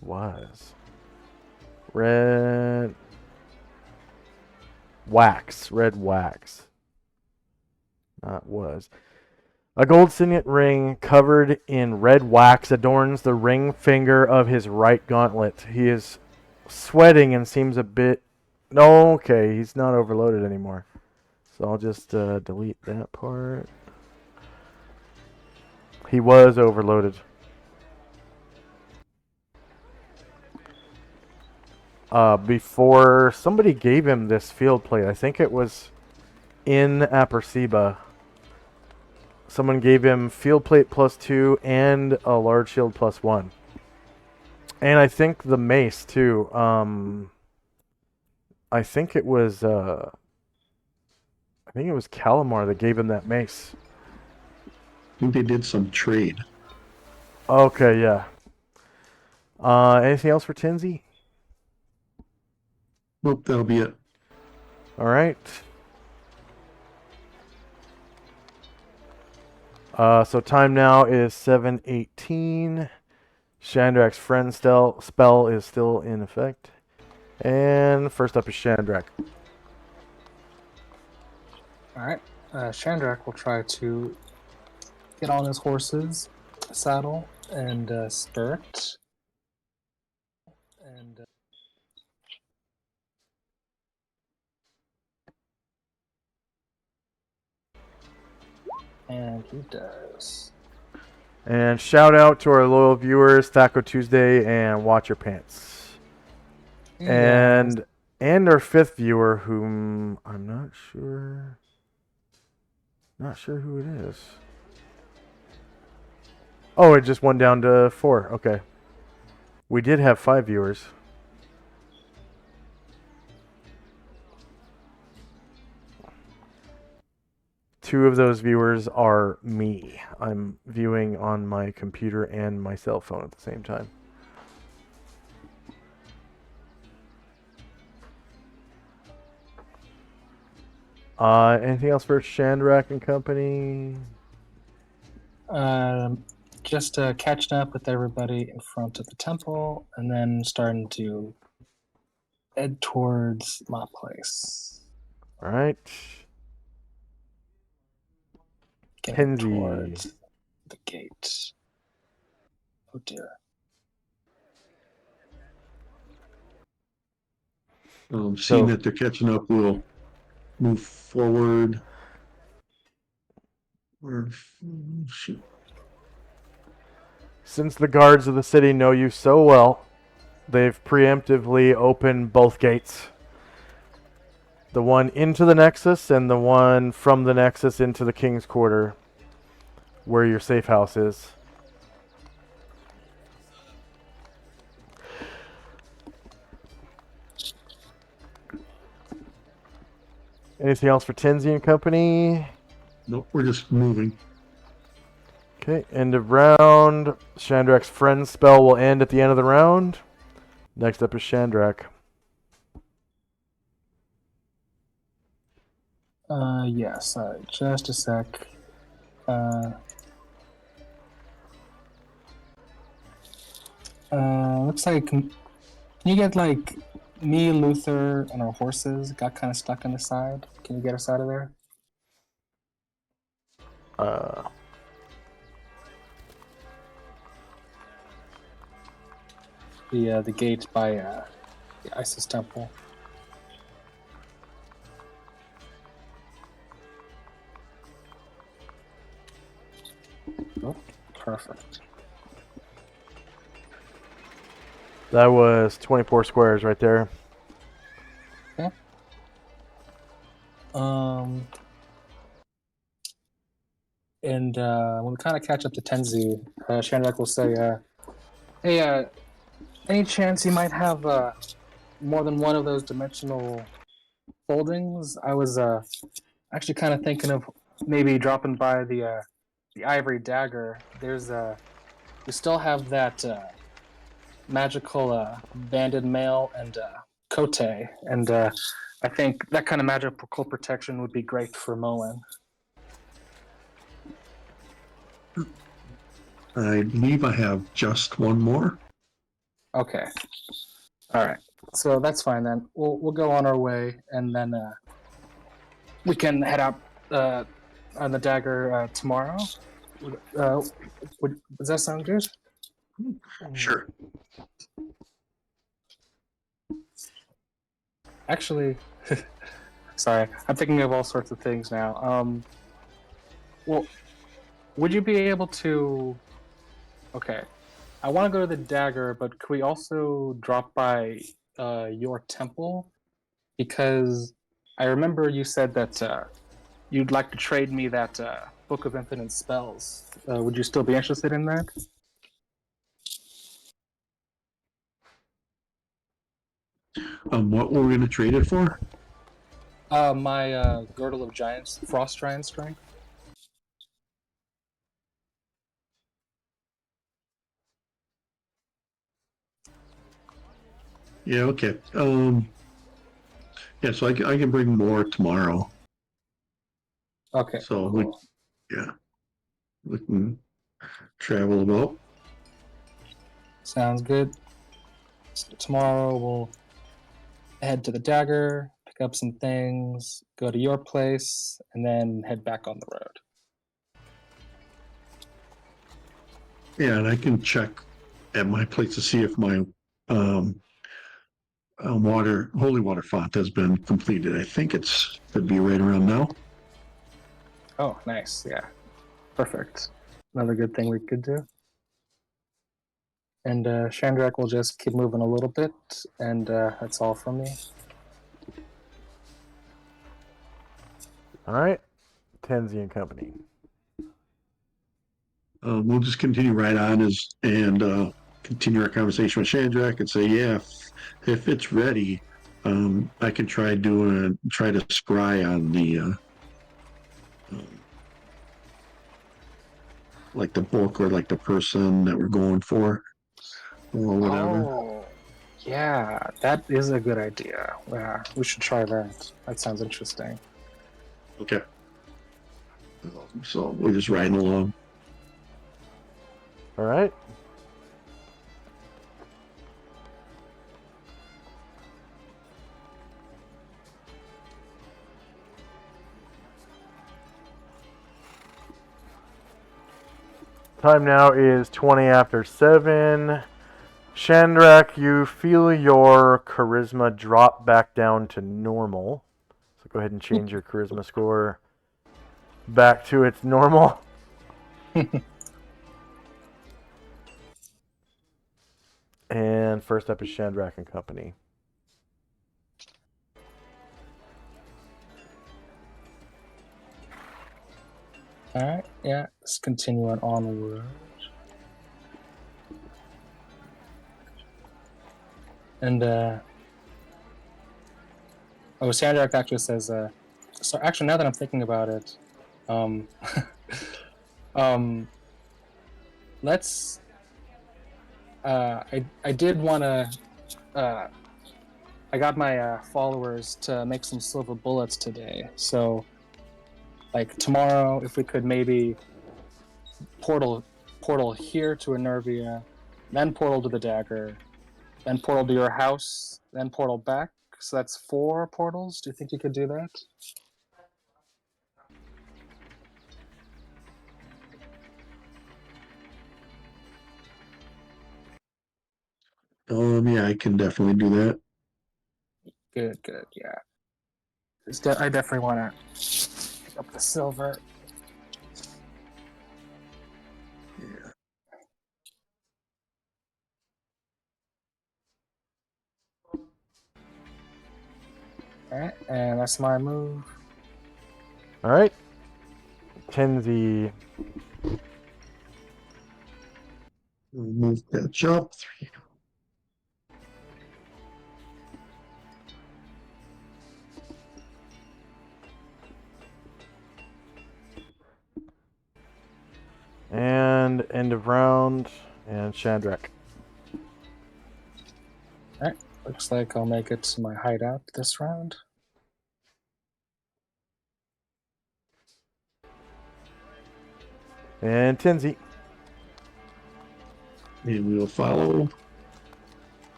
was. Red wax. Red wax. Was. A gold signet ring covered in red wax adorns the ring finger of his right gauntlet. He is sweating and seems a bit... No, okay, he's not overloaded anymore. So I'll just delete that part. He was overloaded. Before somebody gave him this field plate, I think it was in Aperceba. Someone gave him field plate +2 and a large shield +1. And I think the mace too. I think it was Calamar that gave him that mace. I think they did some trade. Okay, yeah. Anything else for Tinsy? Nope, that'll be it. All right. So time now is 7:18. Chandrak's friend spell is still in effect. And first up is Chandrak. Alright. Chandrak will try to get on his horse's saddle and spurt. And he does. And shout out to our loyal viewers, Taco Tuesday and Watch Your Pants. And our 5th viewer, whom I'm not sure who it is. Oh, it just went down to 4. Okay. We did have 5 viewers. Two of those viewers are me. I'm viewing on my computer and my cell phone at the same time. Anything else for Chandrak and company? Just catching up with everybody in front of the temple, and then starting to head towards my place. All right. Getting Kenzie. towards the gate. Oh dear. Seeing that they're catching up, we'll move forward. Shoot. Since the guards of the city know you so well, they've preemptively opened both gates. The one into the Nexus and the one from the Nexus into the King's Quarter, where your safe house is. Anything else for Tinsy and company? Nope, we're just moving. Okay, end of round. Chandrak's friend spell will end at the end of the round. Next up is Chandrak. Yes, just a sec. Looks like, can you get like me, Luther, and our horses got kind of stuck on the side? Can you get us out of there? The gate by the Isis temple. Oh, perfect. That was 24 squares right there. Okay. And when we kind of catch up to Tenzi, Chandrak will say, "Hey, any chance you might have more than one of those dimensional foldings? I was actually kind of thinking of maybe dropping by the Ivory Dagger. There's we still have that magical banded mail and cote, and I think that kind of magical protection would be great for Moen." I believe I have just one more. Okay. All right. So that's fine then. We'll go on our way, and then we can head out on the dagger tomorrow. Does that sound good? Sure. Actually, sorry, I'm thinking of all sorts of things now. Well, would you be able to? Okay, I want to go to the dagger, but could we also drop by your temple? Because I remember you said that you'd like to trade me that Book of Infinite Spells. Would you still be interested in that? What were we going to trade it for? My Girdle of Giants, Frost Giant Strength. Yeah, okay. Yeah, so I can bring more tomorrow. Okay, So cool. yeah, we can travel about. Sounds good. So tomorrow we'll head to the dagger, pick up some things, go to your place, and then head back on the road. Yeah, and I can check at my place to see if my um, holy water font has been completed. I think it's should be right around now. Oh, nice. Yeah, perfect. Another good thing we could do. And Shandrak will just keep moving a little bit, and that's all from me. All right, Tenzi and company. We'll just continue right on and continue our conversation with Shandrak and say, yeah, if it's ready, I can try to scry on the like the book or like the person that we're going for or whatever. Oh, yeah, that is a good idea. Yeah, we should try that. That sounds interesting. Okay. So we're just riding along. All right. Time now is 20 after 7. Shandrak, you feel your charisma drop back down to normal. So go ahead and change your charisma score back to its normal. And first up is Shandrak and company. All right, yeah, let's continue on onward. And Sandrak actually says, so actually, now that I'm thinking about it, um, let's. I did want to. I got my followers to make some silver bullets today, so like tomorrow, if we could maybe portal here to Enervia, then portal to the dagger, then portal to your house, then portal back. So that's 4 portals. Do you think you could do that? Yeah, I can definitely do that. Good, yeah. I definitely want to pick up the silver. Yeah. All right, and that's my move. All right. Tenzi. Move that jump 3. And end of round. And Shandrak. All right, looks like I'll make it to my hideout this round. And Tenzi. And we will follow.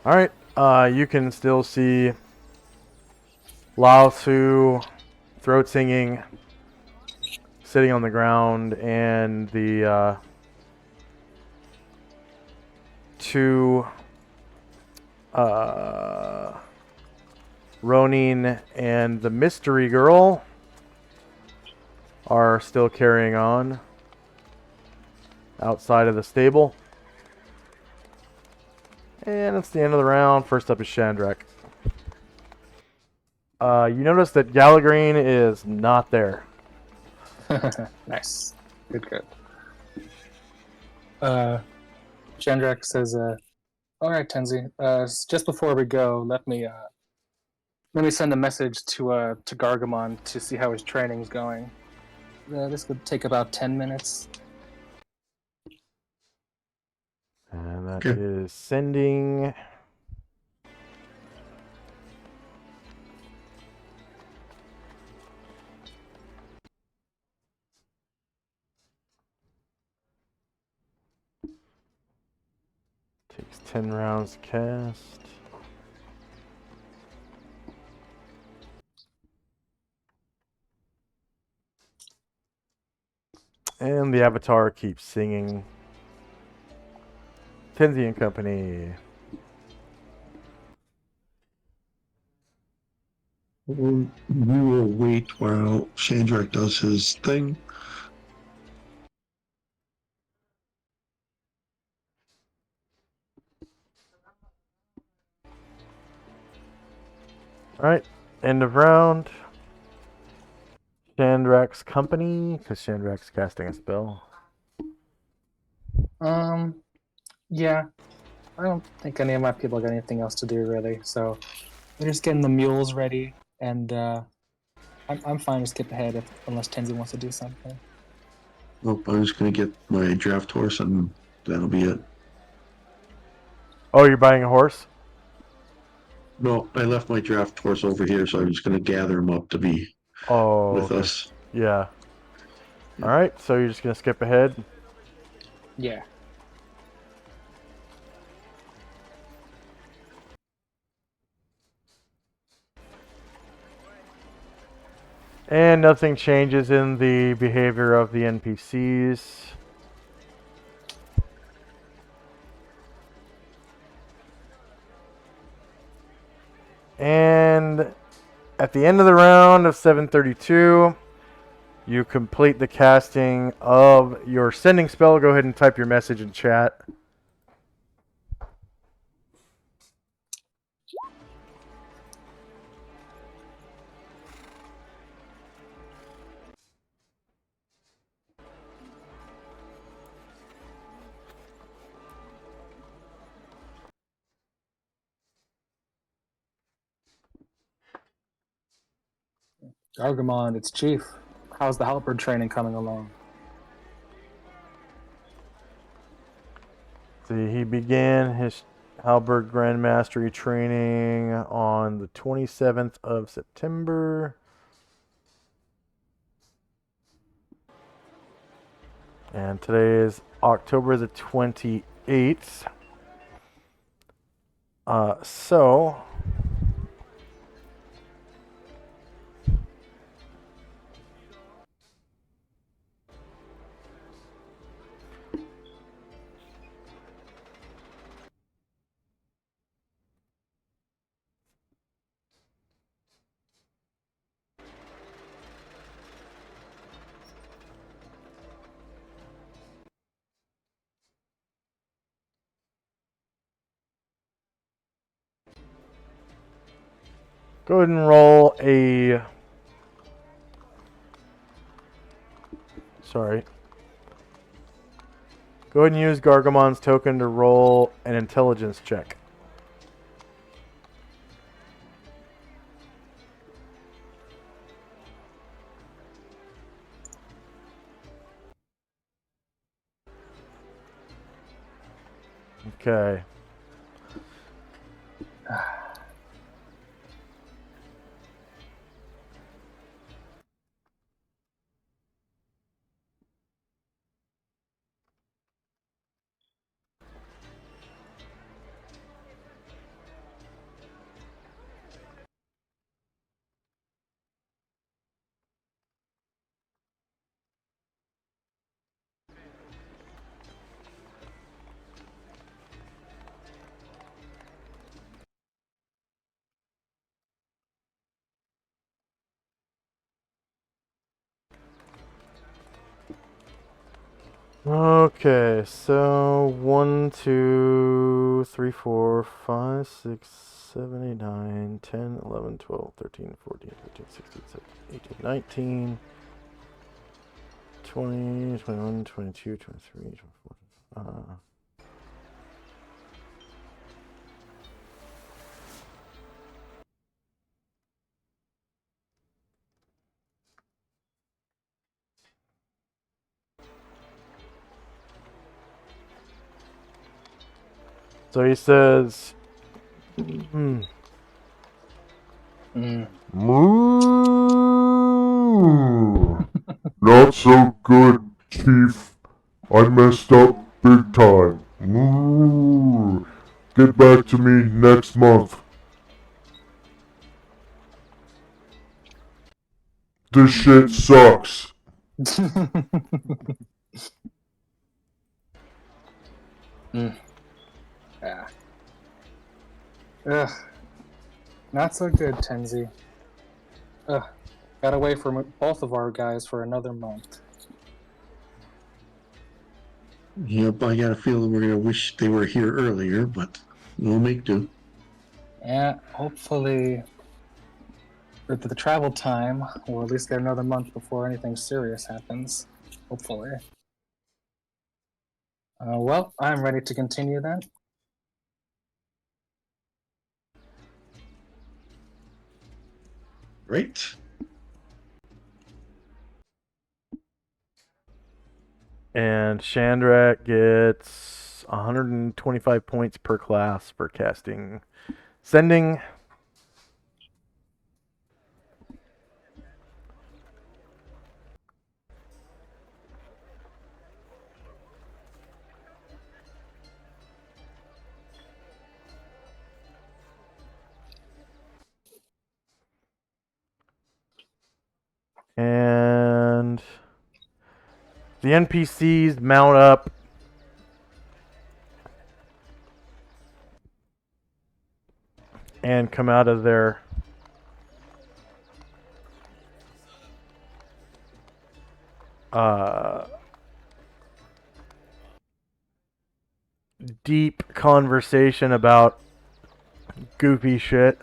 All right. You can still see Lao Tzu, throat singing, sitting on the ground, and the two Ronin and the mystery girl are still carrying on outside of the stable. And it's the end of the round. First up is Shandrak. You notice that Galagreen is not there. Nice. Good. Chandrak says, all right, Tenzi, just before we go, let me send a message to Gargamon to see how his training's going. This could take about 10 minutes. And that Okay. is sending. Takes 10 rounds to cast. And the avatar keeps singing. Tenzi and Company. We will wait while Shandrak does his thing. Alright, end of round. Shandrak's Company, because Shandrak's casting a spell. Yeah. I don't think any of my people got anything else to do, really. So we're just getting the mules ready, and I'm fine to skip ahead unless Tenzi wants to do something. Nope, I'm just going to get my draft horse and that'll be it. Oh, you're buying a horse? No, I left my draft horse over here, so I'm just going to gather him up to be with Okay. us. Yeah. Yeah. Alright, so you're just going to skip ahead. Yeah. And nothing changes in the behavior of the NPCs. And at the end of the round of 732, you complete the casting of your sending spell. Go ahead and type your message in chat. Gargamon, it's Chief. How's the halberd training coming along? See, he began his Halberd Grand Mastery training on the 27th of September. And today is October the 28th. So go ahead and roll a... Sorry. Go ahead and use Gargamon's token to roll an intelligence check. Okay. Okay, so 1, 2, 3, 4, 5, 6, 7, 8, 9, 10, 11, 12, 13, 14, 15, 16, 17, 18, 19, 20, 21, 22, 23, 24. So he says, Mm. Moo! Not so good, Chief. I messed up big time. Moo! Get back to me next month. This shit sucks. Yeah. Ugh. Not so good, Tenzi. Ugh. Got away from both of our guys for another month. Yep, I got a feeling we're gonna wish they were here earlier, but we'll make do. Yeah, hopefully the travel time will at least get another month before anything serious happens. Hopefully. Well, I'm ready to continue then. Right? and Chandrak gets 125 points per class for casting Sending. And the NPCs mount up and come out of their deep conversation about goofy shit.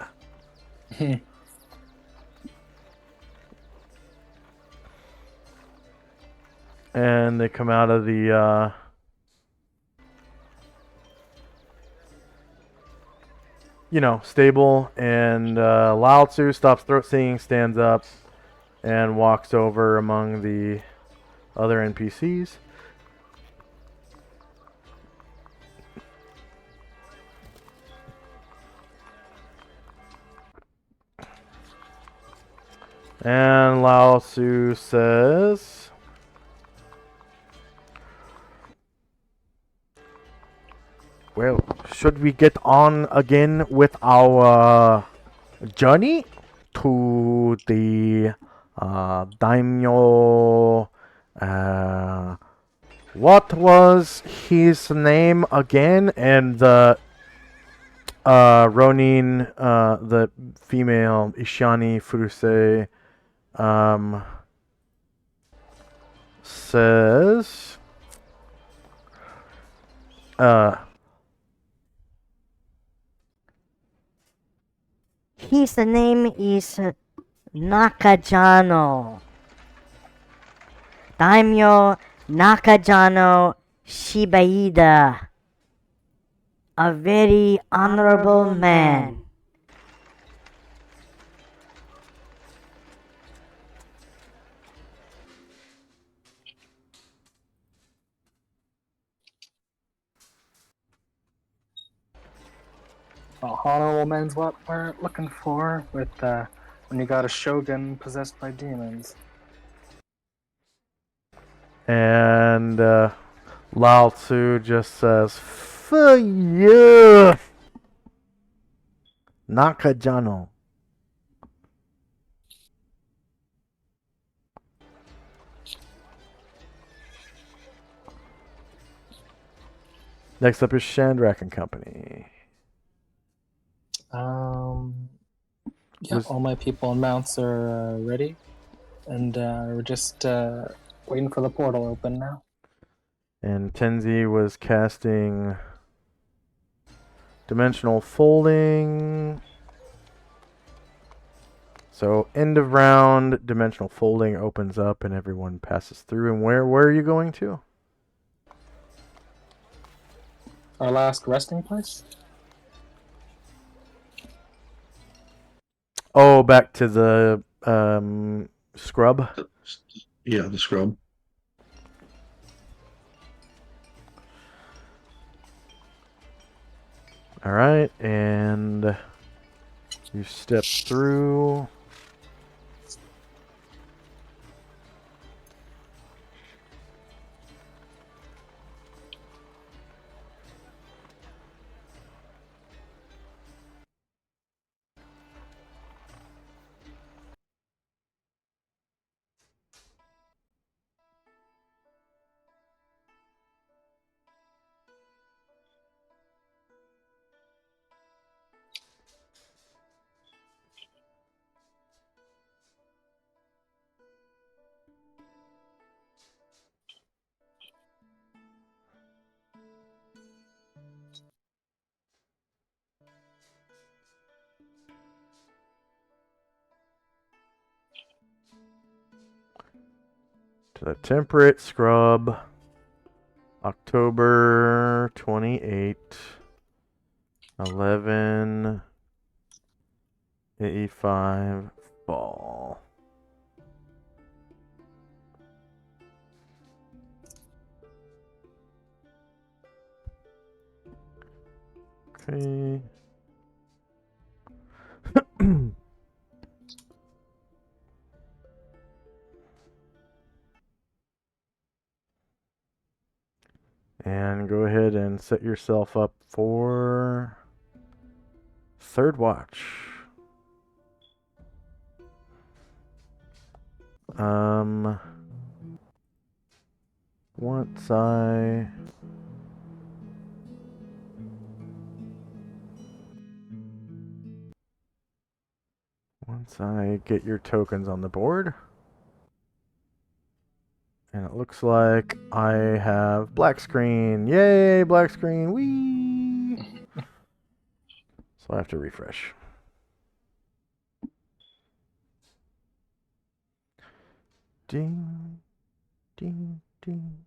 And they come out of the stable, and Lao Tzu stops throat singing, stands up, and walks over among the other NPCs. And Lao Tzu says, well, should we get on again with our journey to the daimyo? What was his name again? And Ronin, the female Ishani Furuse, says, His name is Nakajano. Daimyo Nakajano Shibaida. A very honorable man. Honorable men's what we're looking for with when you got a shogun possessed by demons. and Lao Tzu just says, for you, Nakajano. Next up is Chandrak and Company. Yeah, all my people and mounts are ready, and we're just waiting for the portal open now. And Tenzi was casting Dimensional Folding. So end of round, Dimensional Folding opens up and everyone passes through. And where are you going to? Our last resting place? Oh, back to the scrub. Yeah, the scrub. All right, and you step through. To the temperate scrub. October 28th. 11:85 fall. Okay. And go ahead and set yourself up for third watch. Once I get your tokens on the board. And it looks like I have black screen. Yay, black screen. Whee! So I have to refresh. Ding, ding, ding.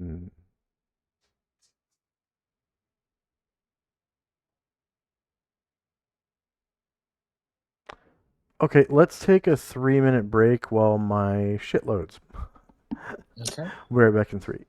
Mm. Okay, let's take a 3-minute break while my shit loads. Okay. We're right back in 3.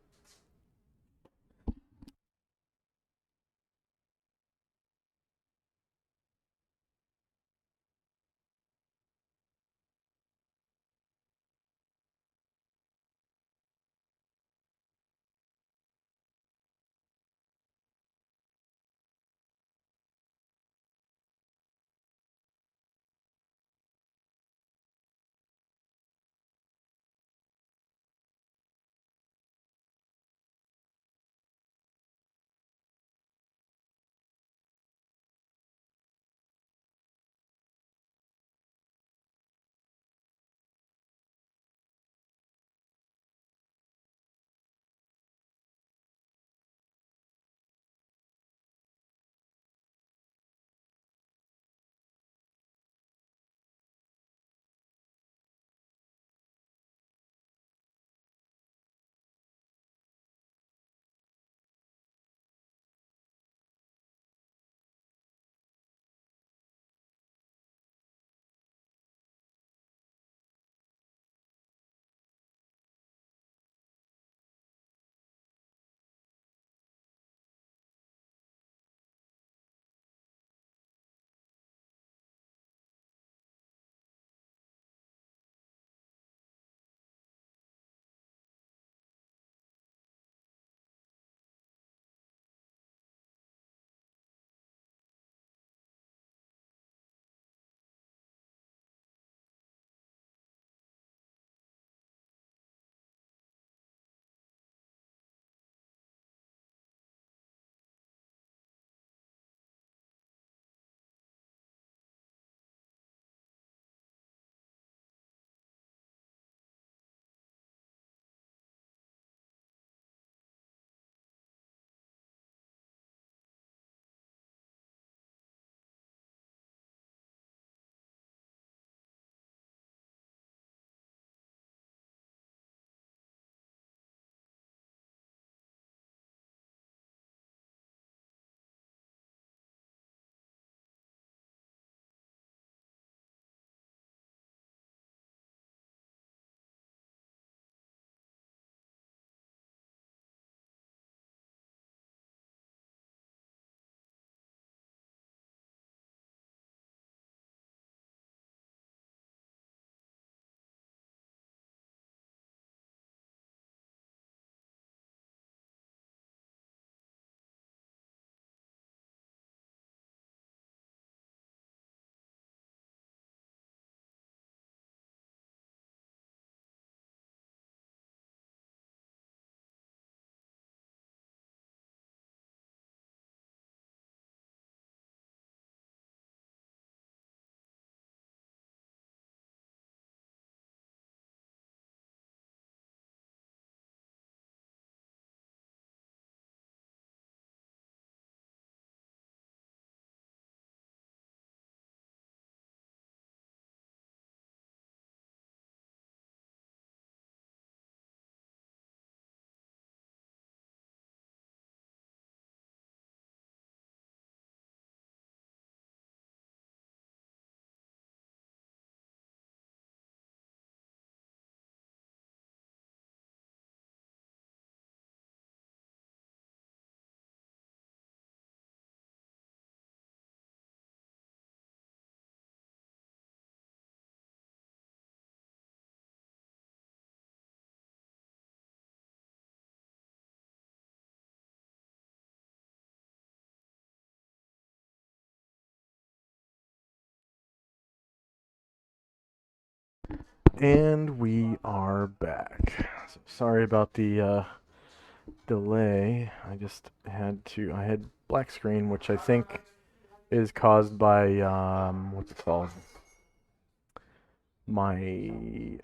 And we are back. So sorry about the delay. I had black screen, which I think is caused by what's it called? My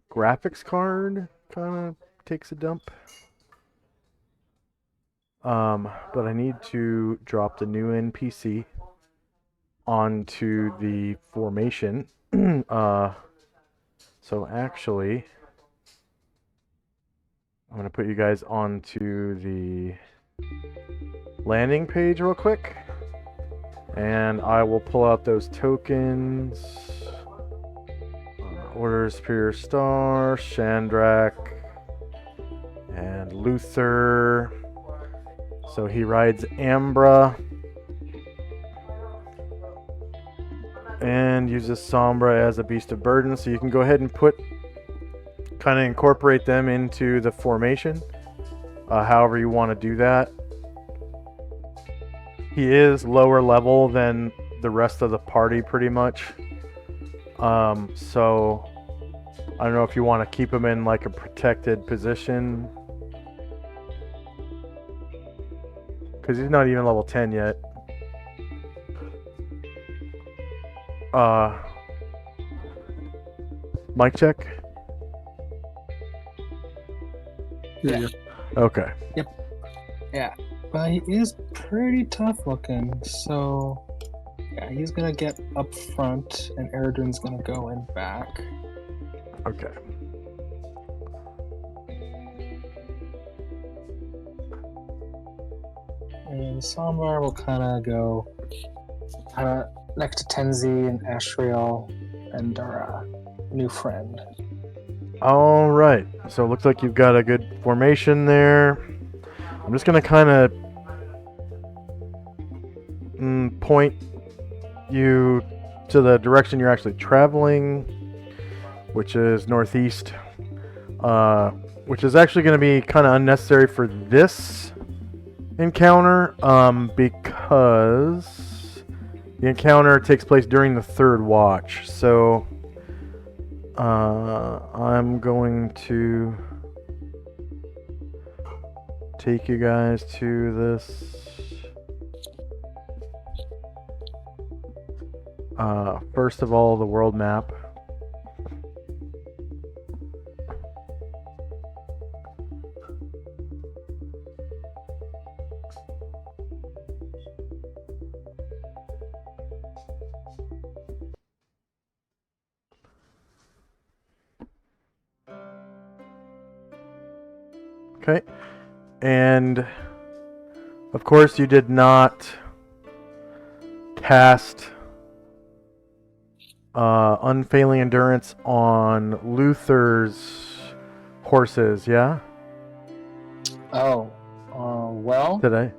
graphics card kind of takes a dump. But I need to drop the new NPC onto the formation. So actually, I'm going to put you guys onto the landing page real quick. And I will pull out those tokens. Orders Superior Star, Chandrak, and Luther. So he rides Ambra. And uses Sombra as a beast of burden. So you can go ahead and kind of incorporate them into the formation. However you want to do that. He is lower level than the rest of the party pretty much. So I don't know if you want to keep him in like a protected position. Because he's not even level 10 yet. Mic check? Yeah. Okay. Yeah. But he is pretty tough looking, so yeah, he's gonna get up front and Eredrin's gonna go in back. Okay. And Samar will kinda go next to Tenzi and Ashriel and our new friend. All right. So it looks like you've got a good formation there. I'm just going to kind of point you to the direction you're actually traveling, which is northeast, which is actually going to be kind of unnecessary for this encounter because the encounter takes place during the third watch. So I'm going to take you guys to this first of all, the world map. Okay, and of course you did not cast Unfailing Endurance on Luther's horses, yeah? Oh, well, Today?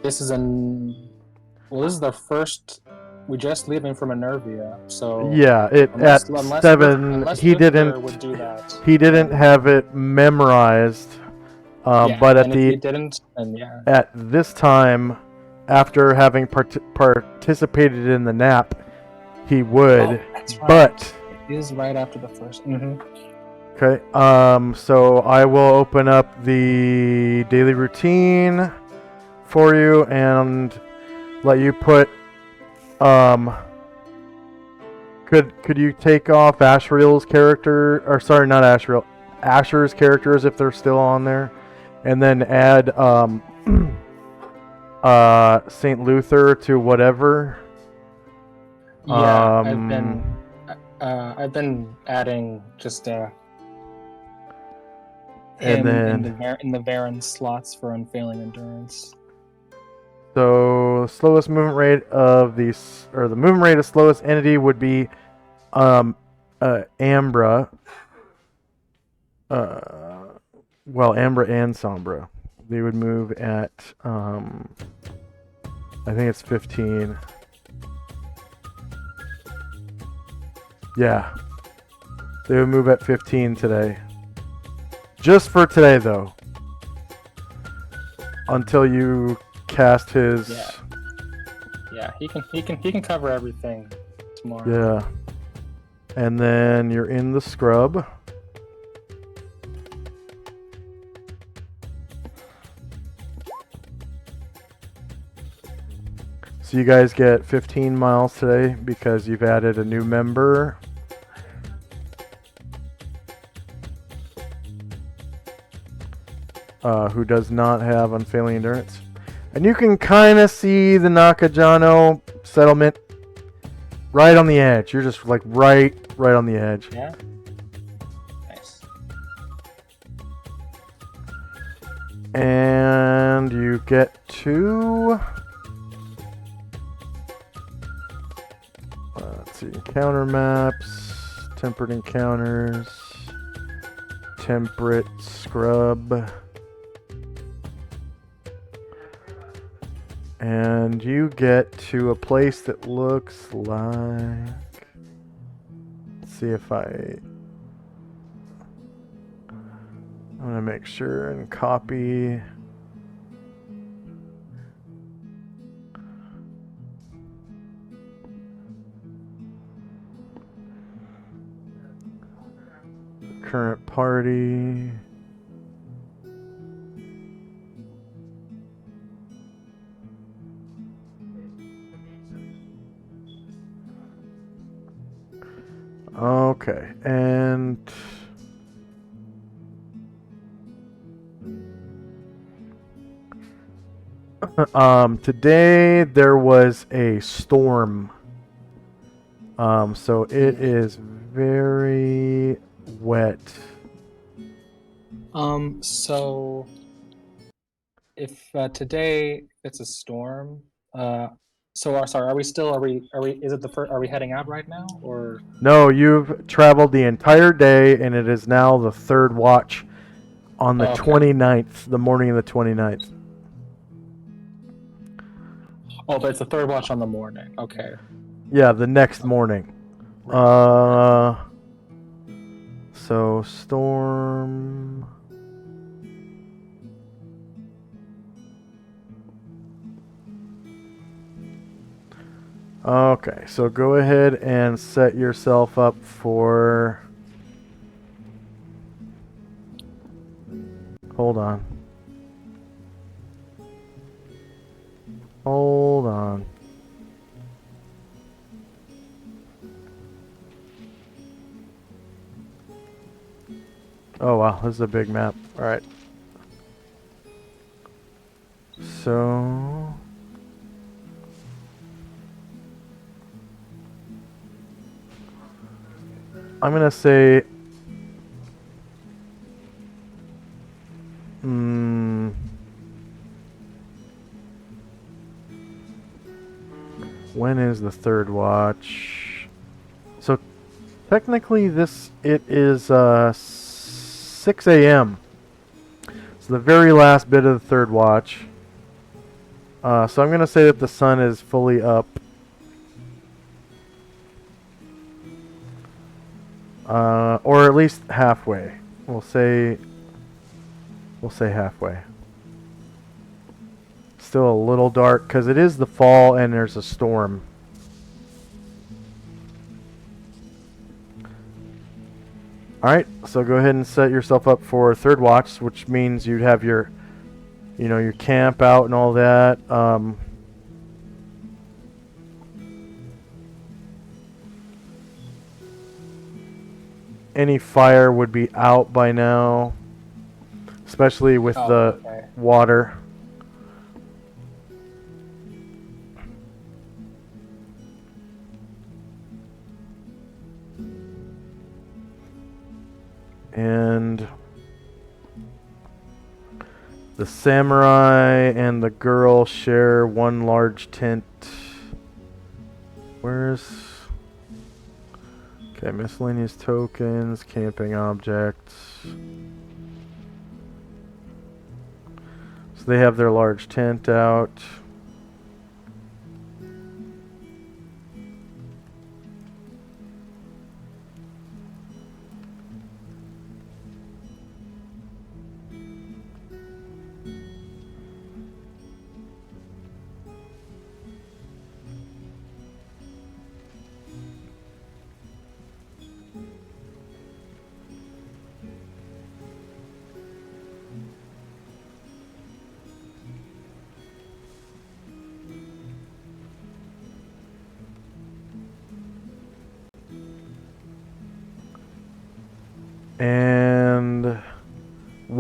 this is the first. We just leaving from Enervia, so Yeah, unless he Luther would do that. He didn't have it memorized, Yeah, but and if he didn't, then yeah. at this time, after having participated in the nap, he would. Oh, that's right. But It is right after the first. Mm-hmm. okay, so I will open up the daily routine for you and let you put. Could you take off Ashriel's character, or sorry, not Ashriel, Asher's characters if they're still on there, and then add Saint Luther to whatever. Yeah, I've been adding just and him then in the Varen slots for Unfailing Endurance. so slowest movement rate of the movement rate of slowest entity would be Ambra. Ambra and Sombra. They would move at I think it's 15. Yeah. They would move at 15 today. Just for today though. Until you cast his Yeah, he can cover everything tomorrow. Yeah. And then you're in the scrub. So you guys get 15 miles today because you've added a new member. Who does not have unfailing endurance. And you can kind of see the Nakajano settlement right on the edge. You're just like right on the edge. Yeah. Nice. And you get to... let's see, encounter maps, temperate encounters, temperate scrub. And you get to a place that looks like... Let's see if I'm going to make sure and copy... Current party. Okay, and today there was a storm. So it is very wet. So if today it's a storm, sorry, are we is it are we heading out right now, or? No, you've traveled the entire day, and it is now the third watch on the Okay. 29th, the morning of the 29th. Oh, but it's the third watch on the morning. Okay. Yeah, the next morning. So storm. Okay, so go ahead and set yourself up for... Hold on. Hold on. Oh wow, this is a big map. Alright. So... I'm gonna say... When is the third watch? So technically it is 6 a.m. It's the very last bit of the third watch. So I'm gonna say that the sun is fully up. Or at least halfway. We'll say halfway. Still a little dark because it is the fall and there's a storm. Alright, so go ahead and set yourself up for third watch, which means you'd have your, your camp out and all that. Any fire would be out by now, especially with the water. And the samurai and the girl share one large tent. Where's... Okay, miscellaneous tokens, camping objects. So they have their large tent out.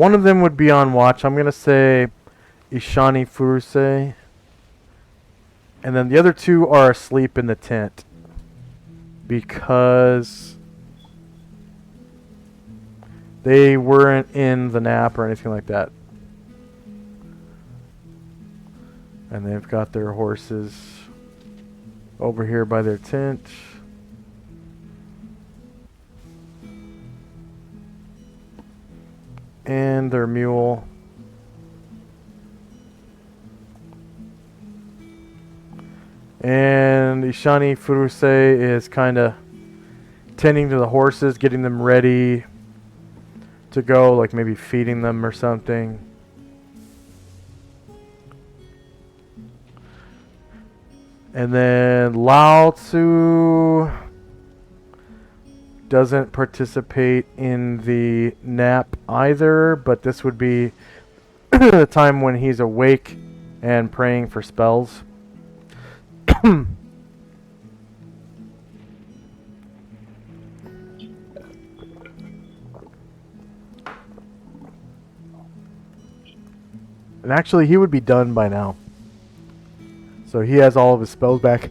one of them would be on watch. I'm going to say Ishani Furuse. And then the other two are asleep in the tent. Because they weren't in the nap or anything like that. And they've got their horses over here by their tent. And their mule. And Ishani Furuse is kind of tending to the horses, getting them ready to go, like maybe feeding them or something. And then Lao Tzu doesn't participate in the nap either, but this would be the time when he's awake and praying for spells. And actually, he would be done by now. So he has all of his spells back.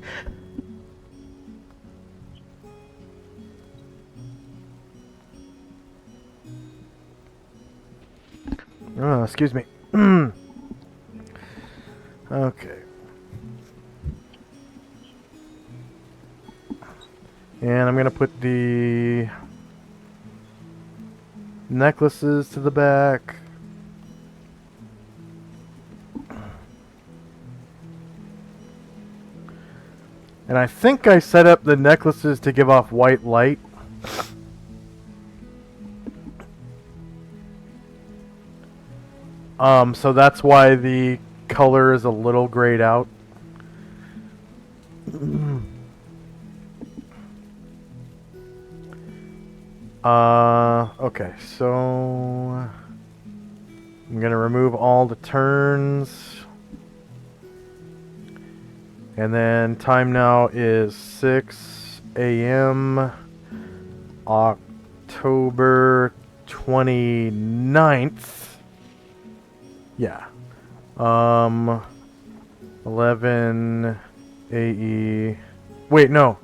Oh, excuse me. Okay. And I'm going to put the necklaces to the back. And I think I set up the necklaces to give off white light. So that's why the color is a little grayed out. Okay, so I'm gonna remove all the turns. And then time now is 6 a.m. October 29th. Yeah. 11 AE. Wait, no.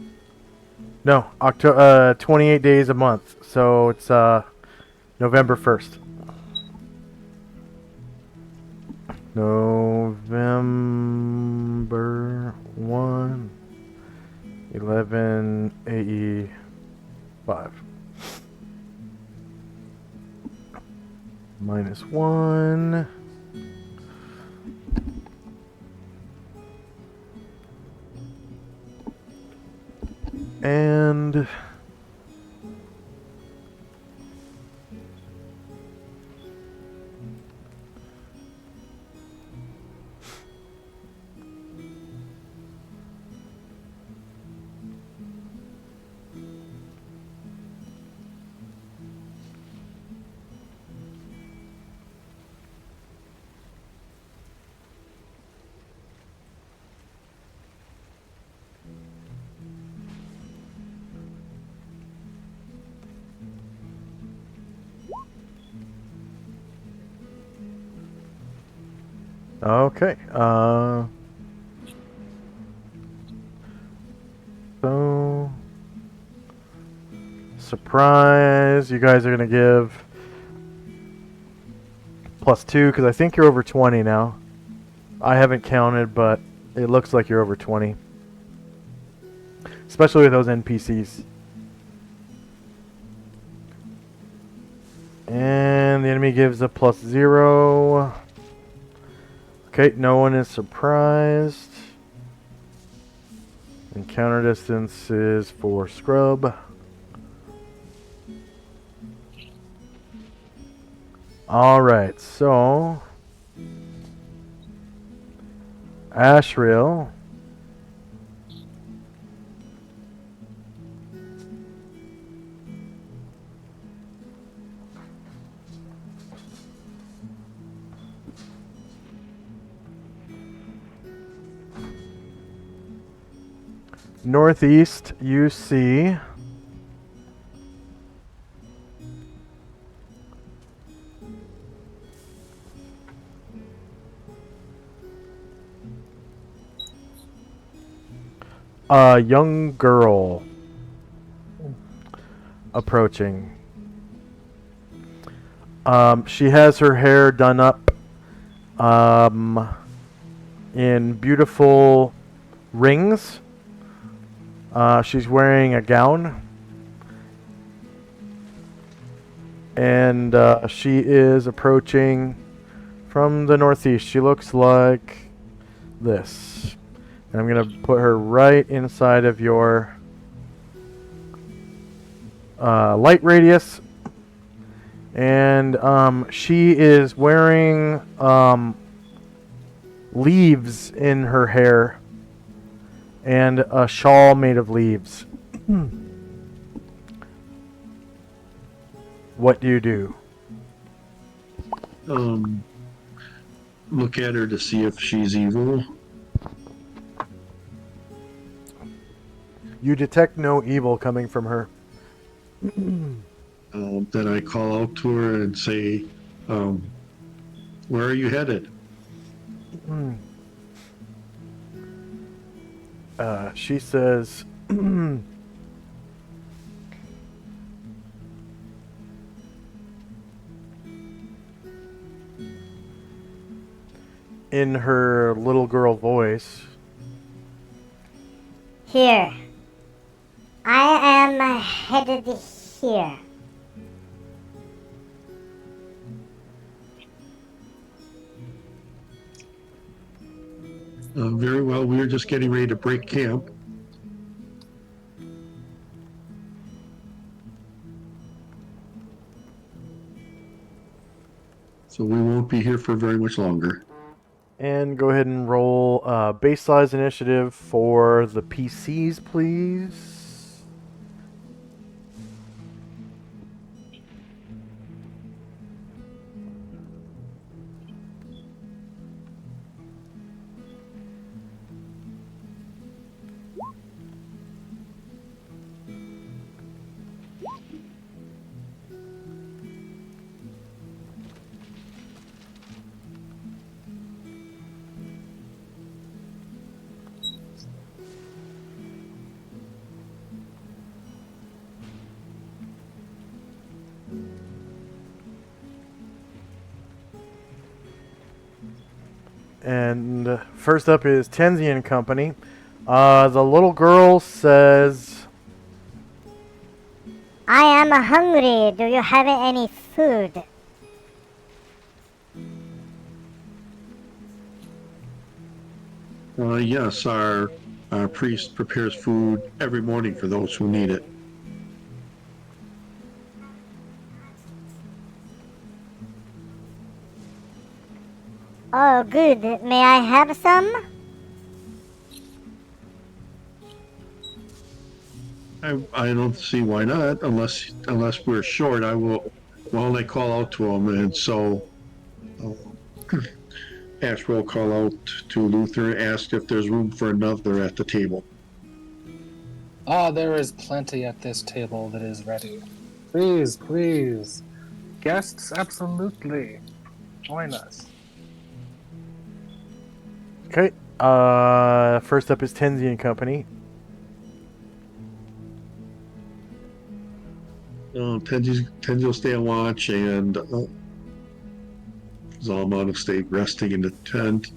No, 28 days a month. So it's November 1st. November 1, 11 AE 5. -1. And okay. So surprise, you guys are gonna give +2 because I think you're over 20 now. I haven't counted, but it looks like you're over 20. Especially with those NPCs. And the enemy gives a +0. Okay, no one is surprised. Encounter distance is for scrub. Alright, so Ashriel northeast you see a young girl approaching. She has her hair done up in beautiful rings. She's wearing a gown. And she is approaching from the northeast. She looks like this. And I'm going to put her right inside of your light radius. And she is wearing leaves in her hair and a shawl made of leaves. What do you do? Look at her to see if she's evil. You detect no evil coming from her. Then I call out to her and say, where are you headed? She says, in her little girl voice, Here. I am headed here. Very well, we were just getting ready to break camp. So we won't be here for very much longer. and go ahead and roll base size initiative for the PCs, please. And first up is Tenzi and Company. The little girl says, I am hungry. Do you have any food? Yes, our priest prepares food every morning for those who need it. Oh, good. May I have some? I don't see why not, unless we're short. I will. Well, they call out to him, and so Ash will call out to Luther and ask if there's room for another at the table. There is plenty at this table that is ready. Please, please. Guests, absolutely. Join us. okay. First up is Tenzi and Company. Tenzi will stay on watch, and Zalman will stay resting in the tent.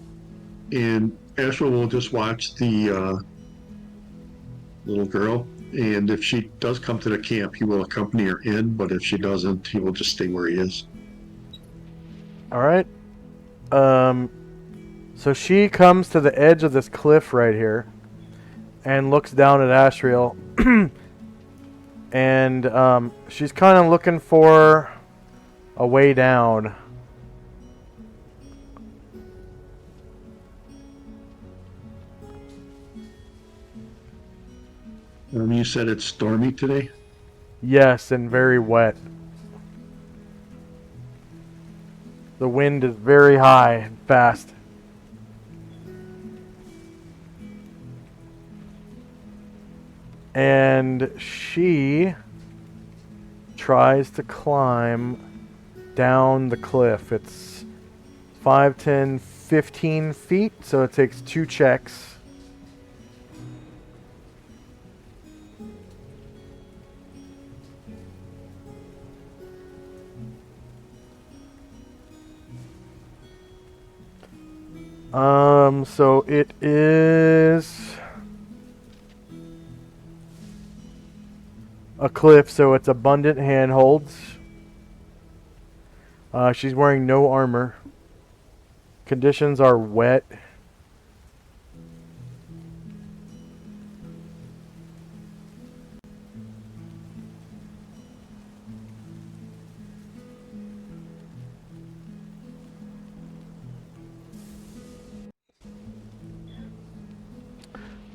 And Ashra will just watch the little girl. And if she does come to the camp, he will accompany her in. But if she doesn't, he will just stay where he is. All right. So she comes to the edge of this cliff right here and looks down at Ashriel. And she's kind of looking for a way down. You said it's stormy today? Yes, and very wet. The wind is very high and fast. And she tries to climb down the cliff. It's 5, 10, 15 feet, so it takes 2 checks. So it is a cliff, so it's abundant handholds. She's wearing no armor. Conditions are wet.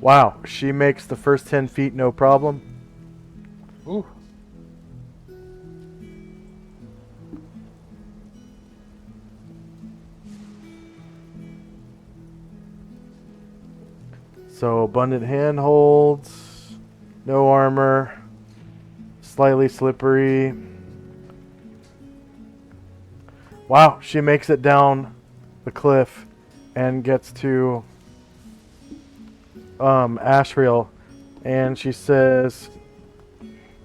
Wow, she makes the first 10 feet no problem. Ooh. So abundant handholds, no armor, slightly slippery. Wow, she makes it down the cliff and gets to Ashriel, and she says,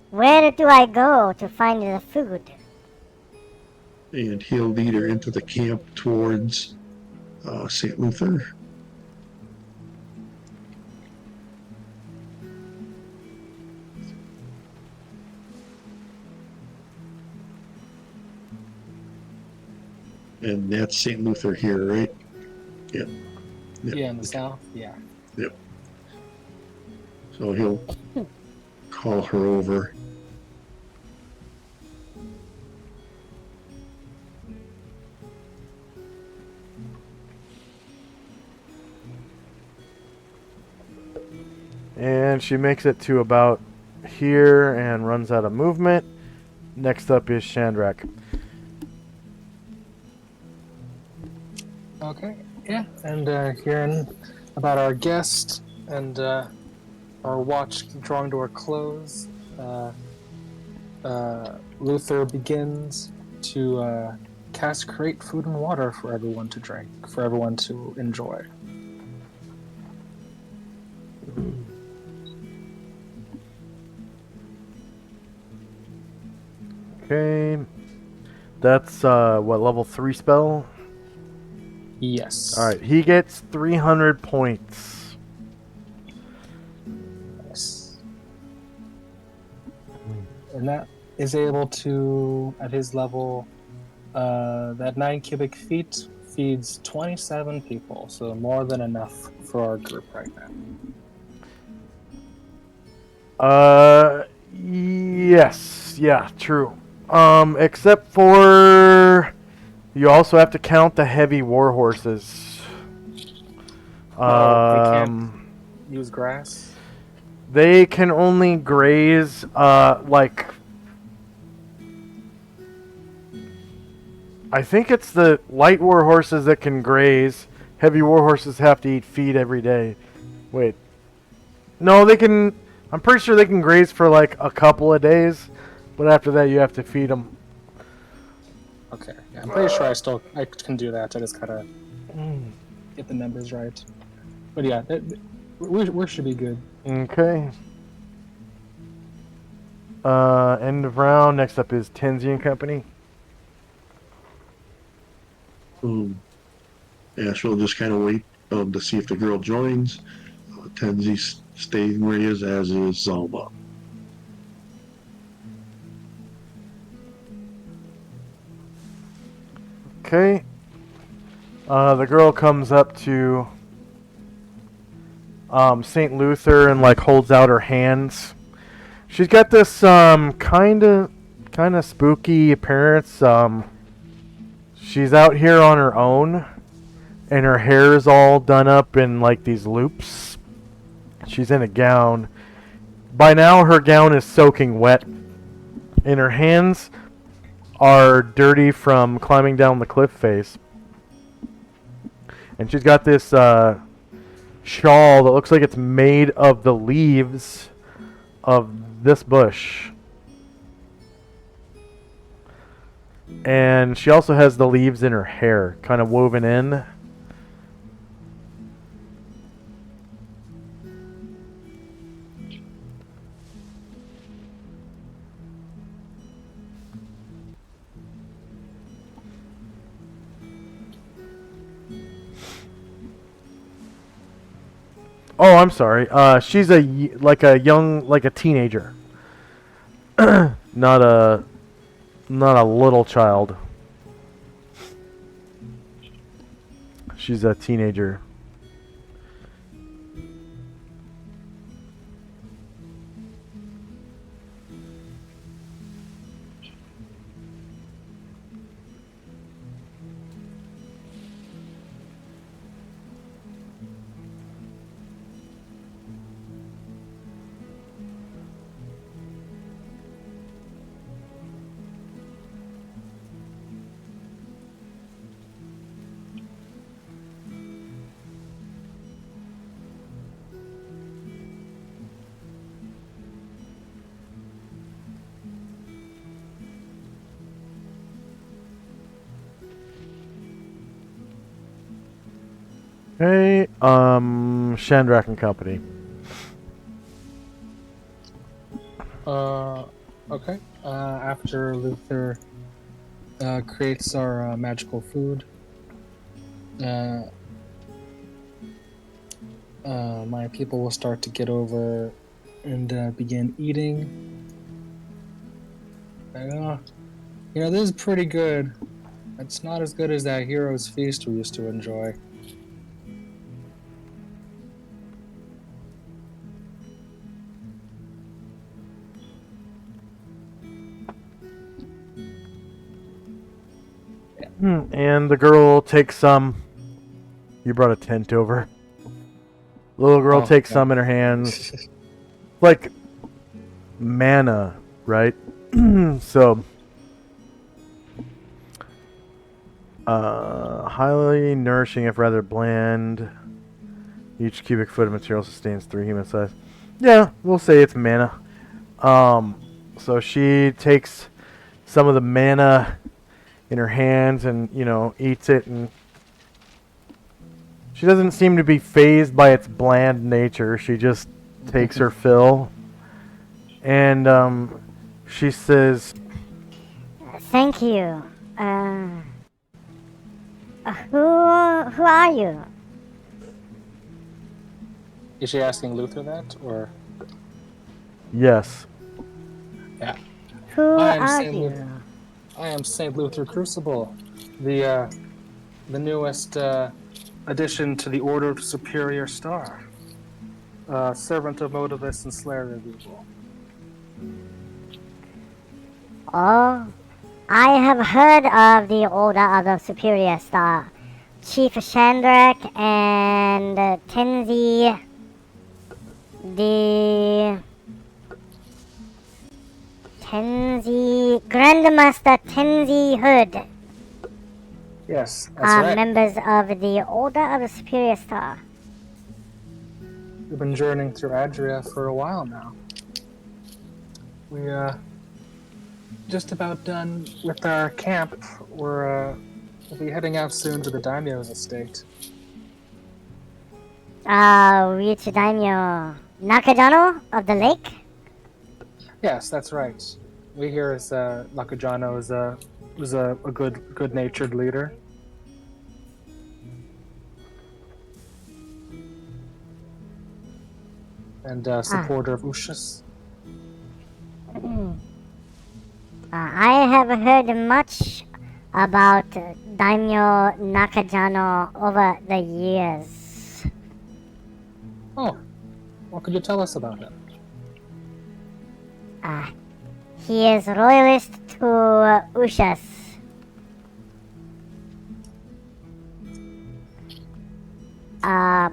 Where do I go to find the food? And he'll lead her into the camp towards St. Luther. And that's St. Luther here, right? Yep. Yeah, in the south. Yeah. Yep. So he'll call her over. and she makes it to about here and runs out of movement. Next up is Chandrak. Okay. Yeah, and hearing about our guest and our watch drawing to a close, Luther begins to cast create food and water for everyone to drink, for everyone to enjoy. Okay. That's what, level 3 spell? Yes. Alright, he gets 300 points. Yes. And that is able to, at his level, that 9 cubic feet feeds 27 people, so more than enough for our group right now. Yes. Yeah, true. Except for you also have to count the heavy war horses. They can't use grass? They can only graze, like, I think it's the light war horses that can graze. Heavy war horses have to eat feed every day. Wait. No, they can, I'm pretty sure they can graze for like a couple of days, but after that you have to feed them. Okay, yeah, I'm pretty sure I can do that. I just gotta get the numbers right. But yeah, we should be good. Okay. End of round. Next up is Tenzi and Company. Ash will just kind of wait to see if the girl joins. Tenzi staying where he is, as is Zalma. Okay. The girl comes up to St. Luther and like holds out her hands. She's got this kind of spooky appearance. She's out here on her own, and her hair is all done up in like these loops. She's in a gown. By now, her gown is soaking wet, and her hands are dirty from climbing down the cliff face. And she's got this shawl that looks like it's made of the leaves of this bush. And she also has the leaves in her hair, kind of woven in. Oh, I'm sorry. She's like a teenager. not a little child. She's a teenager. Hey, Shandrak and Company. Okay. After Luther creates our magical food, my people will start to get over and begin eating. This is pretty good. It's not as good as that hero's feast we used to enjoy. And the girl takes some. You brought a tent over. Little girl takes some in her hands. Like manna, right? So, highly nourishing if rather bland. Each cubic foot of material sustains 3 human size. Yeah, we'll say it's manna. So she takes some of the manna in her hands and, eats it, and she doesn't seem to be phased by its bland nature. She just takes her fill. And she says, Thank you. Who are you? Is she asking Luther that, or? yes. Yeah. Who are you? I am Saint Luther Crucible, the newest addition to the Order of Superior Star, servant of Modibus and Slayer of Evil. Oh, I have heard of the Order of the Superior Star. Chief Shandrak and Tenzi, Grandmaster Tenzi Hood Yes, that's are right. members of the Order of the Superior Star. We've been journeying through Adria for a while now. We just about done with our camp. We'll be heading out soon to the daimyo's estate. Which daimyo? Nakajano of the lake? Yes, that's right. We hear Nakajano is a good-natured leader. And supporter of Ushas. I have heard much about Daimyo Nakajano over the years. Oh, what could you tell us about him? He is loyalist to Ushas.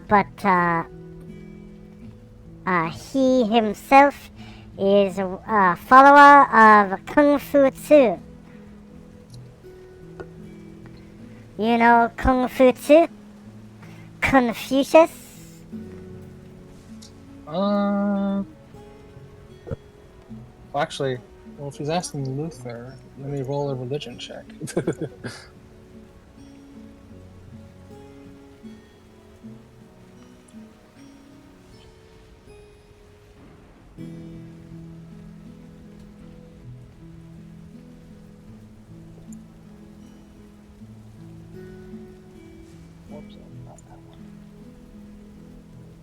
But he himself is a follower of Kung Fu Tzu. You know Kung Fu Tzu? Confucius? Actually, if he's asking Luther, let me roll a religion check.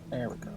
There we go.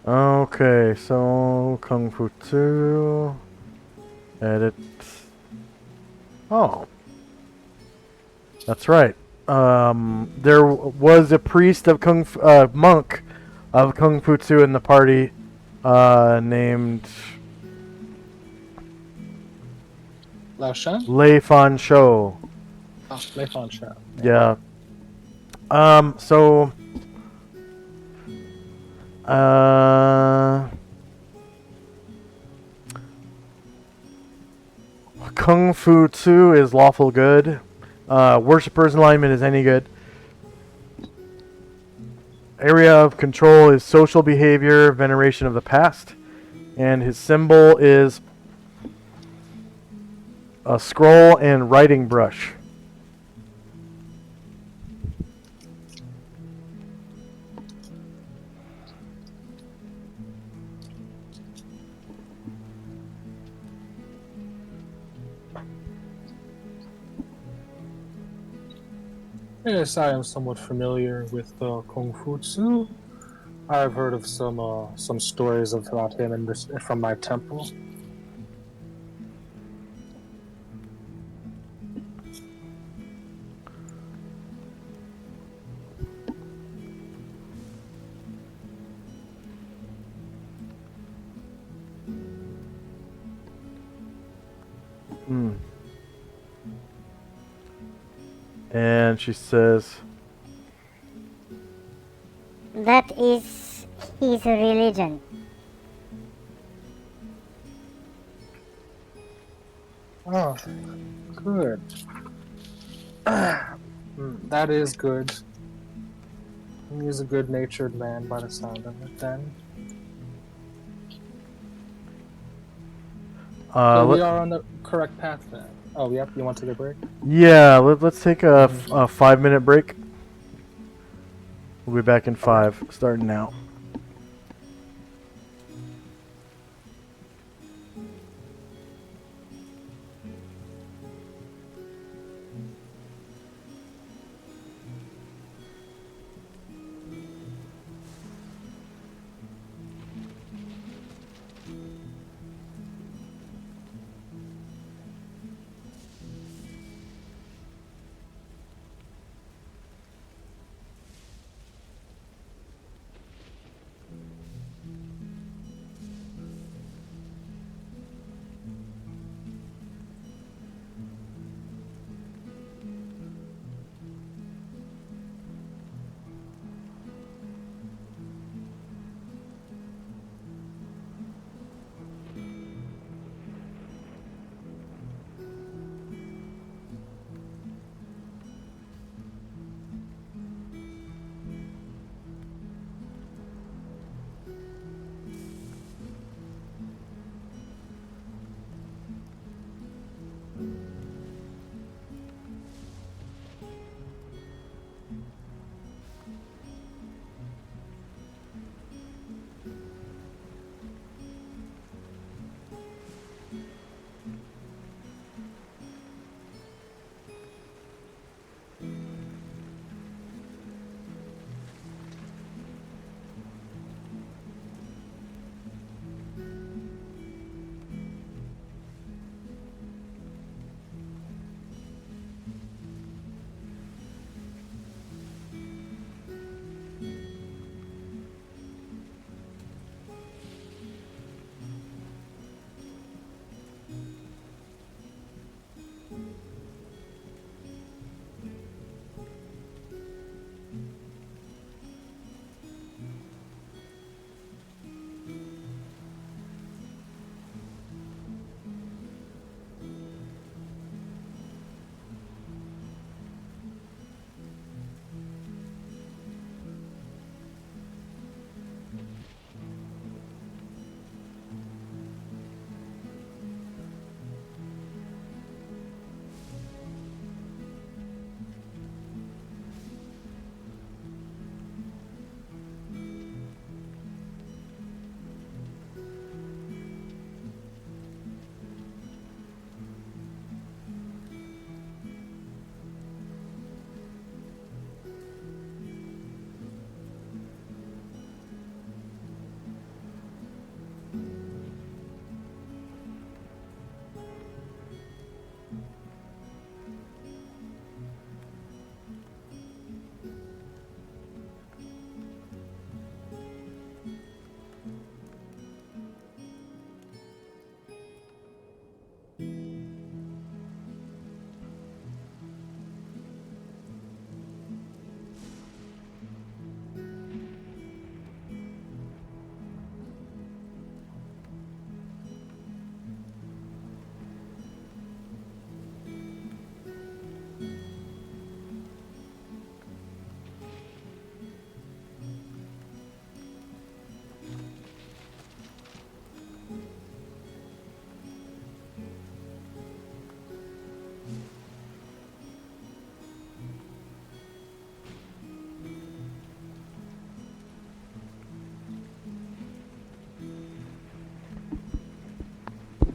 Okay, so Kung Fu 2. Edit. Oh. That's right. There was a priest of monk of Kung Fu 2 in the party, named Lao Shan? Lei Fan Shou. Oh, Leifan Shan. Yeah. So, Kung Fu 2 is lawful good. Worshipper's alignment is any good. Area of control is social behavior, veneration of the past. And his symbol is a scroll and writing brush. Yes, I am somewhat familiar with Kung Fu Tzu. I've heard of some stories about him from my temple. Hmm. And she says, That is his religion. Oh, good. That is good. He's a good-natured man by the sound of it, then. So we are on the correct path, then. Oh, yep, you want to take a break? yeah, let's take a 5-minute break. We'll be back in 5, starting now.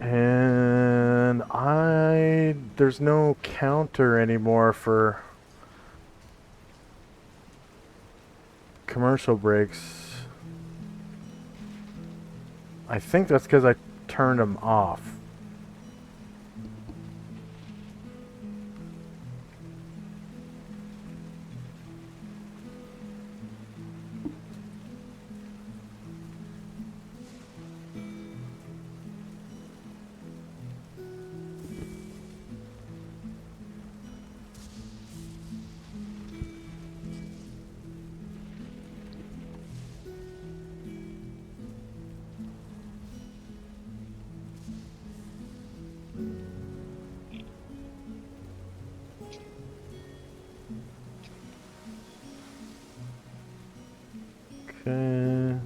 And there's no counter anymore for commercial breaks. I think that's because I turned them off. Okay.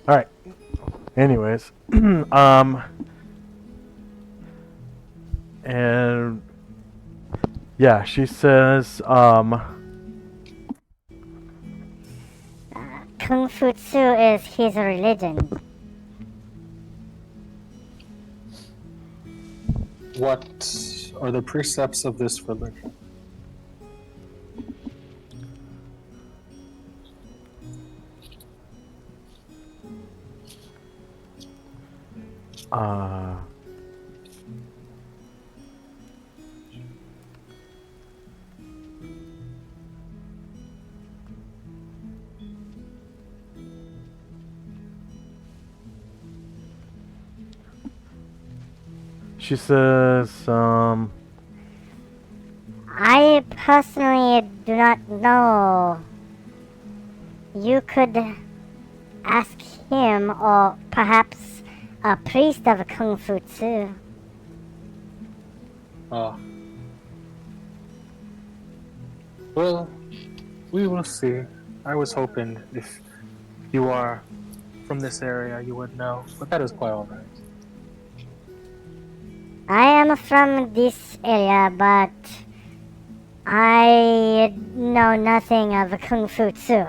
All right. Anyways, and yeah, she says, Kung Fu Tzu is his religion. What are the precepts of this religion? uh, she says, I personally do not know. You could ask him, or perhaps a priest of Kung Fu Tzu. Well, we will see. I was hoping if you are from this area, you would know, but that is quite alright. I am from this area, but I know nothing of Kung Fu Tzu.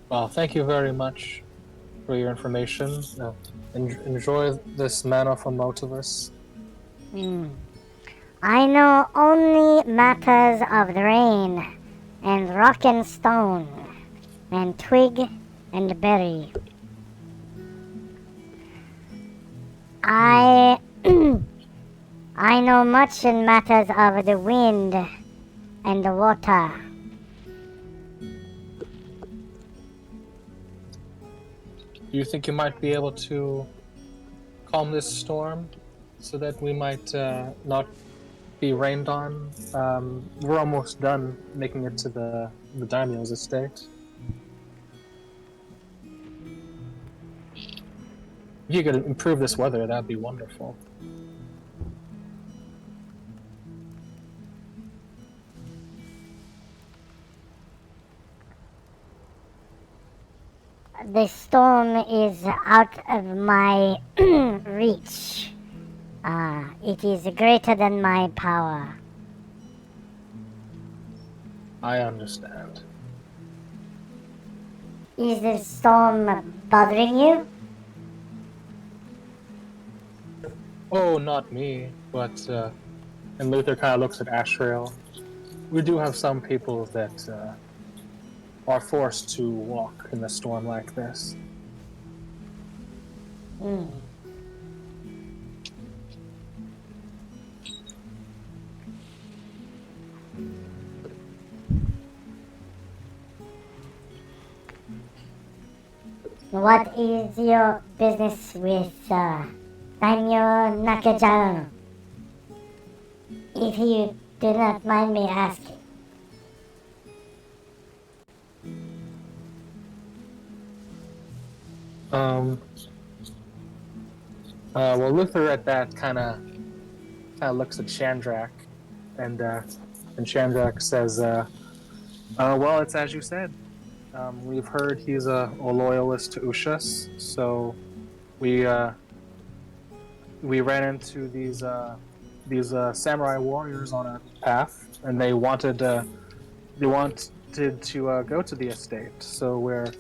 Well, thank you very much for your information. Enjoy this manna from Motivus. I know only matters of the rain, and rock and stone, and twig and berry. I know much in matters of the wind and the water. Do you think you might be able to calm this storm so that we might not be rained on? We're almost done making it to the daimyo's estate. If you could improve this weather, that'd be wonderful. The storm is out of my reach. It is greater than my power. I understand. Is the storm bothering you? Oh, not me, but and Luther kind of looks at Ashrael. We do have some people that are forced to walk in a storm like this. What is your business with Daimyo Nakajano? If you do not mind me asking. Well, Luther at that kind of looks at Chandrak, and Chandrak says, "Well, it's as you said. We've heard he's a loyalist to Ushas, so we ran into these these samurai warriors on a path, and they wanted to go to the estate. So we're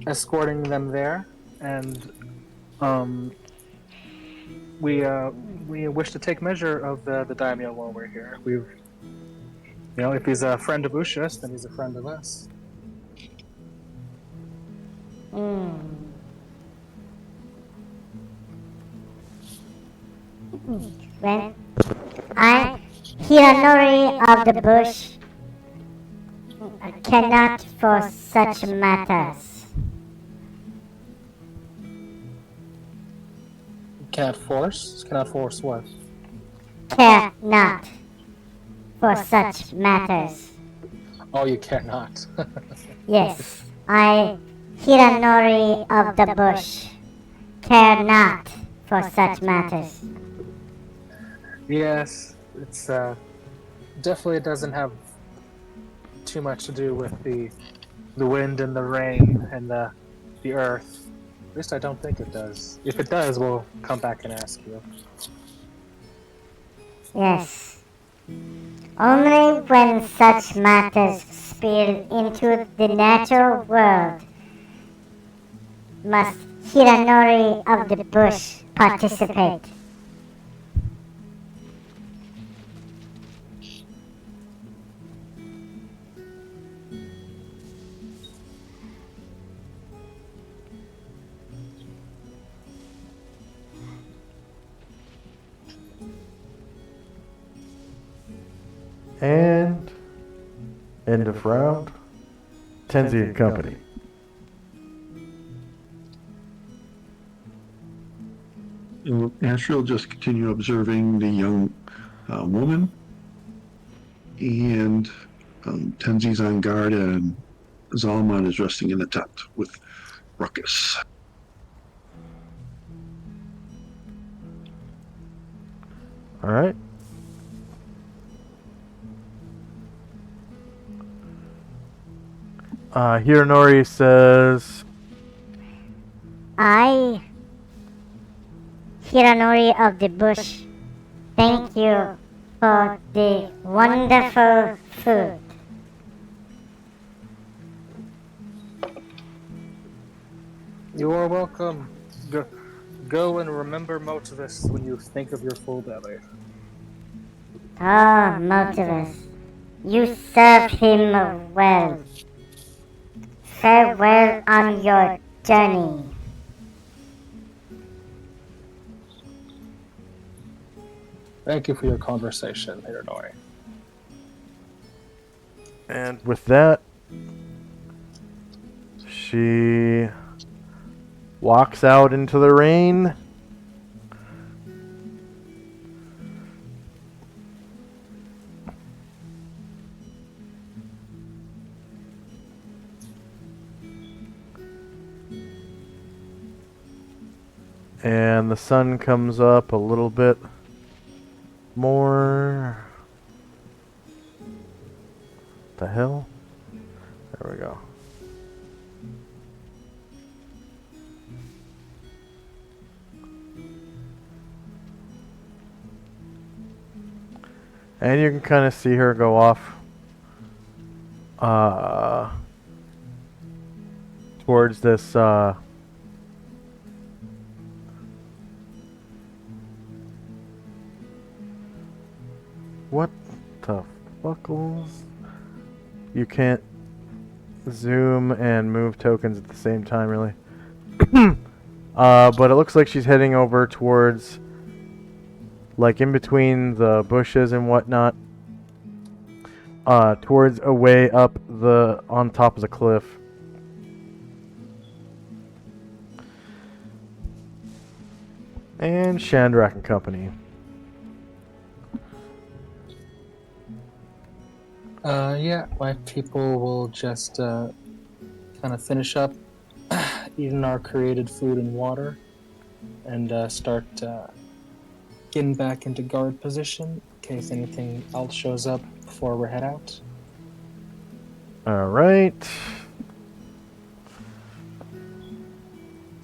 escorting them there, and um, we wish to take measure of the daimyo while we're here. If he's a friend of Ushas, then he's a friend of us. Hmm. Well, Hiranori of the bush, cannot for such matters. Cannot force what? Care not for such matters. Oh, you cannot. Yes, Hiranori of the bush, care not for such matters. Yes, it's definitely doesn't have too much to do with the wind and the rain and the earth. At least I don't think it does. If it does, we'll come back and ask you. Yes. Only when such matters spill into the natural world must Hiranori of the bush participate. And end of round. Tenzi and Company. Asher will just continue observing the young woman, and Tenzi's on guard, and Zalman is resting in the tent with Ruckus. All right. Hiranori says, Hiranori of the bush, thank you for the wonderful food. You are welcome. Go and remember Motivus when you think of your full belly. Ah, Motivus, you served him well. Farewell on your journey. Thank you for your conversation, Hiranori. and with that, she walks out into the rain. And the sun comes up a little bit more. The hell? There we go. And you can kind of see her go off towards this what the fuckles? You can't zoom and move tokens at the same time, really. But it looks like she's heading over towards, like, in between the bushes and whatnot, towards a way up on top of the cliff. And Chandrak and Company. Yeah, my people will just kind of finish up eating our created food and water and start getting back into guard position in case anything else shows up before we head out. Alright.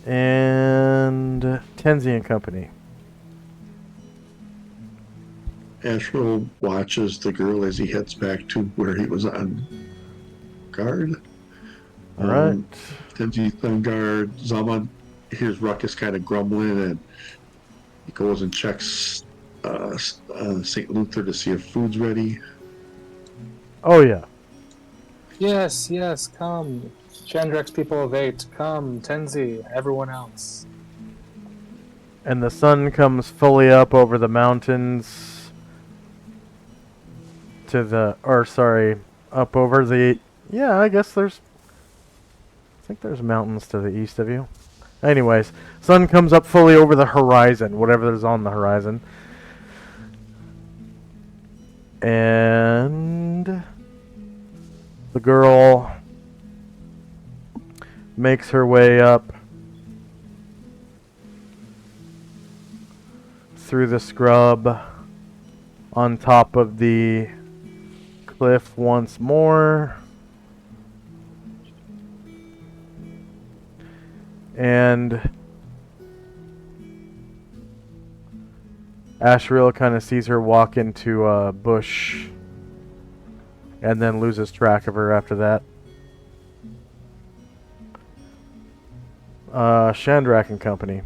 And Tenzi and Company. Astro watches the girl as he heads back to where he was on guard. All right. Tenji's on guard. Zaman hears Ruckus kind of grumbling, and he goes and checks St. Luther to see if food's ready. Oh yeah. Yes, yes, come. Chandrak's people of 8, come. Tenzi, everyone else. And the sun comes fully up over the mountains to the, or sorry, up over the, yeah, I guess I think there's mountains to the east of you. Anyways, sun comes up fully over the horizon, whatever is on the horizon. And the girl makes her way up through the scrub on top of the cliff once more. And Ashriel kind of sees her walk into a bush and then loses track of her after that. Shandrak and Company.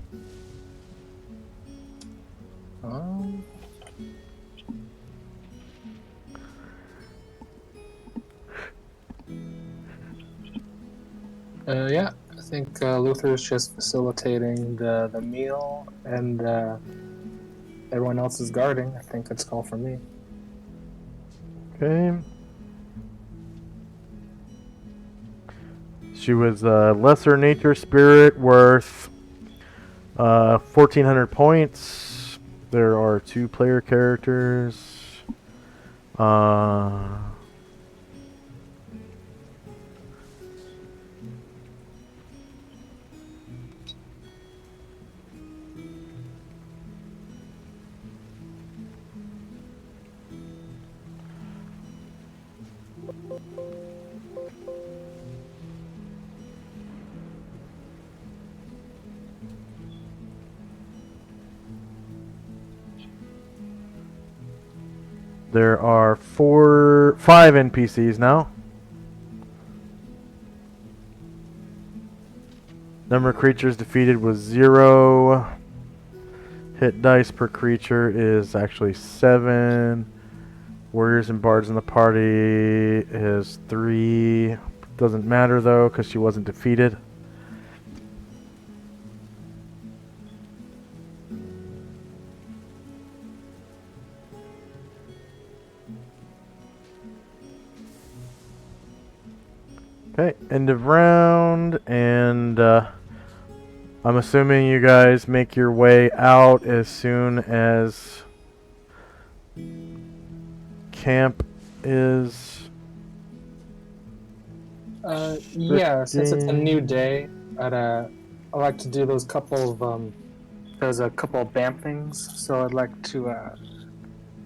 Yeah, I think Luther's just facilitating the meal, and everyone else is guarding. I think it's call for me. Okay. She was a lesser nature spirit worth 1,400 points. There are 2 player characters. There are 5 NPCs now. Number of creatures defeated was 0. Hit dice per creature is actually 7. Warriors and bards in the party is 3. Doesn't matter though, because she wasn't defeated. Okay, end of round, and I'm assuming you guys make your way out as soon as camp is. Yeah, since it's a new day, I like to do those couple of there's a couple of BAM things, so I'd like to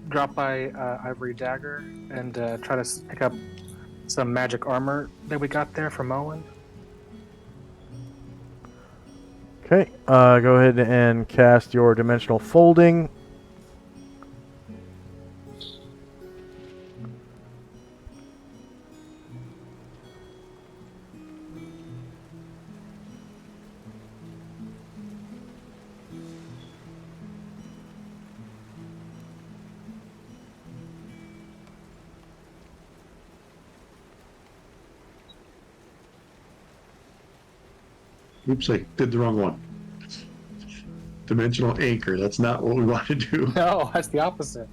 drop by Ivory Dagger and try to pick up some magic armor that we got there from Owen. Okay, go ahead and cast your dimensional folding. Oops, I did the wrong one. Dimensional anchor. That's not what we want to do. No, that's the opposite.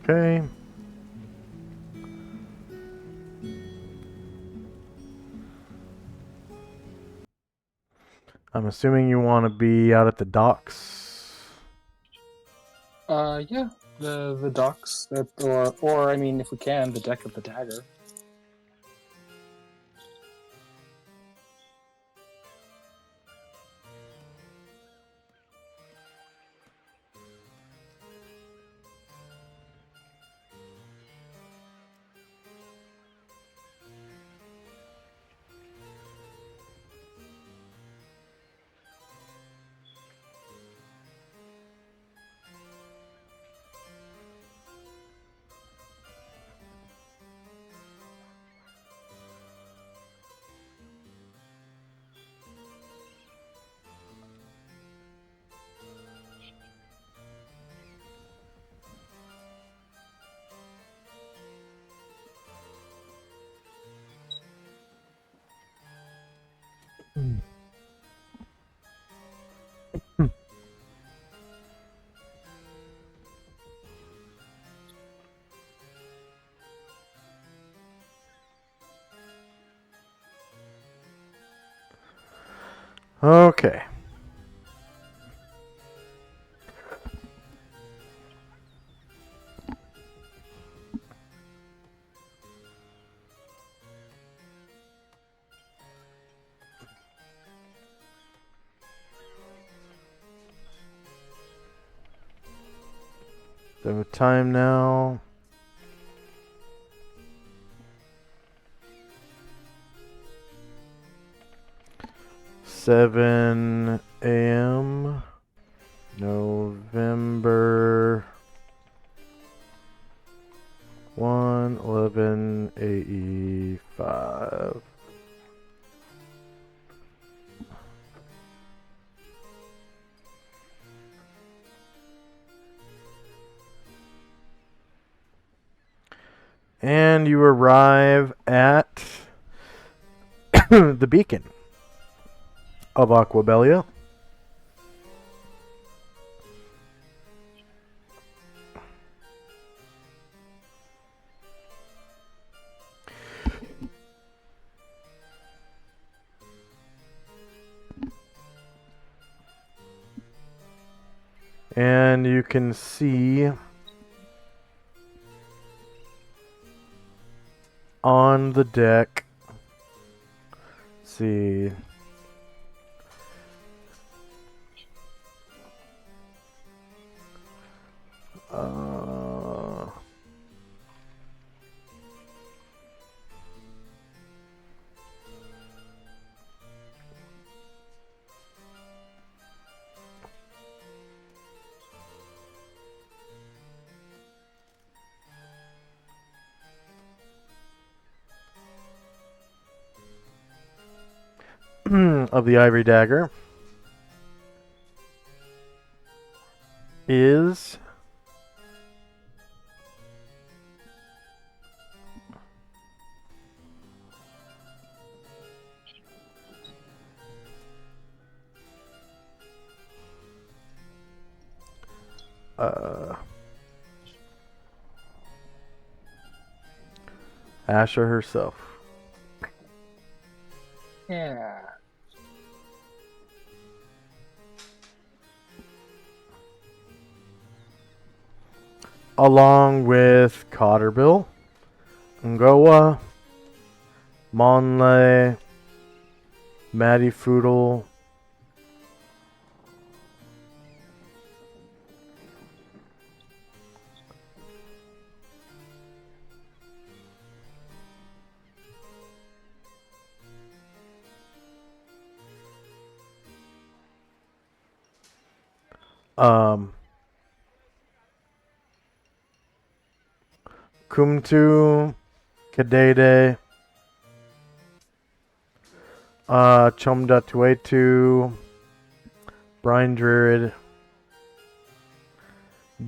Okay. I'm assuming you want to be out at the docks. Yeah, the docks, or I mean, if we can, the deck of the dagger. Okay. So time now. Seven a.m. November 1/11 AE 5. And you arrive at the beacon of Aquabelia. And you can see on the deck, let's see, of the Ivory Dagger is Asher herself. Yeah. Along with Cotterbill, Ngoa, Monley, Matty Foodle, Kumtu, Kadede, Chomdatuetu, Brian Druid,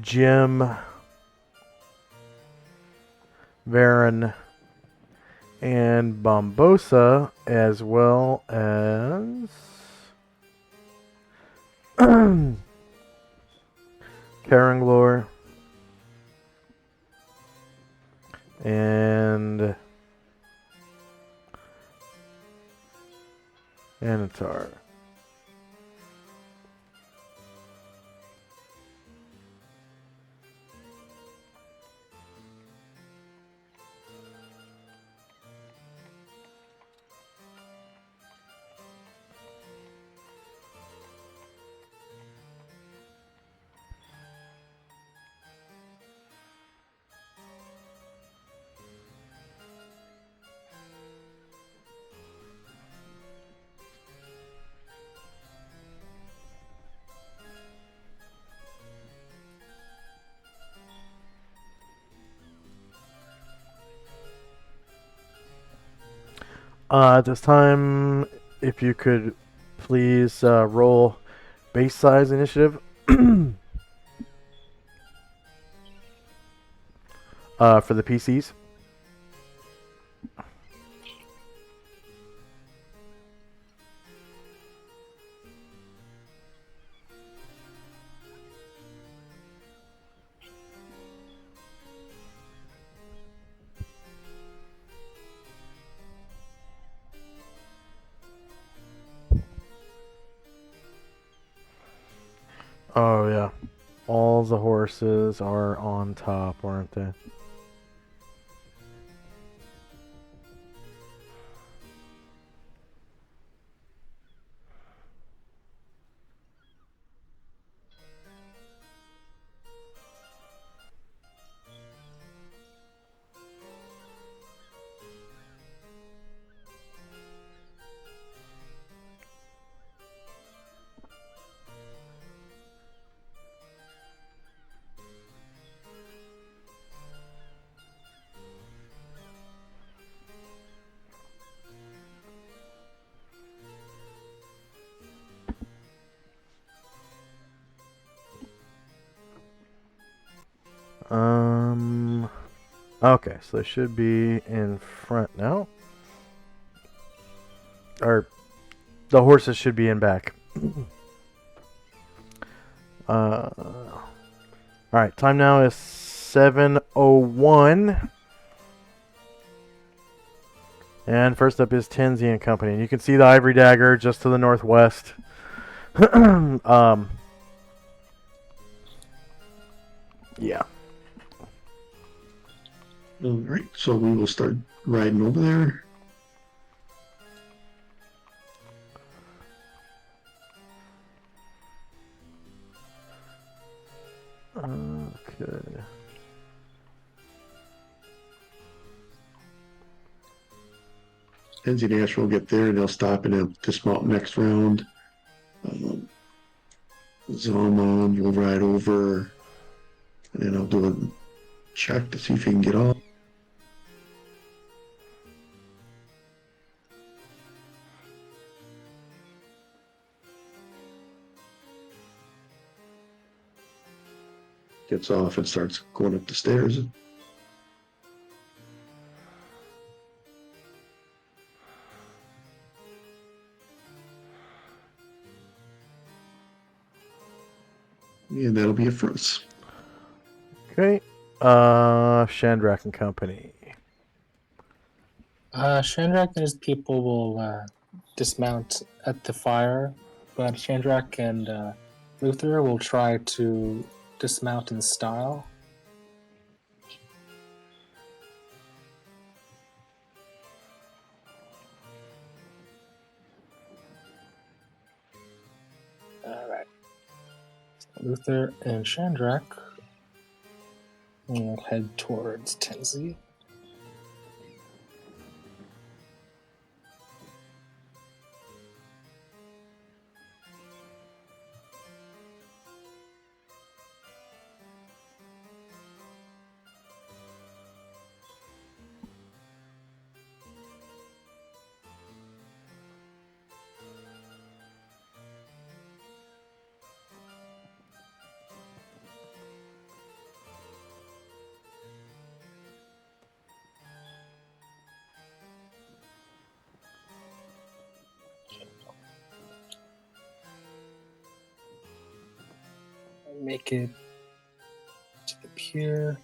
Jim, Varen, and Bombosa, as well as Karanglor, and Anatar. At this time, if you could please roll base size initiative. For the PCs. Oh yeah, all the horses are on top, aren't they? Okay, so they should be in front now. Or the horses should be in back. Alright, time now is 7:01. And first up is Tenzi and Company. And you can see the Ivory Dagger just to the northwest. Yeah. All right, so we will start riding over there. Okay. Enzy Dash will get there and they'll stop and they'll dismount next round. Zalman will ride over and then I'll do a check to see if he can get off. Gets off and starts going up the stairs. And that'll be it for us. Okay. Shandrak and Company. Shandrak and his people will dismount at the fire, but Shandrak and Luther will try to dismount in style. Alright. Luther and Shandrak will head towards Tenzi. Make it to the pier,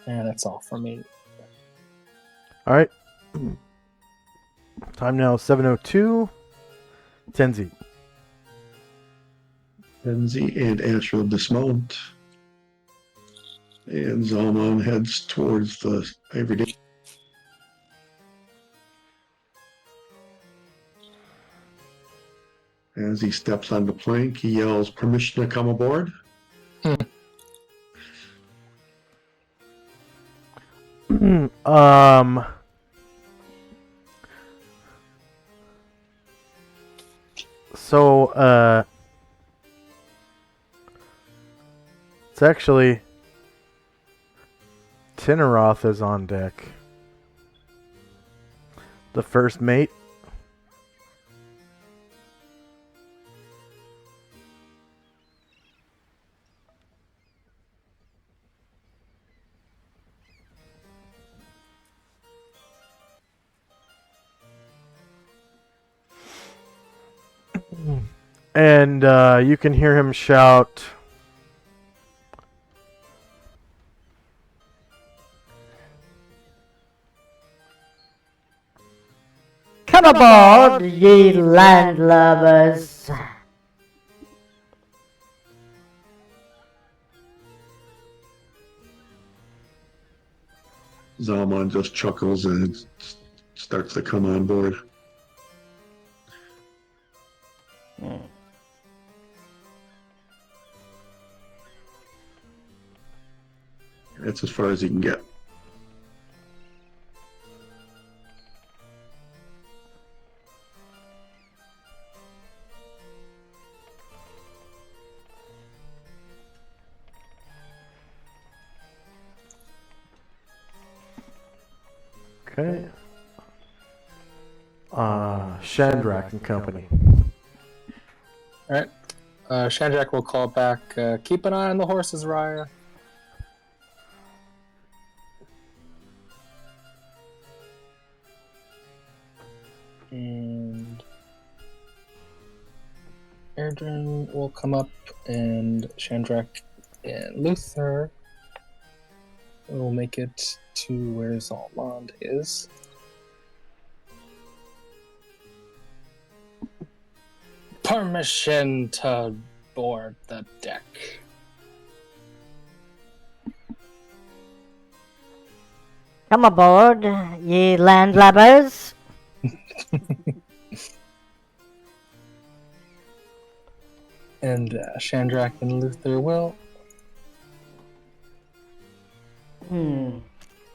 and that's all for me. All right. Time now 7:02. Tenzi. Enzi and Asher dismount. And Zalman heads towards the everyday. As he steps on the plank, he yells, "Permission to come aboard?" So, it's actually Tinneroth is on deck. The first mate. And you can hear him shout, Come aboard, ye landlubbers. Zalman just chuckles and starts to come on board. That's as far as he can get. okay. Shandrak and Company. Alright. Shandrak will call back, keep an eye on the horses, Raya. And Erdrin will come up, and Shandrak and Luther will make it to where Zalmond is. Permission to board the deck. Come aboard, ye landlubbers. And Shandrak and Luther will.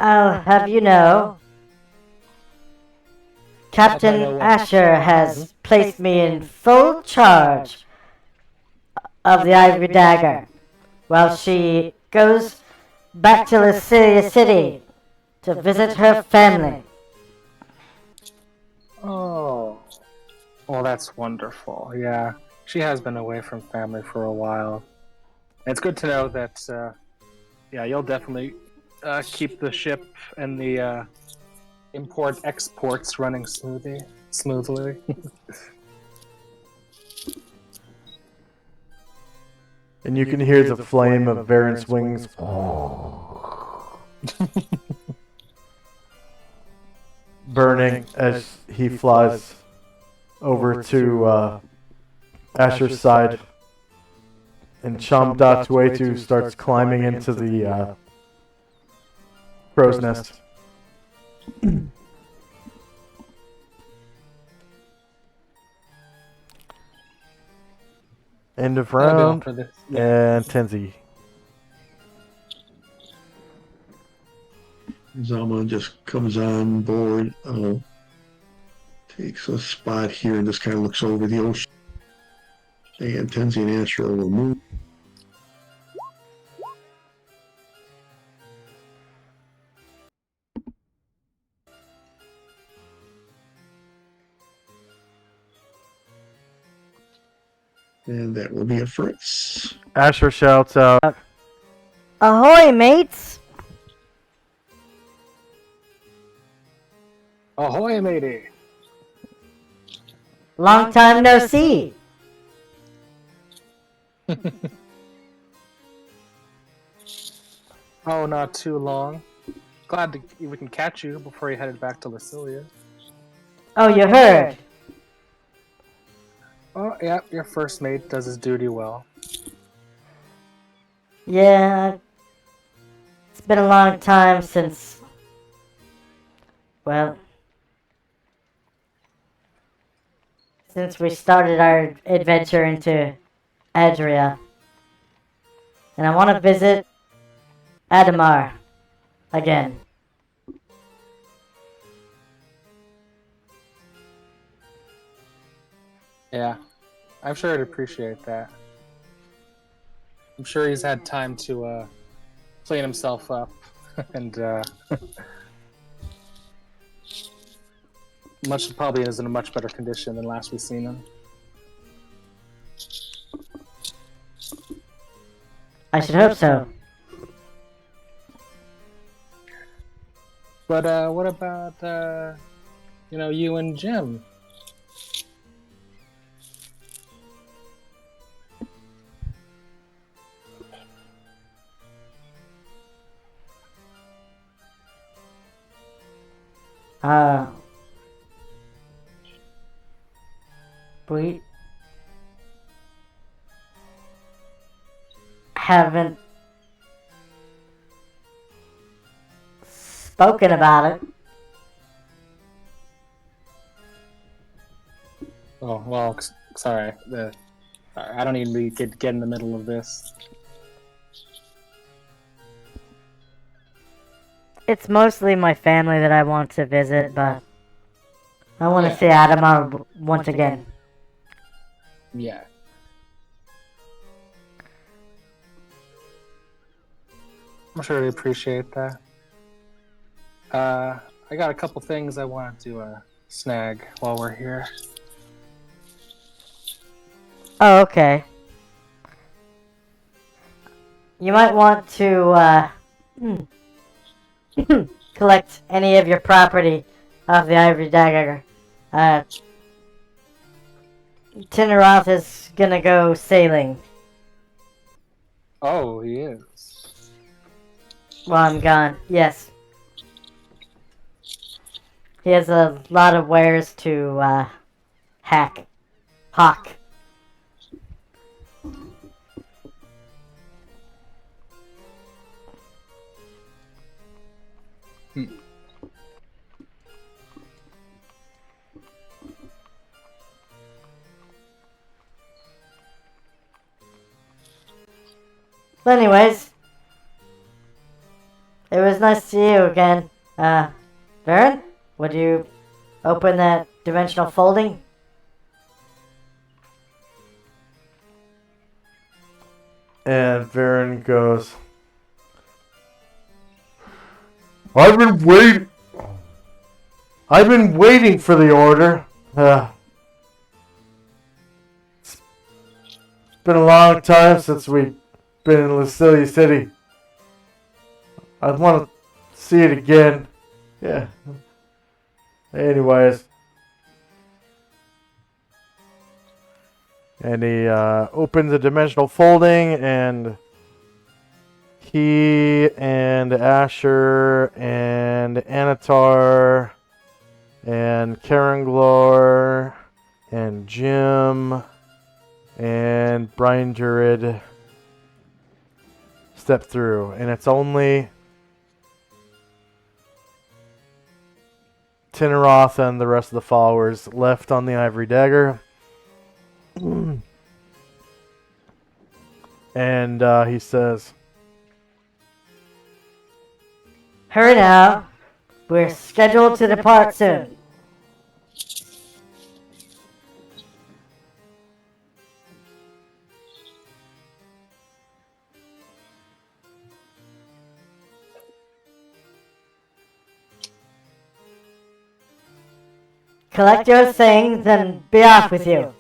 I'll have you know, Captain Asher has placed me in full charge of the Ivory Dagger, while she goes back to Lycilia City to visit her family. Oh. Well, that's wonderful. Yeah. She has been away from family for a while. It's good to know that, you'll definitely keep the ship and the import-exports running smoothly. And you can hear the flame of Varen's wings burning as he flies over to Asher's side. And Chom Datuetu starts climbing into the crow's nest. End of round. For this. And Tenzi. Zalman just comes on board, takes a spot here and just kind of looks over the ocean. And Tenzi and Asher will move. And that will be a Fritz. Asher shouts out, Ahoy, mates! Ahoy, matey! Long time no see. Oh, not too long. glad we can catch you before you headed back to Lycilia. Oh, you heard? Oh, yeah, your first mate does his duty well. Yeah, it's been a long time since, well, since we started our adventure into Adria. And I want to visit Adamar again. Yeah, I'm sure he'd appreciate that. I'm sure he's had time to clean himself up and probably is in a much better condition than last we seen him. I should hope so. But what about you and Jim? We haven't spoken about it. Oh well, sorry. I don't even get in the middle of this. It's mostly my family that I want to visit, but I want to Yeah. see Adamar once again. Yeah. I'm sure they appreciate that. I got a couple things I wanted to snag while we're here. Oh, okay. You might want to collect any of your property off the Ivory Dagger. Tinneroth is gonna go sailing Oh, he is. while I'm gone. Yes. He has a lot of wares to hawk. But anyways, it was nice to see you again. Varen, would you open that dimensional folding? And Varen goes, I've been waiting for the order. It's been a long time since we've been in Lycilia City. I want to see it again. Yeah. Anyways. And he opens a dimensional folding, and he and Asher and Anatar and Karanglor and Jim and Brian Druid step through, and it's only Tinneroth and the rest of the followers left on the Ivory Dagger. And he says, Hurry now. We're scheduled to depart soon. Collect your things and be off with you.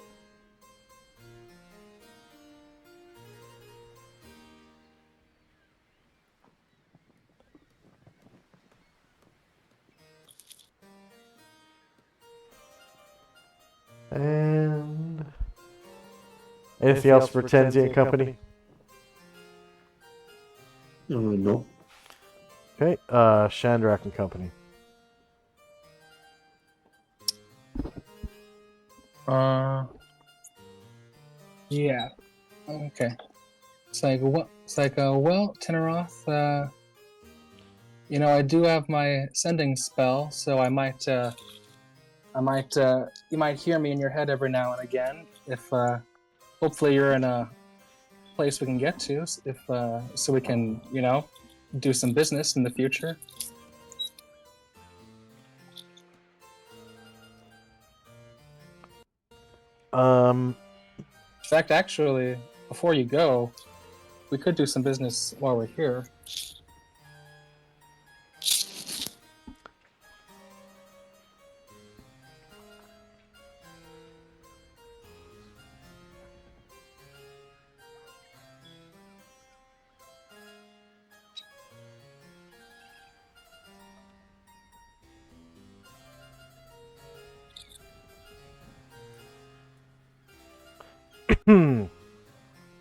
and anything else for Tenzi and company? No. Okay, Chandrak and Company. Yeah. Okay. It's like well, Teneroth, I do have my sending spell, so I might you might hear me in your head every now and again. If hopefully you're in a place we can get to, if so we can, do some business in the future. Um, In fact, actually, before you go, we could do some business while we're here.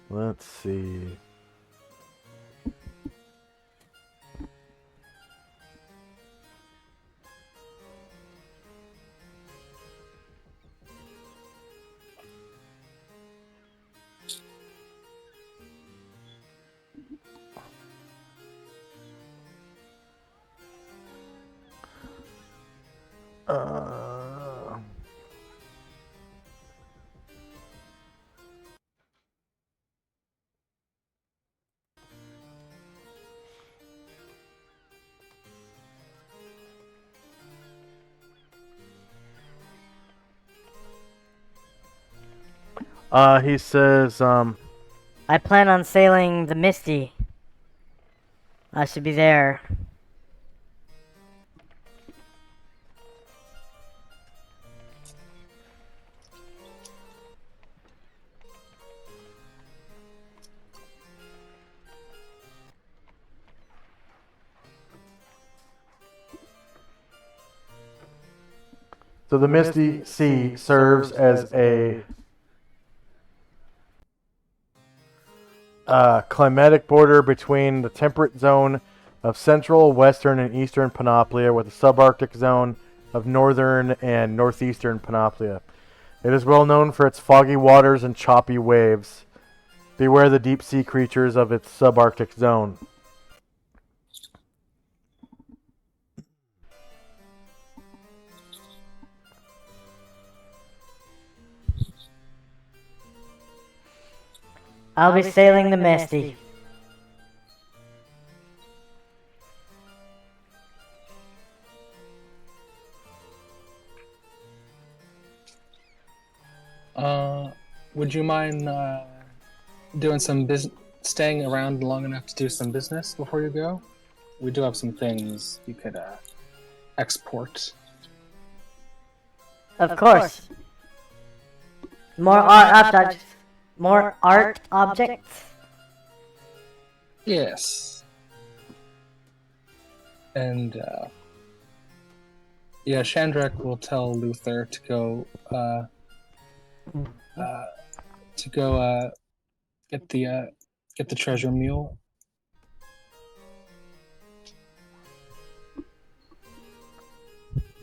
let's see. Uh, he says, I plan on sailing the Misty. I should be there. so the Misty Sea serves as a climatic border between the temperate zone of central, western, and eastern Panoplia with the subarctic zone of northern and northeastern Panoplia. It is well known for its foggy waters and choppy waves. Beware the deep sea creatures of its subarctic zone. I'll be sailing the Misty. Would you mind doing some staying around long enough to do some business before you go? We do have some things you could export. Of course. More art objects. More art objects. Yes. And Chandrak will tell Luther to go get the treasure mule.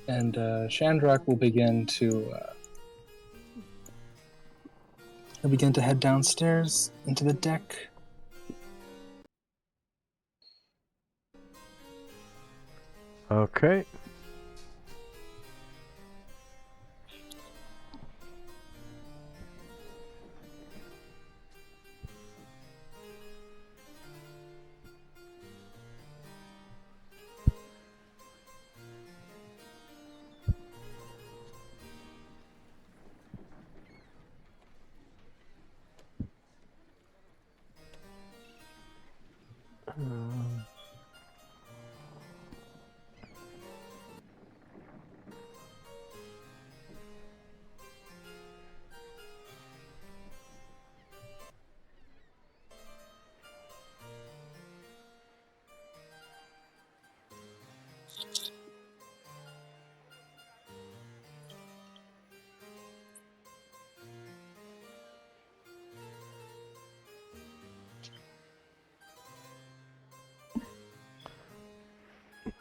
And Chandrak will begin to head downstairs into the deck. Okay.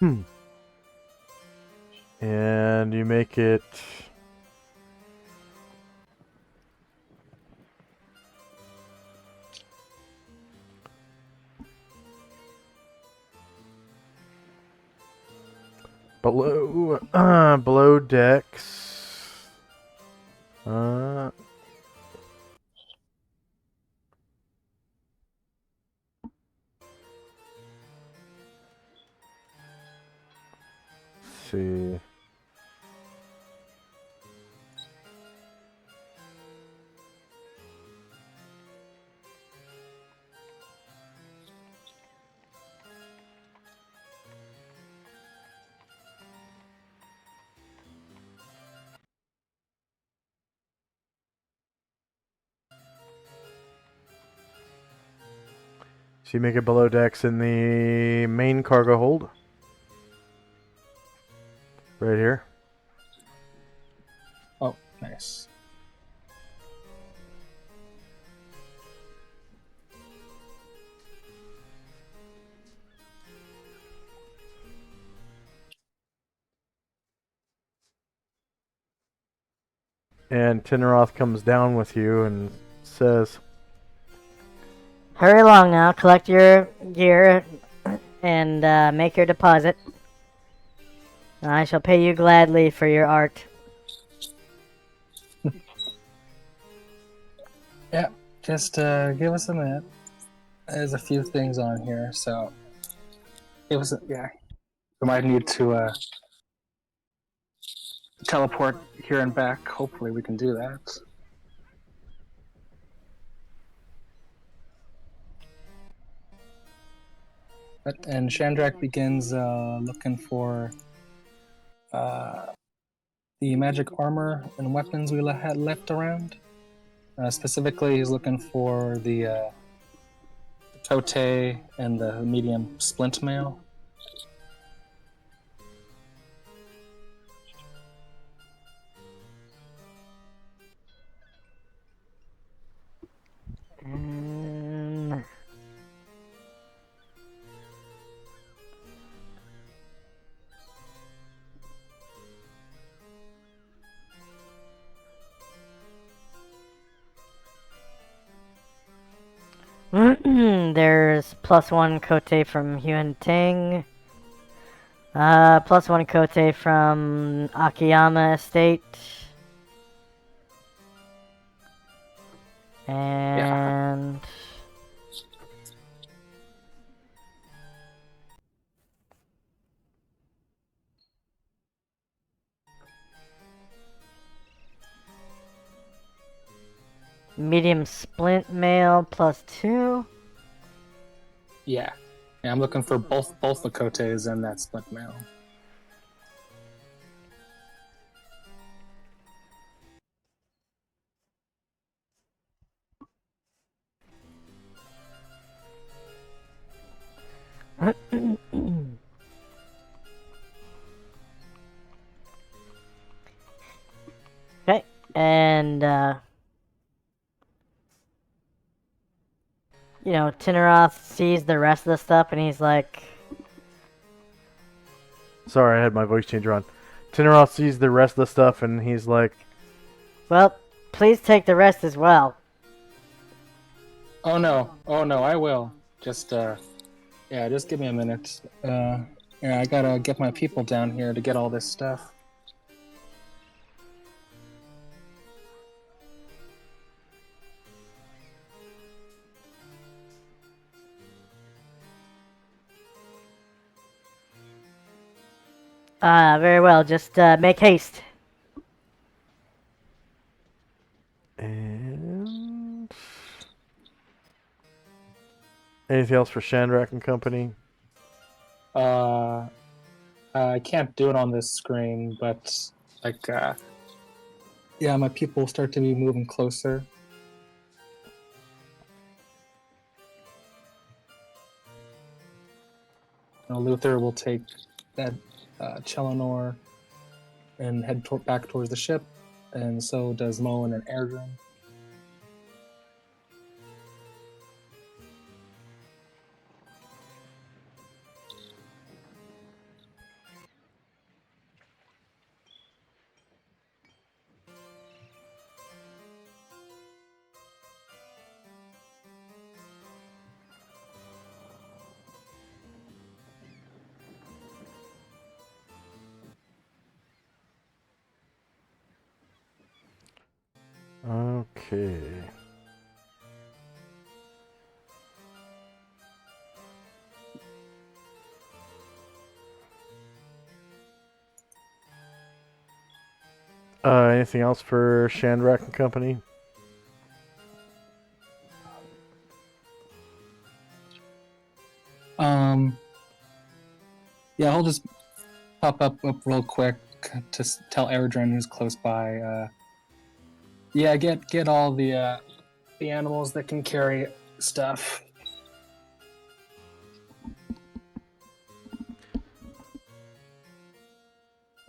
And you make it. Below decks. See. So you make it below decks in the main cargo hold. Right here. Oh, nice. And Tinneroth comes down with you and says, Hurry along now, collect your gear, and make your deposit. I shall pay you gladly for your art. Yeah, just give us a minute. There's a few things on here, so give us yeah. We might need to teleport here and back. Hopefully we can do that. And Chandrak begins looking for the magic armor and weapons we had left around. Specifically, he's looking for the Tote and the medium splint mail. There's +1 Kote from Huan Ting. +1 Kote from Akiyama Estate. And... medium splint mail +2. Yeah, I'm looking for both the Kotes and that splint mail. Okay, and you know, Tinneroth sees the rest of the stuff and he's like, sorry, I had my voice changer on. Tinneroth sees the rest of the stuff and he's like, well, please take the rest as well. Oh no, I will. Just just give me a minute. Yeah, I gotta get my people down here to get all this stuff. Very well, just make haste. and anything else for Chandrak and company? I can't do it on this screen, but like, yeah, my people start to be moving closer. Luther will take that Chelanor and head back towards the ship, and so does Moen and Erdrin. Okay. Anything else for Chandrak and Company? Yeah, I'll just pop up real quick to tell Erdrin who's close by. Yeah, get all the animals that can carry stuff.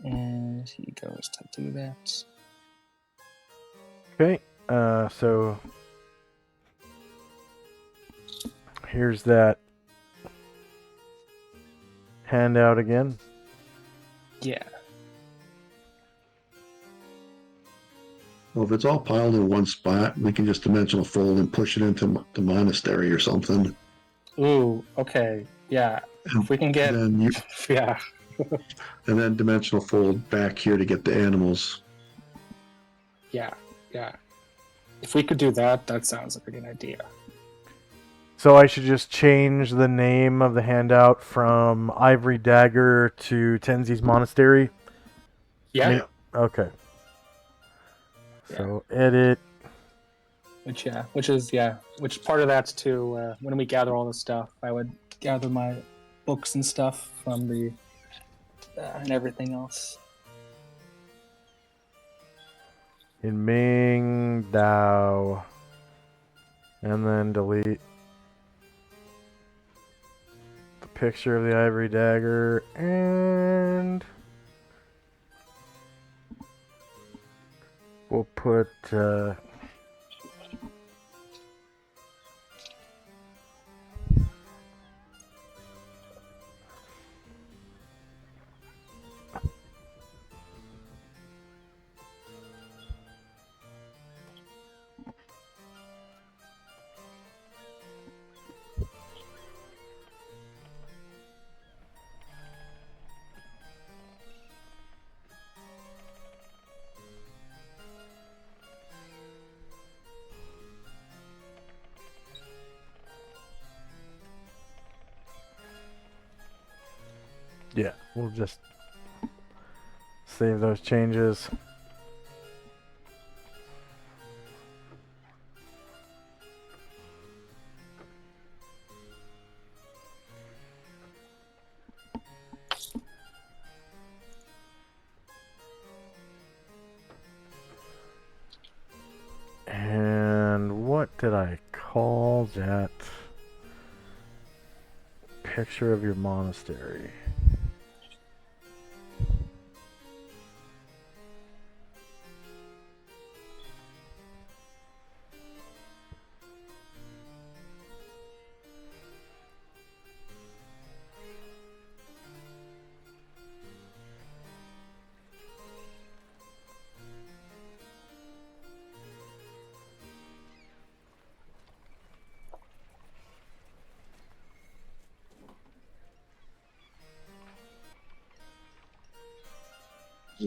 And he goes to do that. Okay. So here's that handout again. Yeah. Well, if it's all piled in one spot, we can just dimensional fold and push it into the monastery or something. Ooh, okay. Yeah. If we can get... Then you, Yeah. and then dimensional fold back here to get the animals. Yeah. If we could do that, that sounds like a good idea. So I should just change the name of the handout from Ivory Dagger to Tenzi's Monastery? Yeah. Okay. So edit. Which part of that's to when we gather all this stuff, I would gather my books and stuff from the and everything else. In Ming Dao. And then delete the picture of the Ivory Dagger and we'll put yeah, we'll just save those changes. And what did I call that picture of your monastery?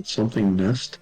Something nest.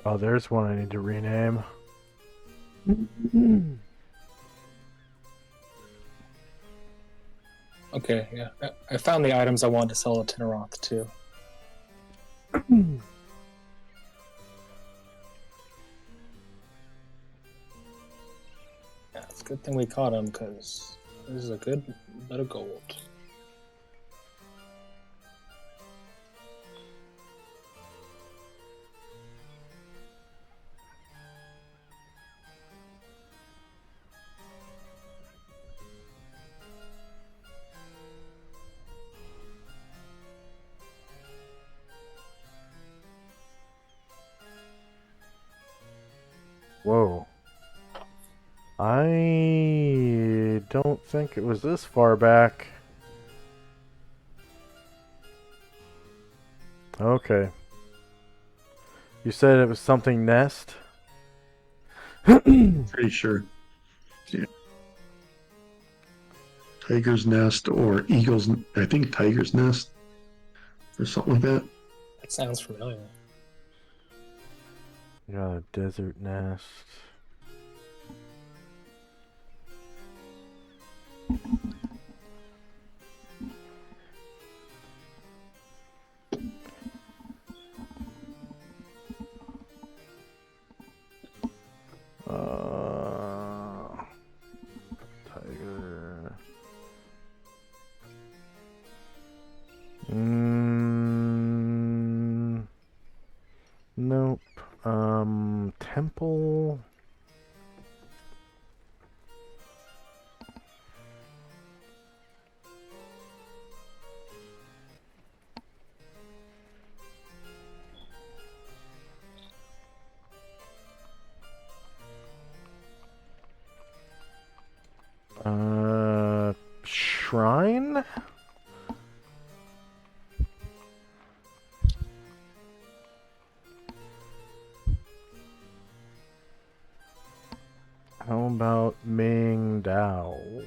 Oh, there's one I need to rename. Okay, yeah. I found the items I wanted to sell to Tinneroth too. Yeah, it's a good thing we caught him because this is a good bit of gold. Whoa. I don't think it was this far back. Okay. You said it was something nest? Pretty sure. Yeah. Tiger's Nest or Eagle's, I think Tiger's Nest or something like that. It sounds familiar. Yeah, a desert nest. Tiger. Nope. Temple. Shrine? How about Ming Dao?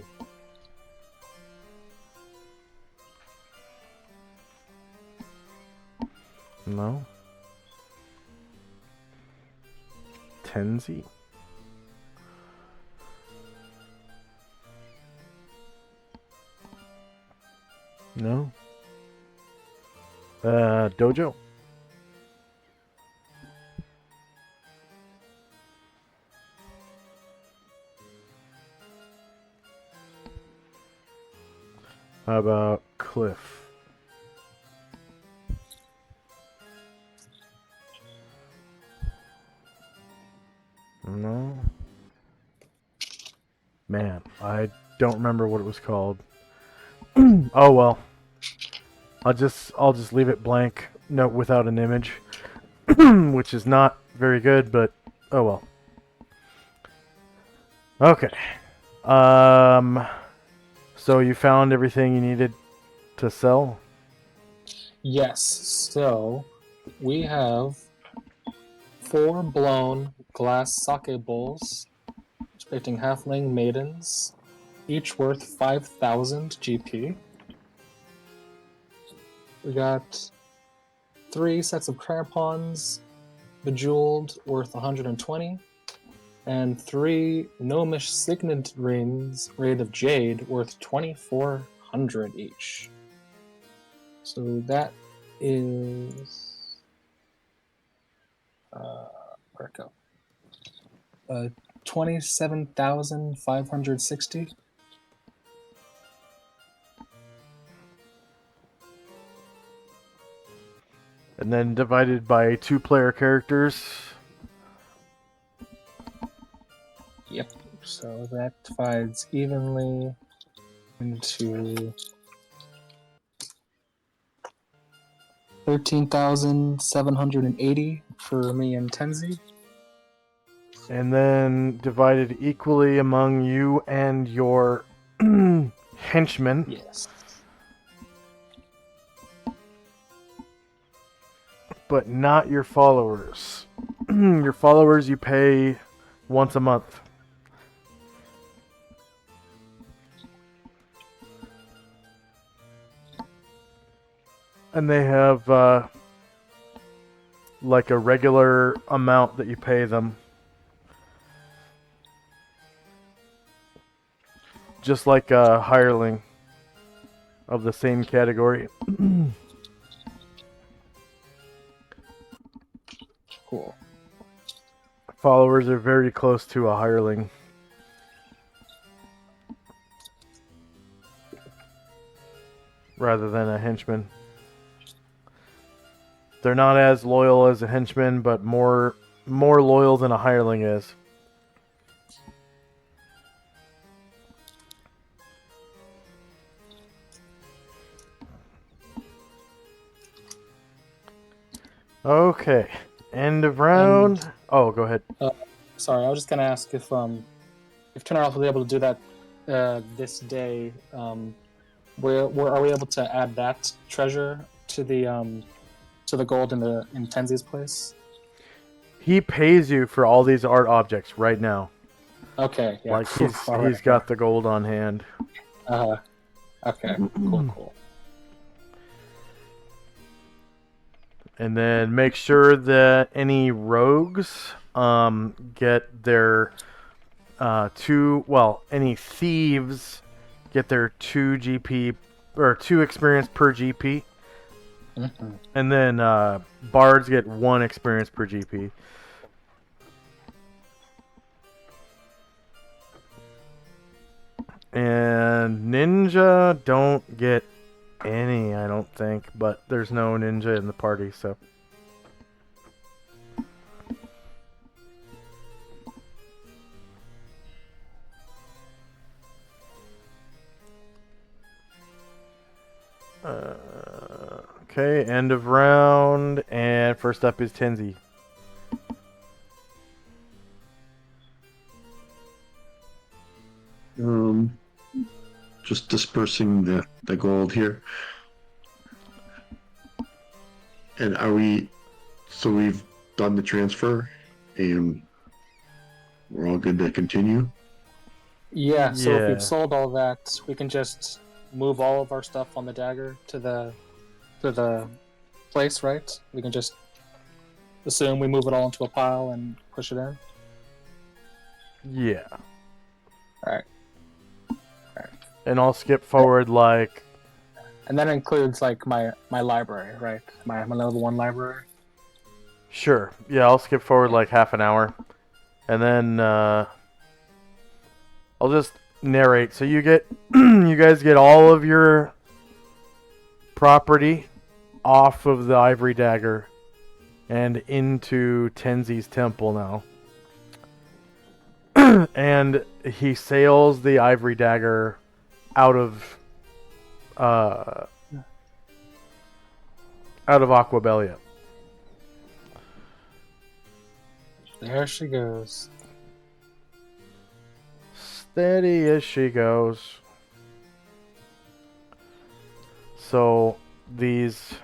No? Tenzi? No? Dojo? How about Cliff? No? Man, I don't remember what it was called. Oh well. I'll just leave it blank, no, without an image, which is not very good, but oh well. Okay. So you found everything you needed to sell? Yes, so we have 4 blown glass sake bowls depicting halfling maidens, each worth 5,000 GP. We got 3 sets of crampons, bejeweled, worth 120, and 3 gnomish signet rings rated of jade, worth 2,400. 100 each. So that is where'd it go? 27,560. And then divided by 2-player characters. Yep. So that divides evenly into 13,780 for me and Tenzi. And then divided equally among you and your henchmen. Yes. But not your followers. Your followers you pay once a month. And they have like a regular amount that you pay them. Just like a hireling of the same category. Cool. Followers are very close to a hireling. Rather than a henchman. They're not as loyal as a henchman, but more loyal than a hireling is. Okay. End of round. Oh, go ahead. Sorry, I was just gonna ask if Turnaround was able to do that this day. Where are we able to add that treasure to the gold in Tenzi's place? He pays you for all these art objects right now. Okay, yeah. Like he's got the gold on hand. Okay, cool. And then make sure that any rogues get their any thieves get their 2 GP or 2 experience per GP. Mm-hmm. And then bards get 1 experience per GP. And ninja don't get any, I don't think, but there's no ninja in the party, so. Okay, end of round, and first up is Tenzi. Just dispersing the gold here. And so we've done the transfer and we're all good to continue? Yeah, so if Yeah. we've sold all that, we can just move all of our stuff on the dagger to the place, right? We can just assume we move it all into a pile and push it in. Yeah. Alright. And I'll skip forward like... And that includes like my library, right? My level 1 library. Sure. Yeah, I'll skip forward like half an hour. And then I'll just narrate. So you get you guys get all of your property off of the ivory dagger and into Tenzi's temple now. And he sails the ivory dagger out of Aquabelia. There she goes. Steady as she goes. So these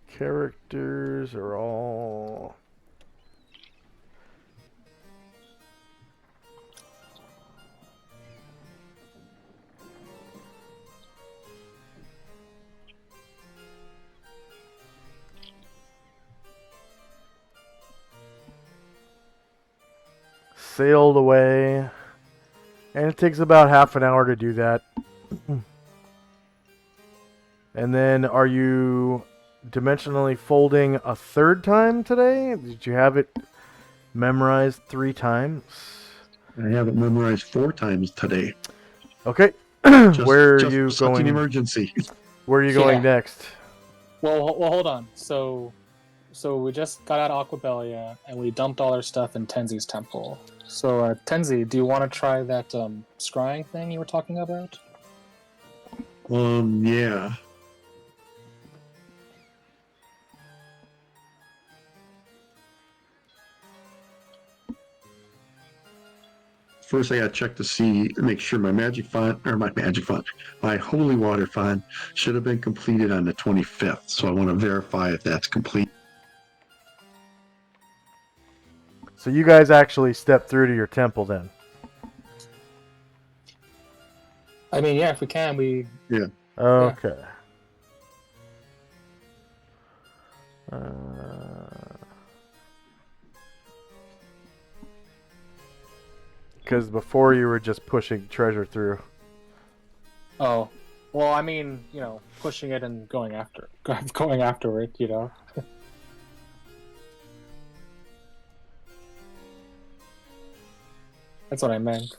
characters are all... sailed away, and it takes about half an hour to do that. And then are you dimensionally folding a third time today? Did you have it memorized 3 times? I have it memorized 4 times today. Okay. Just, Where are just you such going? an emergency. Where are you going Yeah. next? Well, hold on. So we just got out of Aquabelia and we dumped all our stuff in Tenzi's temple. So Tenzi, do you want to try that scrying thing you were talking about? Yeah. First, I gotta check to see, make sure my my holy water font should have been completed on the 25th. So I want to verify if that's complete. So you guys actually step through to your temple then? I mean, yeah, if we can, we. Okay. Because before you were just pushing treasure through. Oh, well, I mean, pushing it and going after it, That's what I meant.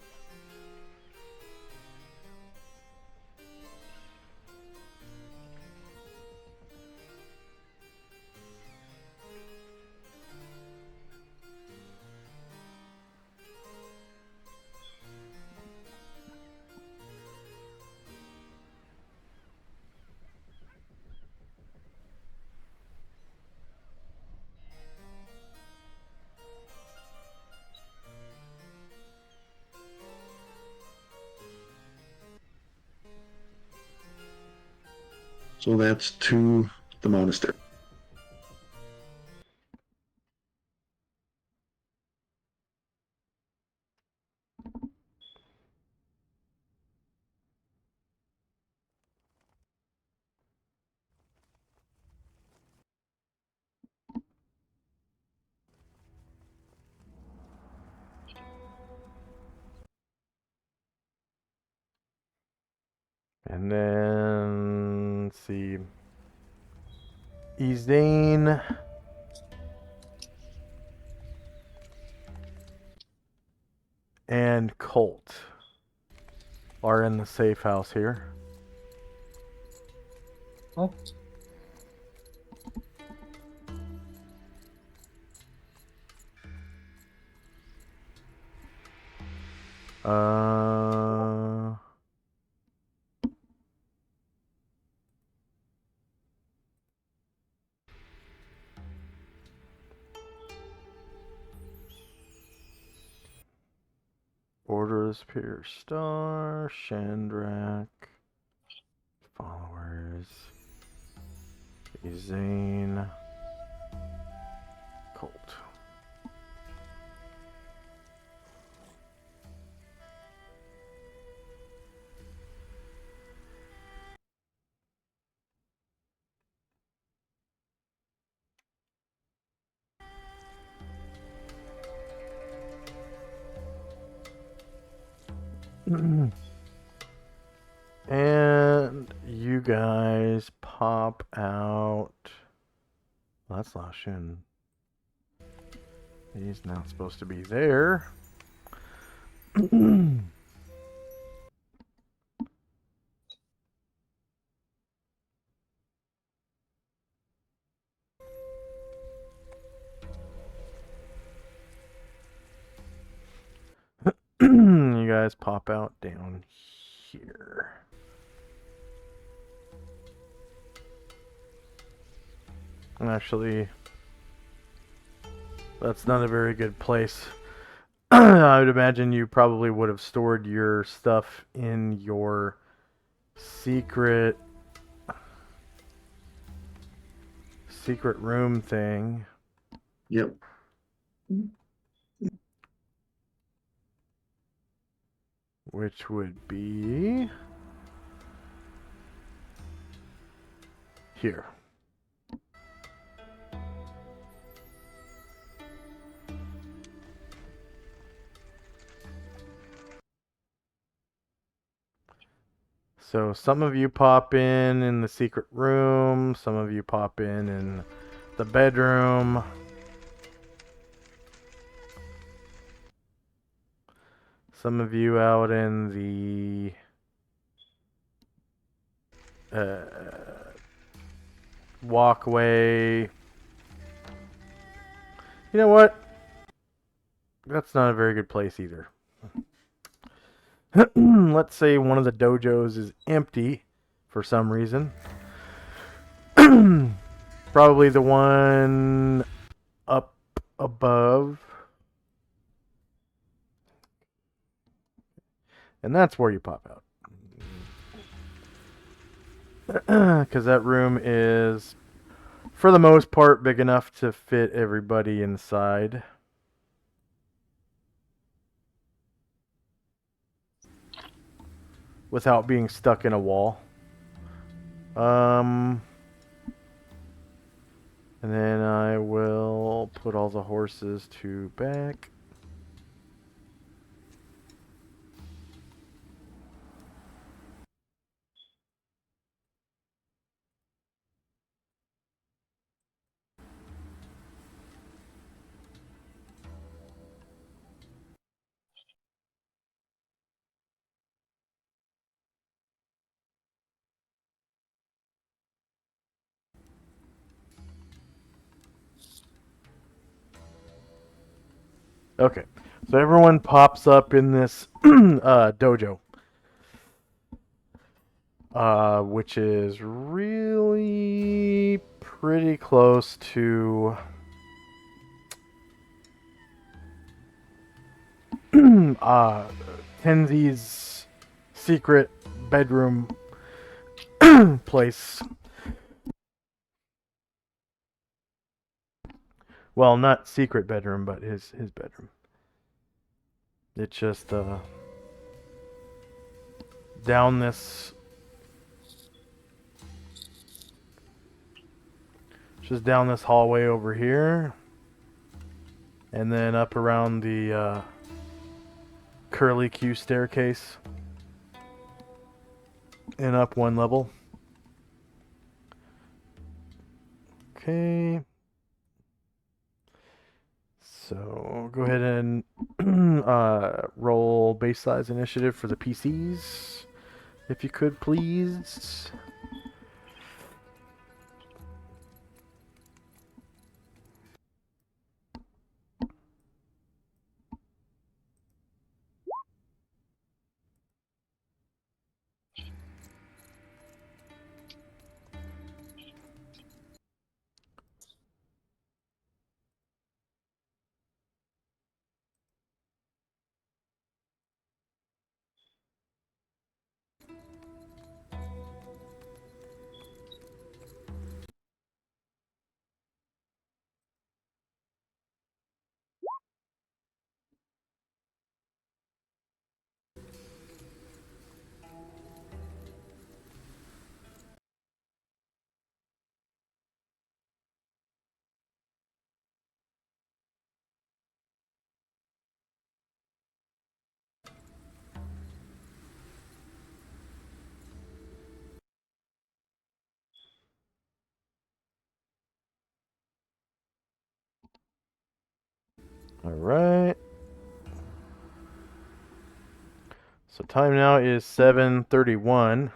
So that's to the monastery. And then, let's see. Ezane and Colt are in the safe house here. Oh. Orders, Peter Star, Shandrak, followers, Ezane, Colt. And you guys pop out. Well, that's Lao Shin. He's not supposed to be there. You guys pop out down here. Actually, that's not a very good place. I would imagine you probably would have stored your stuff in your secret room thing. Yep. Which would be here. So some of you pop in the secret room, some of you pop in the bedroom. Some of you out in the walkway. You know what? That's not a very good place either. Let's say one of the dojos is empty for some reason. Probably the one up above. And that's where you pop out. Because that room is, for the most part, big enough to fit everybody inside. Without being stuck in a wall. And then I will put all the horses to back. Okay, so everyone pops up in this dojo, which is really pretty close to Tenzi's secret bedroom place. Well, not secret bedroom, but his bedroom. It's just down this hallway over here, and then up around the curly Q staircase, and up one level. Okay. So go ahead and roll base size initiative for the PCs, if you could, please. All right. So time now is 7:31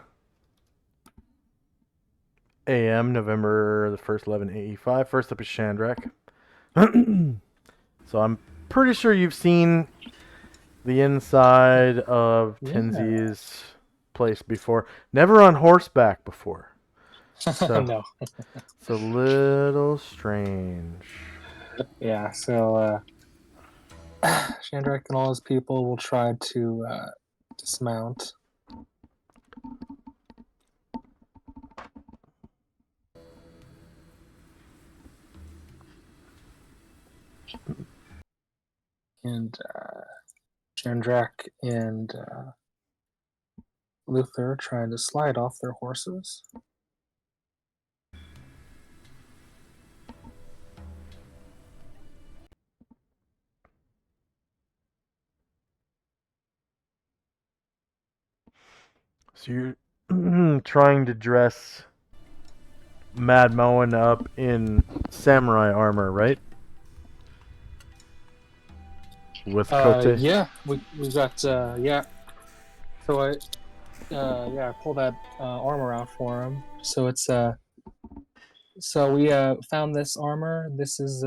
a.m. November the 1st, 1185. First up is Shandrak. So I'm pretty sure you've seen the inside of Tenzi's place before. Never on horseback before. So No. it's a little strange. Yeah, so Shandrak and all his people will try to dismount. And Shandrak and Luther trying to slide off their horses. So trying to dress Mad Moen up in samurai armor, right? With Kote. Yeah, we got yeah. So I yeah, I pull that armor out for him. So it's so we found this armor. This is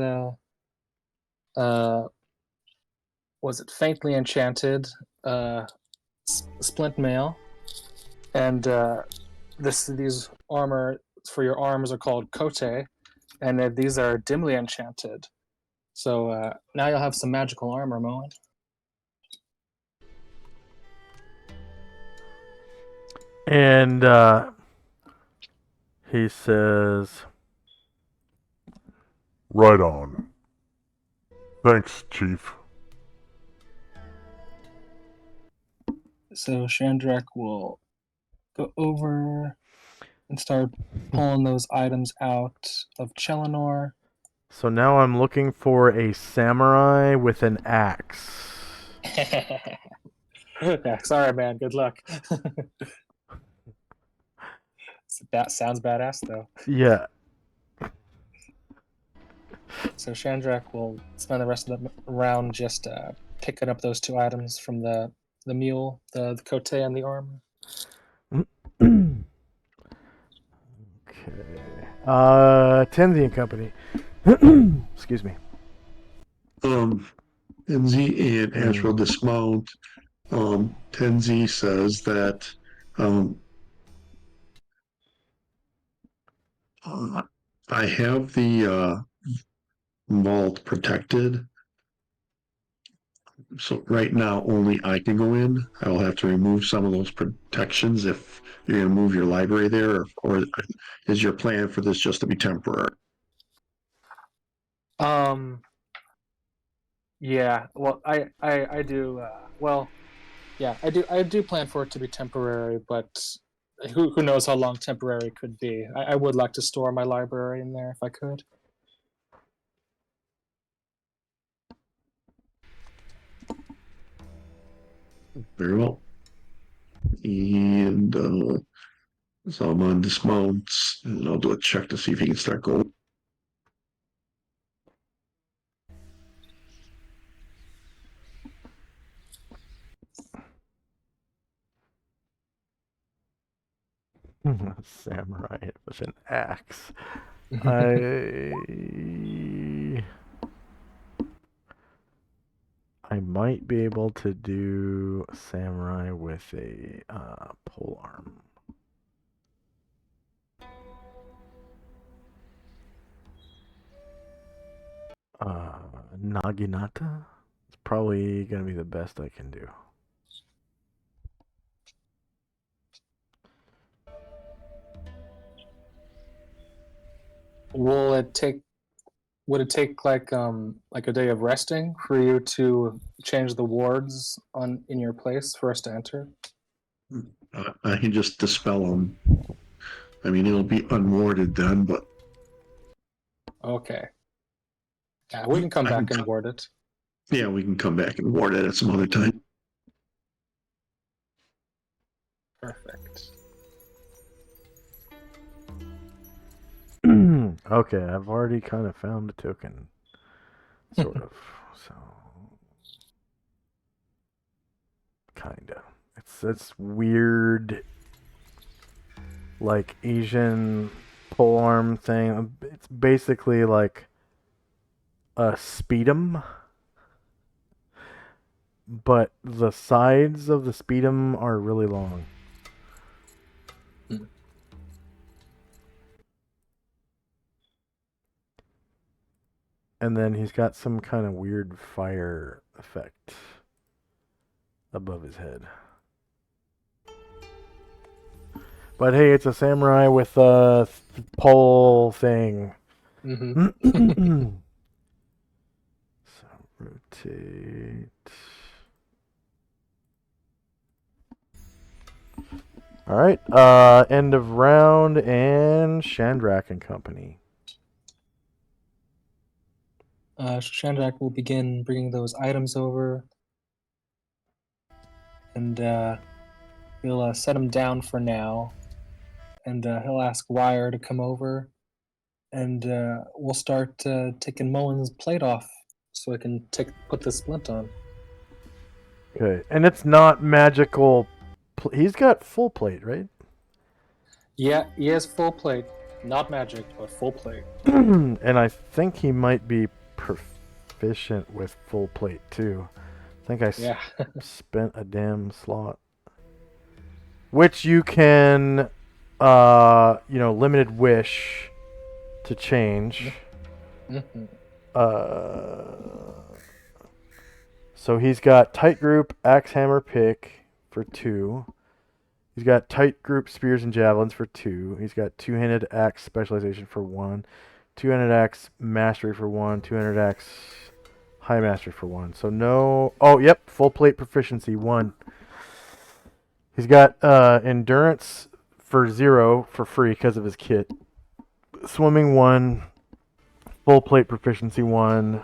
uh was it faintly enchanted splint mail, and these armor for your arms are called kote, and these are dimly enchanted. So now you'll have some magical armor, Moen. And he says, Right on. Thanks, Chief. So Shandrak will go over and start pulling those items out of Chelinor. so now I'm looking for a samurai with an axe. Yeah, sorry, man. Good luck. That sounds badass, though. Yeah. So Shandrak will spend the rest of the round just picking up those two items from the mule, the cote and the armor. Okay. Tenzi and Company. Excuse me. Tenzi and Astral dismount. Tenzi says that I have the vault protected. So right now, only I can go in. I will have to remove some of those protections if you're going to move your library there, or is your plan for this just to be temporary? Yeah. Well, I do. Well, yeah, I do plan for it to be temporary, but who knows how long temporary could be? I would like to store my library in there if I could. Very well. And Salman dismounts, and I'll do a check to see if he can start going. Samurai with an axe. I might be able to do samurai with a pole arm. Naginata? It's probably gonna be the best I can do. Will it take? Would it take like a day of resting for you to change the wards on in your place for us to enter? I can just dispel them. I mean, it'll be unwarded then, but Okay. Yeah, we can come back and ward it. Yeah, we can come back and ward it at some other time. Perfect. Okay, I've already kind of found a token. Sort of. So kinda. It's weird like Asian polearm thing. It's basically like a speedum, but the sides of the speedum are really long. And then he's got some kind of weird fire effect above his head. But hey, it's a samurai with a pole thing. Mm-hmm. So rotate. All right. End of round and Shandrak and Company. Shandrak will begin bringing those items over, and He'll set him down for now, and he'll ask Ryer to come over, and we'll start taking Mullen's plate off so I can put the splint on. Okay, and it's not magical. He's got full plate, right? Yeah, he has full plate. Not magic, but full plate. And I think he might be proficient with full plate too. I think I Yeah. spent a damn slot. Which you can, limited wish to change. Mm-hmm. So he's got tight group, axe, hammer, pick for 2. He's got tight group, spears and javelins for 2. He's got two-handed axe specialization for 1. Two-handed axe mastery for 1. Two-handed axe high mastery for 1. So no. Oh, yep. Full plate proficiency 1. He's got endurance for 0 for free because of his kit. Swimming 1. Full plate proficiency 1.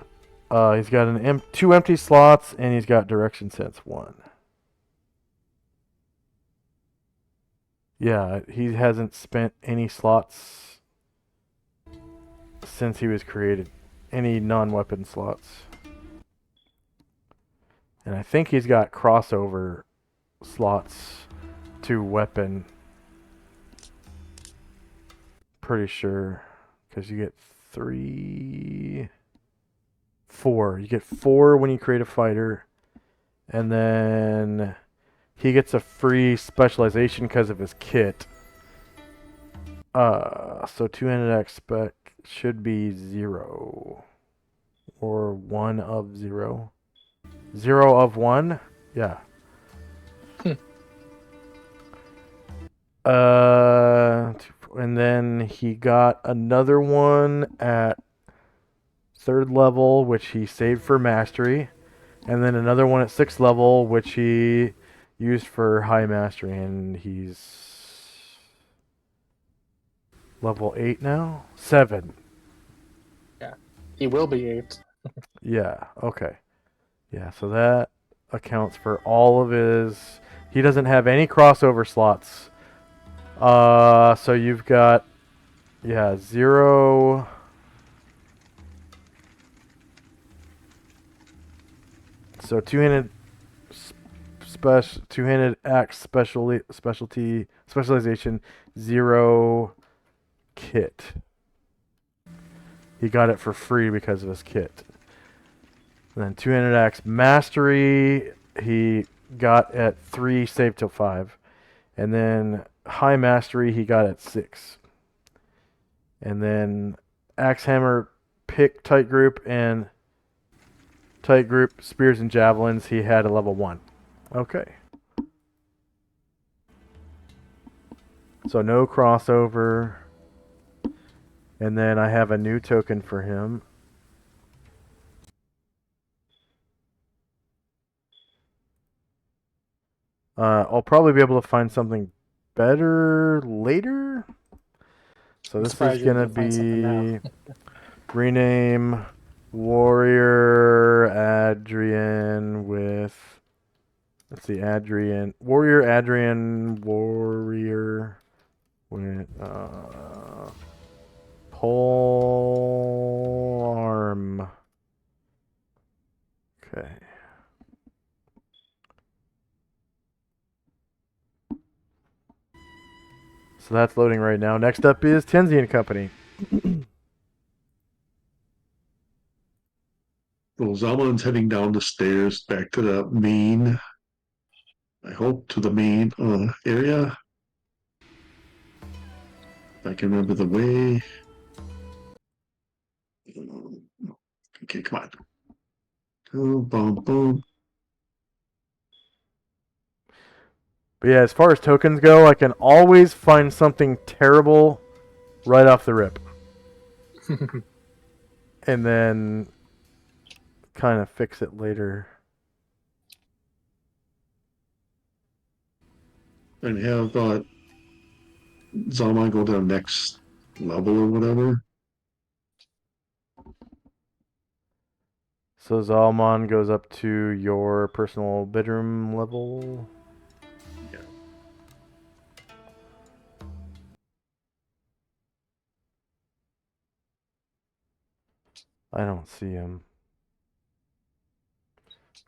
He's got 2 empty slots, and he's got direction sense 1. Yeah, he hasn't spent any slots since he was created. Any non-weapon slots. And I think he's got crossover slots to weapon. Pretty sure. Because you get 4. You get 4 when you create a fighter. And then he gets a free specialization because of his kit. So two-handed axe spec should be 0. Or 1 of 0. 0 of 1? Yeah. And then he got another one at 3rd level, which he saved for mastery. And then another one at 6th level, which he used for high mastery. And he's level 8 now? 7. Yeah. He will be 8. Yeah, okay. Yeah, so that accounts for all of his... He doesn't have any crossover slots. So you've got... Yeah, 0... So two-handed axe specialization 0 kit. He got it for free because of his kit. And then two-handed axe mastery he got at 3, save till 5. And then high mastery he got at 6. And then axe hammer pick tight group and tight group, spears and javelins, he had a level 1. Okay. So no crossover. And then I have a new token for him. I'll probably be able to find something better later. So this is going to be rename Warrior Adrian with, let's see, Warrior with polearm. Okay. So that's loading right now. Next up is Tenzi and Company. Well, Zalman's heading down the stairs back to the main, I hope, to the main area. If I can remember the way. Okay, come on. Oh, boom, boom. But yeah, as far as tokens go, I can always find something terrible right off the rip. And then kind of fix it later. And have Zalman go to the next level or whatever. So Zalman goes up to your personal bedroom level. Yeah. I don't see him.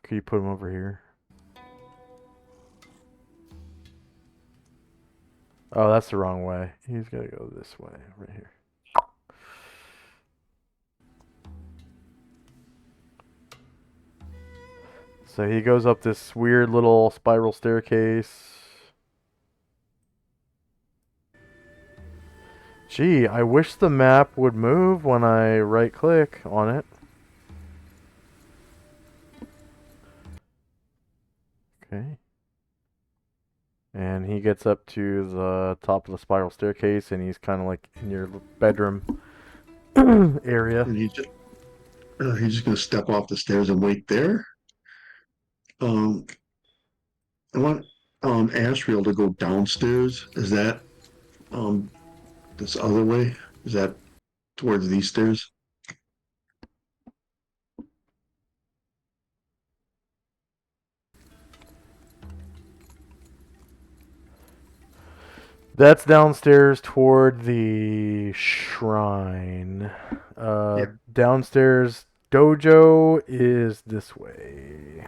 Could you put him over here? Oh, that's the wrong way. He's got to go this way, right here. So he goes up this weird little spiral staircase. Gee, I wish the map would move when I right click on it. Okay. And he gets up to the top of the spiral staircase, and he's kind of like in your bedroom area. And he's just gonna step off the stairs and wait there. I want Ashriel to go downstairs. Is that this other way? Is that towards these stairs? That's downstairs toward the shrine. Yeah. Downstairs dojo is this way.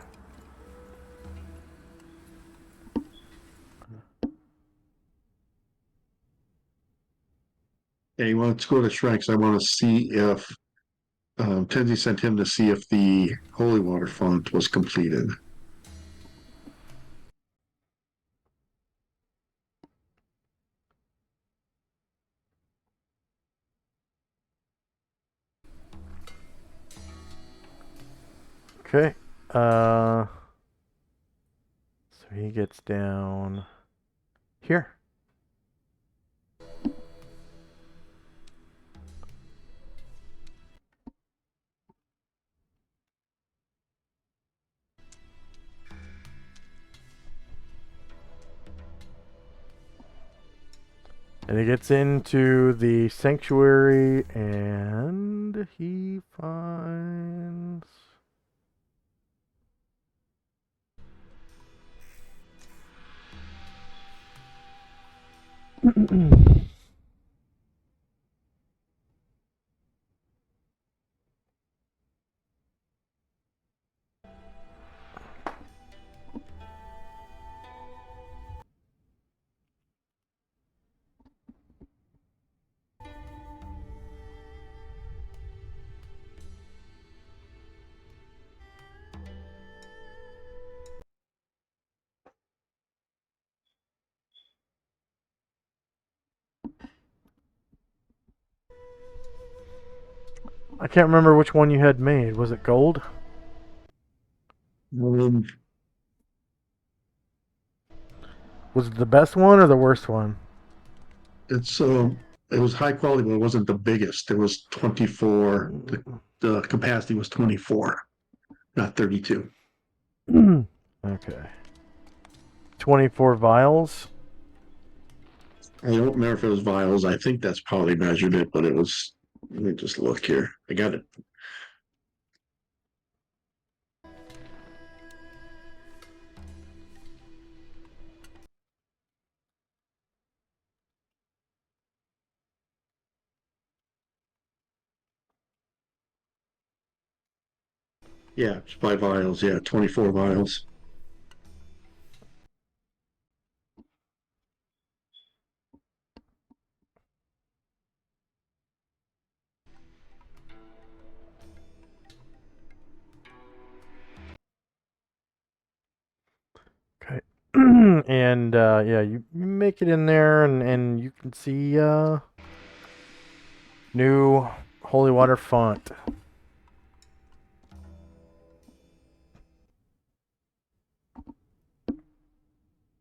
Yeah, he wants to go to shrine because I want to see if Tenzi sent him to see if the holy water font was completed. Okay. So he gets down here. And he gets into the sanctuary and he finds I can't remember which one you had made. Was it gold? Um, Was it the best one or the worst one? it's it was high quality, but it wasn't the biggest. It was 24. The capacity was 24, not 32. Okay. 24 vials. I don't remember if it was vials. I think that's how they measured it, but it was. Let me just look here. I got it. Yeah, it's by vials. Yeah, 24 vials. Okay. And yeah, you make it in there, and you can see new holy water font.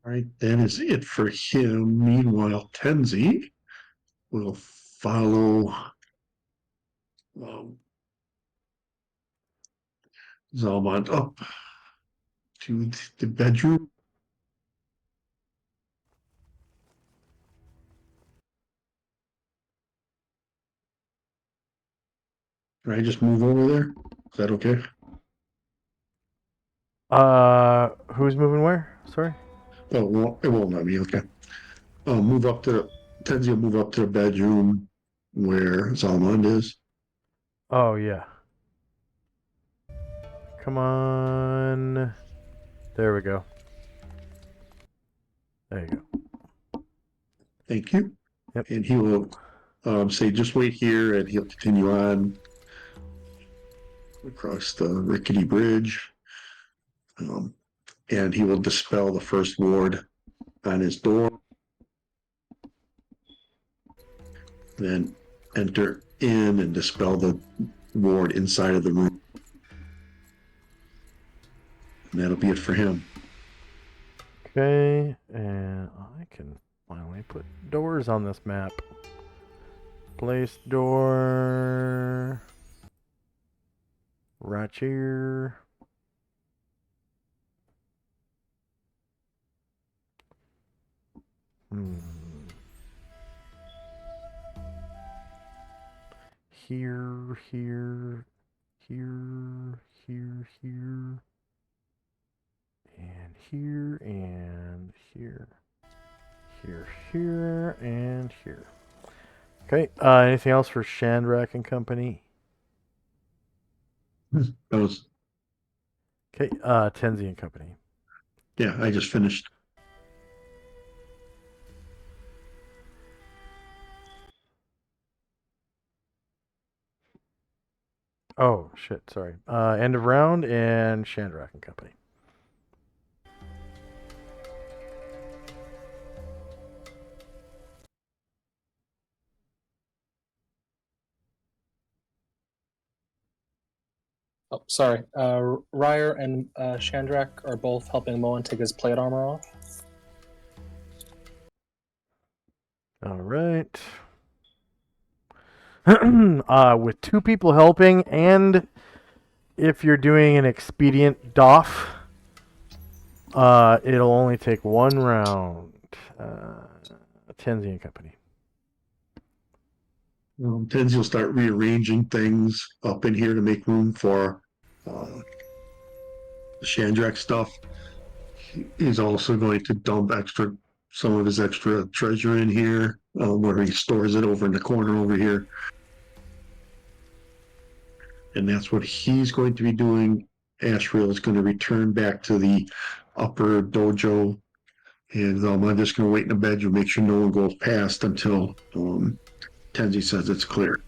All right, that is it for him. Meanwhile, Tenzi will follow um, Zalmand up to the bedroom. Can I just move over there? Is that okay? Who's moving where? Sorry. Oh, it won't let me. Okay. Move up to Tenzi will move up to the bedroom where Zalmand is. Oh yeah. Come on. There we go. There you go. Thank you. Yep. And he will say, just wait here, and he'll continue on across the rickety bridge. And he will dispel the first ward on his door. Then enter in and dispel the ward inside of the room. And that'll be it for him. Okay, and I can finally put doors on this map. Place door right here. Here, here, here, here, here, and here, and here, here, here, and here. Okay, anything else for Shandrak and Company? That was, Okay, Tenzi and Company. yeah, I just finished. Oh, shit, sorry. End of round and Shandrak and Company. Oh, sorry. Ryer and Shandrak are both helping Moen take his plate armor off. All right. With two people helping, and if you're doing an expedient doff, it'll only take one round. Tenzi and Company. Tenzi will start rearranging things up in here to make room for the Shandrak stuff. He's also going to dump some of his extra treasure in here, where he stores it over in the corner over here. And that's what he's going to be doing. Ashriel is going to return back to the upper dojo, and I'm just going to wait in the bedroom, make sure no one goes past until Tenzi says it's clear.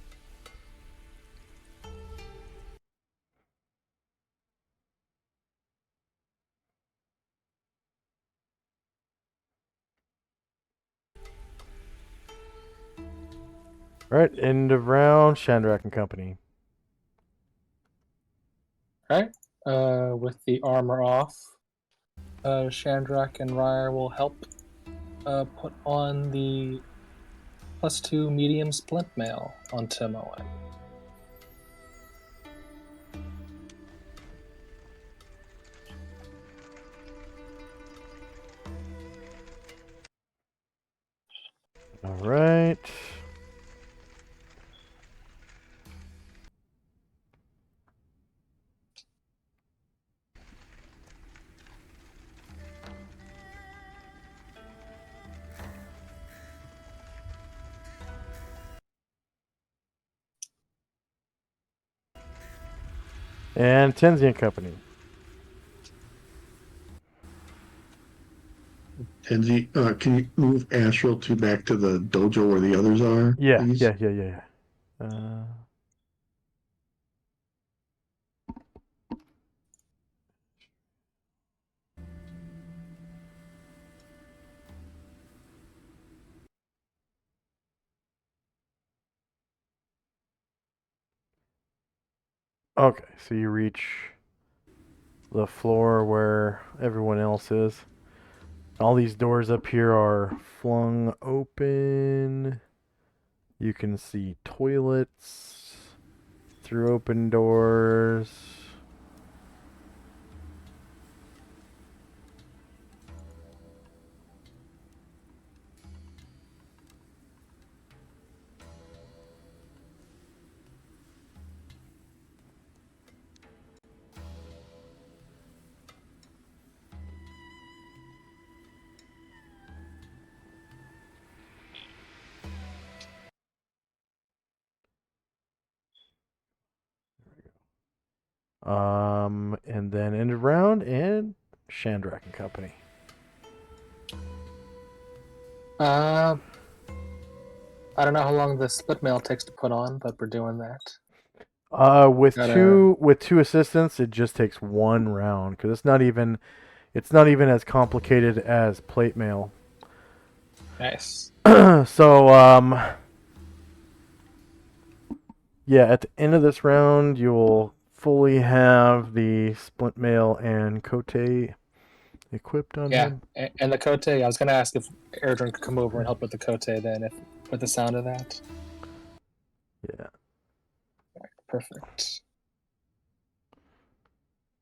All right, end of round. Shandrak and Company. Alright. With the armor off, Shandrak and Ryer will help put on the +2 medium splint mail onto Moen. All right. And Tenzi and Company. Tenzi, can you move Ashriel back to the dojo where the others are? Yeah, please? yeah. Okay, so you reach the floor where everyone else is. All these doors up here are flung open. You can see toilets through open doors. And then end of round and Shandrak and Company. I don't know how long the split mail takes to put on, but we're doing that. With Gotta- two assistants, it just takes 1 round because it's not even as complicated as plate mail. Nice. So yeah, at the end of this round, you'll fully have the splint mail and Cote equipped on Yeah, him. and the Cote, I was gonna ask if Airdron could come over and help with the Cote then, if with the sound of that. Yeah. Perfect.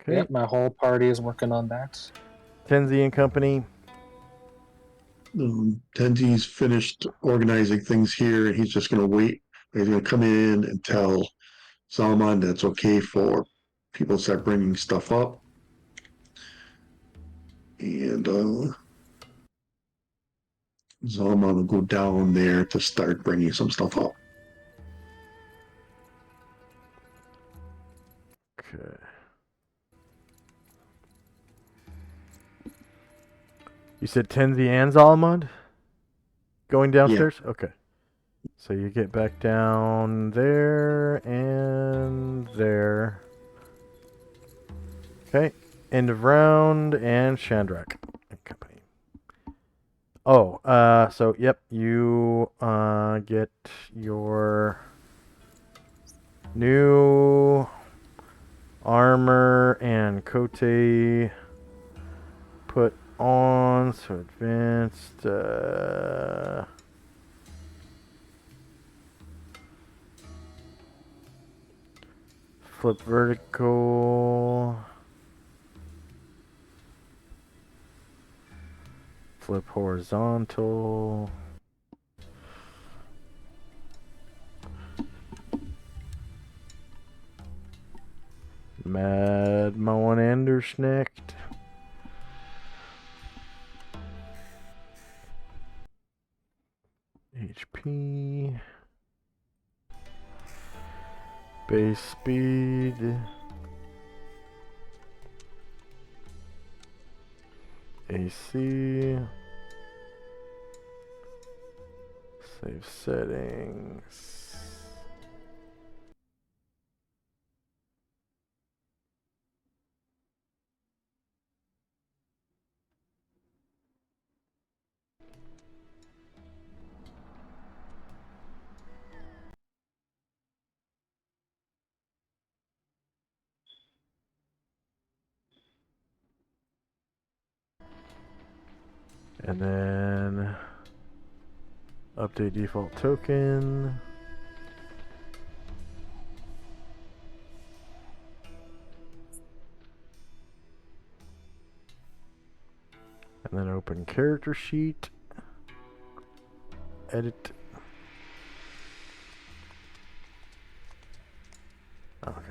Okay. Yep, my whole party is working on that. Tenzi and Company. Tenzi's finished organizing things here, and he's just going to wait. He's going to come in and tell Salman that's okay for people to start bringing stuff up. And Salman will go down there to start bringing some stuff up. Okay. You said Tenzi and Zalmond going downstairs? Yeah. Okay. So you get back down there and there. Okay. End of round and Shandrak and Company. Oh, so yep, you get your new armor and Cote put on, so advanced. Flip vertical. Flip horizontal. Mad Moen Andersnecht. HP. Base speed. AC. Save settings. And then update default token. And then open character sheet. Edit. Okay.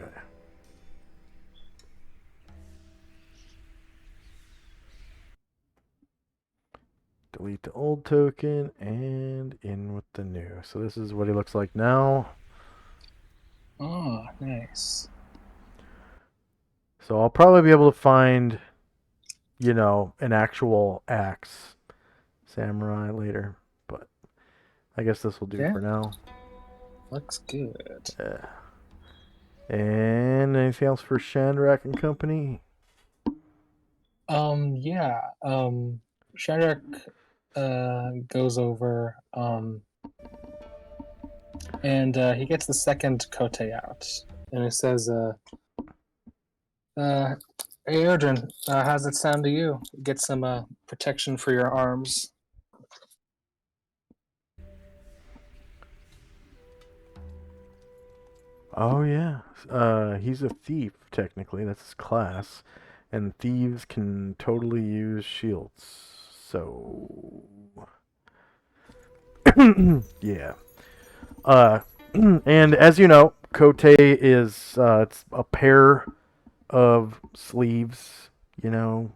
Delete the old token and in with the new. So this is what he looks like now. Oh, nice. So I'll probably be able to find, you know, an actual axe samurai later, but I guess this will do for now. Looks good. Yeah. And anything else for Shandrak and Company? Yeah. Shandrak goes over and he gets the second Cote out. And he says, hey Erdrin, how's it sound to you? Get some protection for your arms. Oh yeah. He's a thief, technically. That's his class. And thieves can totally use shields. So yeah. And as you know, Cote is it's a pair of sleeves, you know.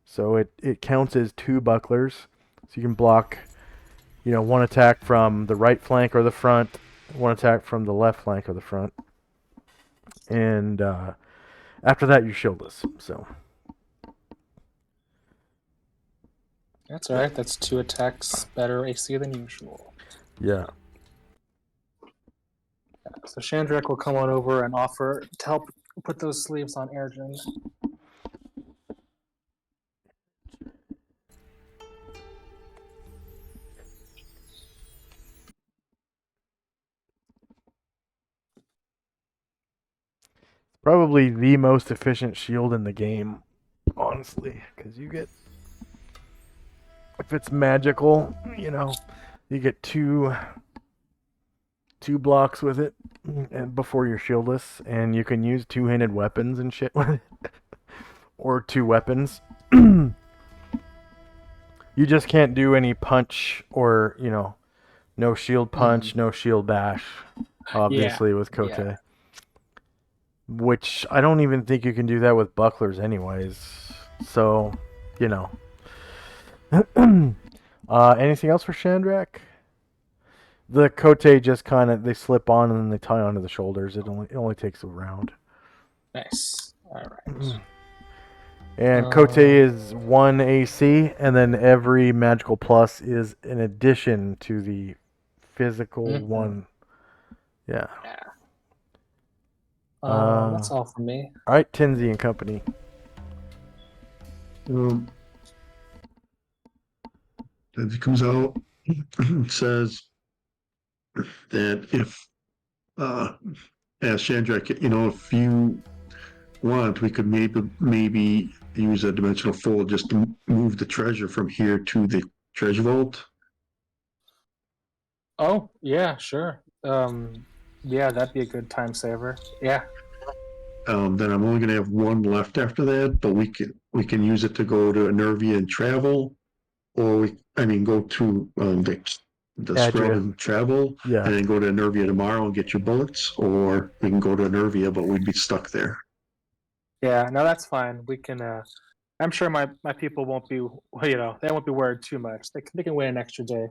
So it counts as 2 bucklers. So you can block, you know, 1 attack from the right flank or the front, 1 attack from the left flank or the front. And After that, you're shieldless. So That's alright. That's 2 attacks better AC than usual. yeah. So Chandrak will come on over and offer to help put those sleeves on Erdrin. Probably the most efficient shield in the game, honestly, because you get, if it's magical, you get two blocks with it, and before you're shieldless, and you can use two-handed weapons and shit with it, or 2 weapons. You just can't do any punch or no shield punch, no shield bash, obviously with Kote. Yeah. Which I don't even think you can do that with bucklers anyways. So, anything else for Chandrak? The Kote just kind of, they slip on and then they tie onto the shoulders. It only takes a round. Nice. Alright. And Kote is 1 AC, and then every magical plus is in addition to the physical 1. Yeah. That's all from me. All right, Tinsy and Company. As he comes out, says that if, as Chandrak, if you want, we could maybe use a dimensional fold just to move the treasure from here to the treasure vault. Oh, yeah, sure. Yeah, that'd be a good time saver. Yeah. Then I'm only going to have 1 left after that, but we can use it to go to Enervia and travel, or go to the scrub and travel, Yeah. and then go to Enervia tomorrow and get your bullets, or we can go to Enervia, but we'd be stuck there. Yeah, no, that's fine. We can. I'm sure my people won't be. They won't be worried too much. They can wait an extra day.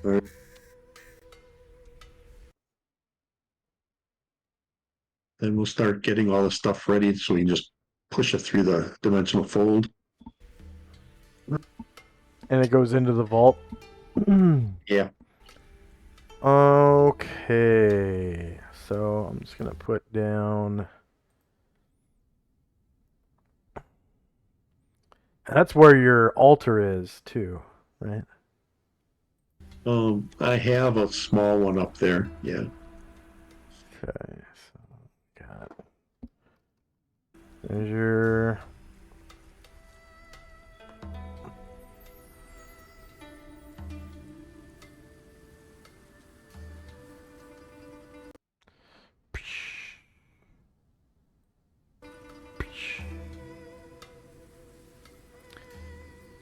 Right. Then we'll start getting all the stuff ready so we can just push it through the dimensional fold. And it goes into the vault. Yeah. Okay. So I'm just going to put down. That's where your altar is, too, right? I have a small one up there. Yeah. Okay. So, got. There's your.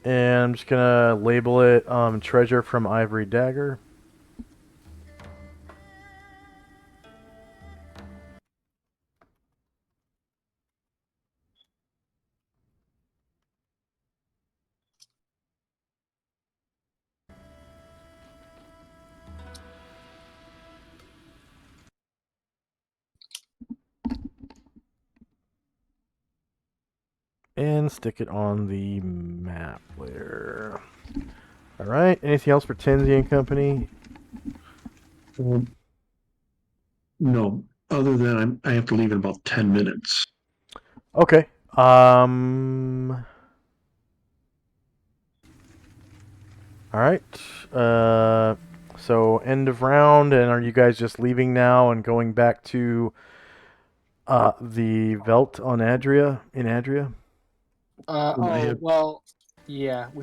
And I'm just gonna label it treasure from Ivory Dagger. And stick it on the map layer. Alright, anything else for Tinsy and Company? No, other than I have to leave in about 10 minutes. Okay. Alright. So end of round, and are you guys just leaving now and going back to the Velt on Adria, in Adria? Well, yeah, we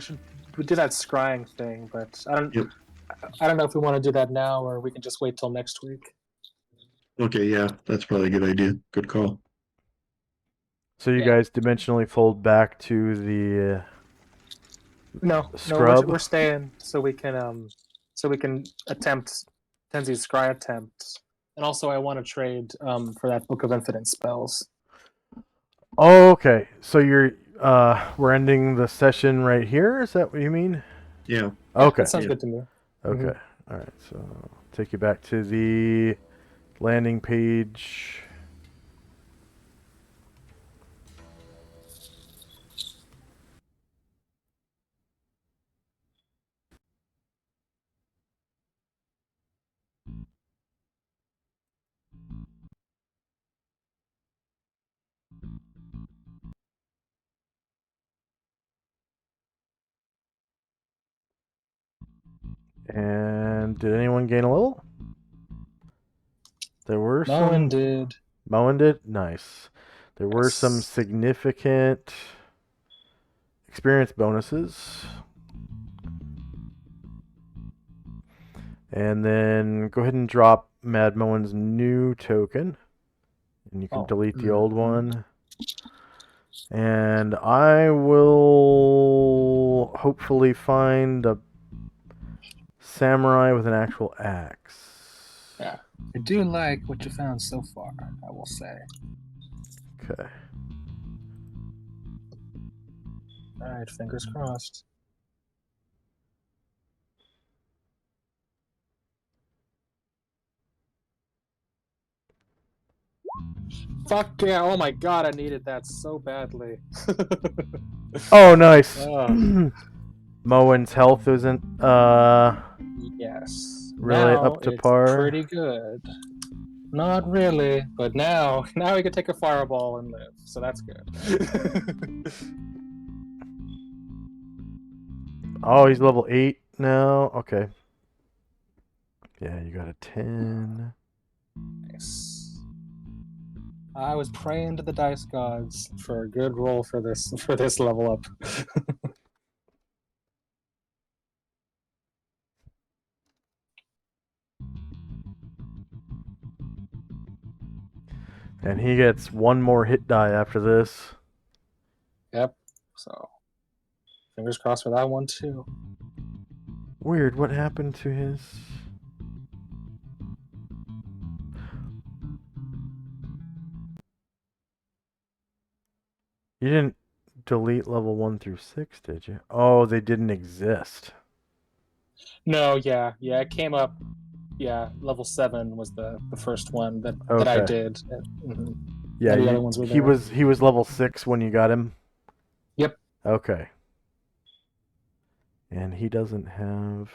did that scrying thing, but Yep. I don't know if we want to do that now or we can just wait till next week. Okay, yeah, that's probably a good idea. Good call. So you guys dimensionally fold back to the No, scrub? we're staying so we can attempt Tenzi's scry attempt. And also I want to trade for that Book of Infinite Spells. Oh, okay. So we're ending the session right here? Is that what you mean? Yeah. Okay. That sounds good to me. Okay. All right. So take you back to the landing page. And did anyone gain a level? There were No one some. did. Moen did? Nice. There were some Yes. significant experience bonuses. And then go ahead and drop Mad Moen's new token. And you can Oh, delete the old one. And I will hopefully find a samurai with an actual axe. Yeah. I do like what you found so far, I will say. Okay. Alright, fingers crossed. Fuck yeah, oh my god, I needed that so badly. Oh, nice. Ugh. Moen's health isn't Yes. really Now up to it's par. pretty good. Not really, but now we can take a fireball and live, so that's good. Oh, he's level 8 now. Okay. Yeah, you got a 10. Nice. I was praying to the dice gods for a good roll for this level up. And he gets one more hit die after this. Yep. So fingers crossed for that one too. Weird, what happened to his... You didn't delete level 1 through 6, did you? Oh, they didn't exist. No, yeah, it came up. Yeah, level 7 was the first one that I Okay. did. Mm-hmm. Yeah, the other ones were he there. was level 6 when you got him? Yep. Okay. And he doesn't have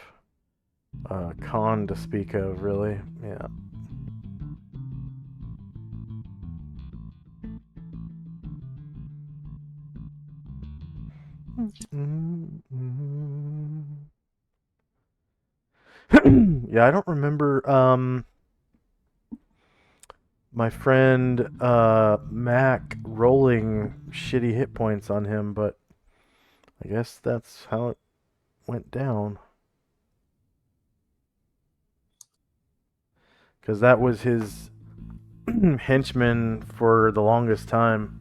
a con to speak of, really. Yeah. Yeah, I don't remember my friend Mac rolling shitty hit points on him, but I guess that's how it went down. Because that was his henchman for the longest time.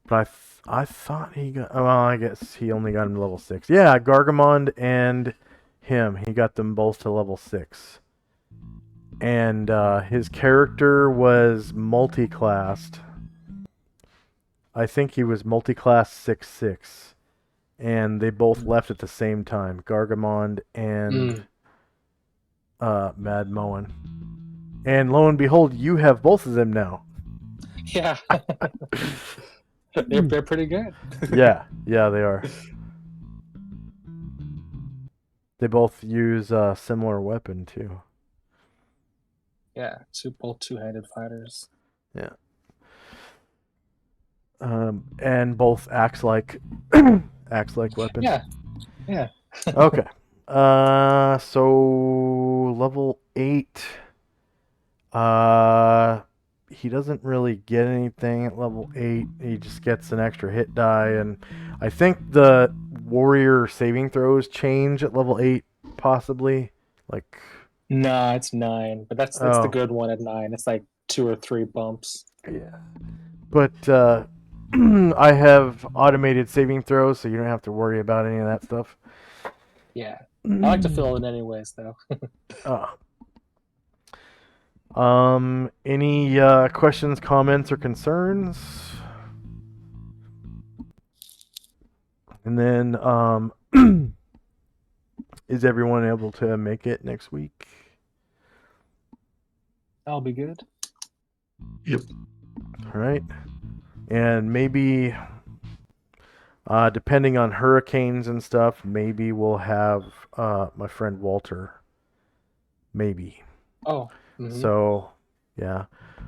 But I thought he got... Well, I guess he only got him to level 6. Yeah, Gargamond and him. He got them both to level 6. And his character was multi-classed. I think he was multi-class 6/6. And they both left at the same time. Gargamond and Mad Moen. And lo and behold, you have both of them now. Yeah. they're pretty good. Yeah, they are. They both use a similar weapon too. Yeah, both two-handed fighters. Yeah. And both axe-like weapons. Yeah. Okay. So level 8. He doesn't really get anything at level 8. He just gets an extra hit die, and I think the warrior saving throws change at level 8, possibly. Like, Nah, it's 9, but that's the good one at 9. It's like 2 or 3 bumps. Yeah. But I have automated saving throws, so you don't have to worry about any of that stuff. Yeah. I like to fill in anyways, though. Any questions, comments, or concerns? And then, is everyone able to make it next week? That'll be good. Yep. All right. And maybe, depending on hurricanes and stuff, maybe we'll have my friend Walter. Maybe. Oh. Mhm. So, yeah.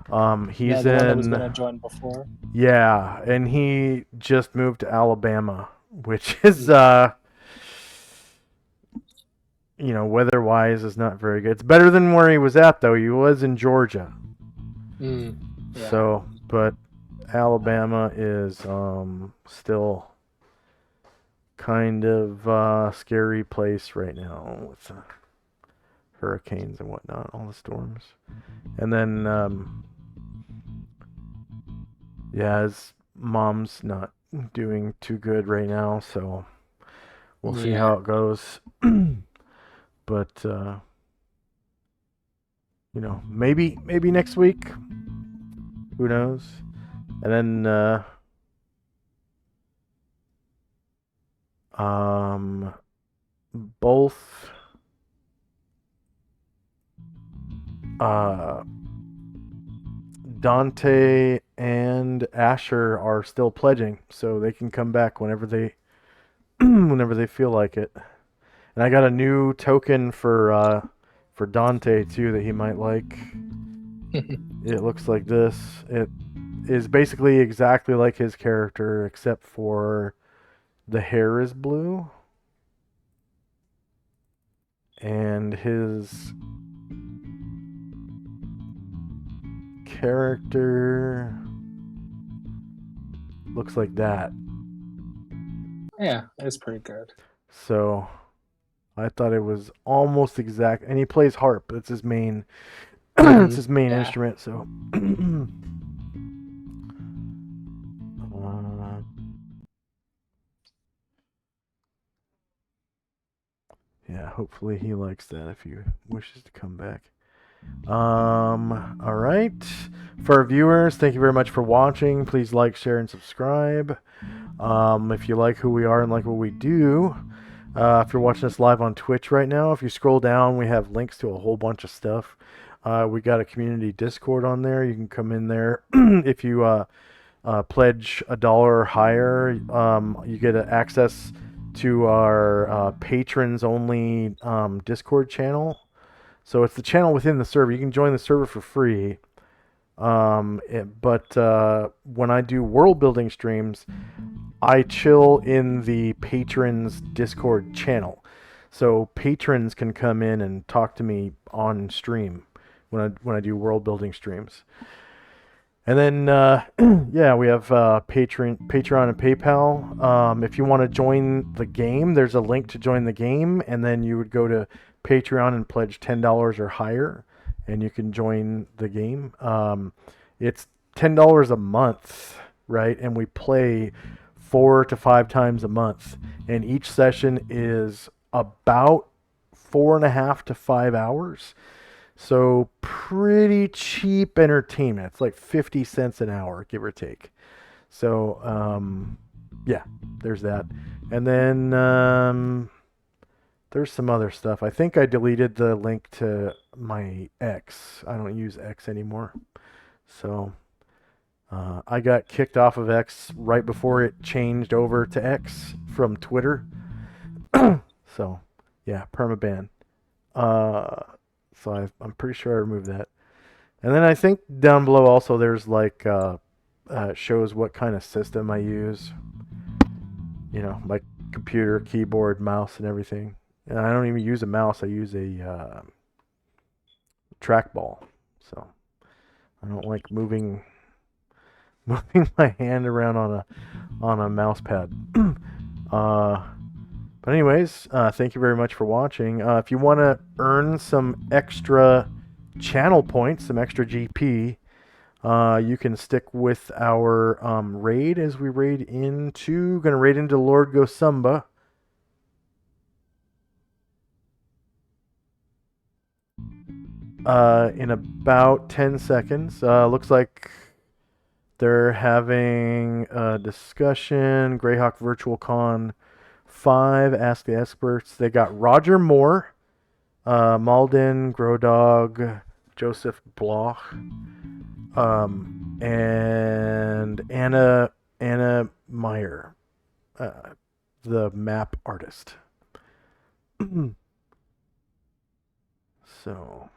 Yeah, He's the one that was in. gonna join before. Yeah, and he just moved to Alabama, which is, weather-wise is not very good. It's better than where he was at, though. He was in Georgia. Yeah. So, but Alabama is still kind of scary place right now with hurricanes and whatnot, all the storms. And then, his mom's not doing too good right now, so we'll see how it goes. But maybe next week. Who knows? And then both Dante and Asher are still pledging, so they can come back whenever they whenever they feel like it. And I got a new token for Dante too that he might like. It looks like this. It is basically exactly like his character, except for the hair is blue. And his character looks like that. Yeah, it's pretty good. So I thought it was almost exact. And he plays harp. That's his main. It's his main instrument. So. Yeah, hopefully he likes that if he wishes to come back. All right. For our viewers, thank you very much for watching. Please like, share, and subscribe. If you like who we are and like what we do, if you're watching us live on Twitch right now, if you scroll down, we have links to a whole bunch of stuff. We got a community Discord on there. You can come in there. If you pledge $1 or higher, you get access to our patrons only Discord channel. So it's the channel within the server. You can join the server for free. But when I do world building streams, I chill in the patrons Discord channel. So patrons can come in and talk to me on stream when I do world building streams. And then, we have Patreon and PayPal. If you want to join the game, there's a link to join the game, and then you would go to Patreon and pledge $10 or higher, and you can join the game. It's $10 a month, right? And we play 4 to 5 times a month, and each session is about 4.5 to 5 hours. So pretty cheap entertainment. It's like 50 cents an hour, give or take. So, there's that. And then there's some other stuff. I think I deleted the link to my X. I don't use X anymore. So I got kicked off of X right before it changed over to X from Twitter. So, yeah, permaban. So I'm pretty sure I removed that. And then I think down below also there's like shows what kind of system I use. My computer, keyboard, mouse, and everything. And I don't even use a mouse. I use a trackball. So I don't like moving my hand around on a mouse pad. But anyways, thank you very much for watching. If you want to earn some extra channel points, some extra GP, you can stick with our raid as we raid into Lord Gosumba. In about 10 seconds. Looks like they're having a discussion. Greyhawk Virtual Con 5, Ask the Experts. They got Roger Moore, Malden, Grodog, Joseph Bloch, and Anna Meyer, the map artist. So,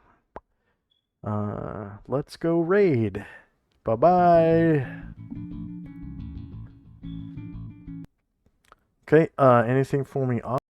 let's go raid. Bye-bye. Okay, anything for me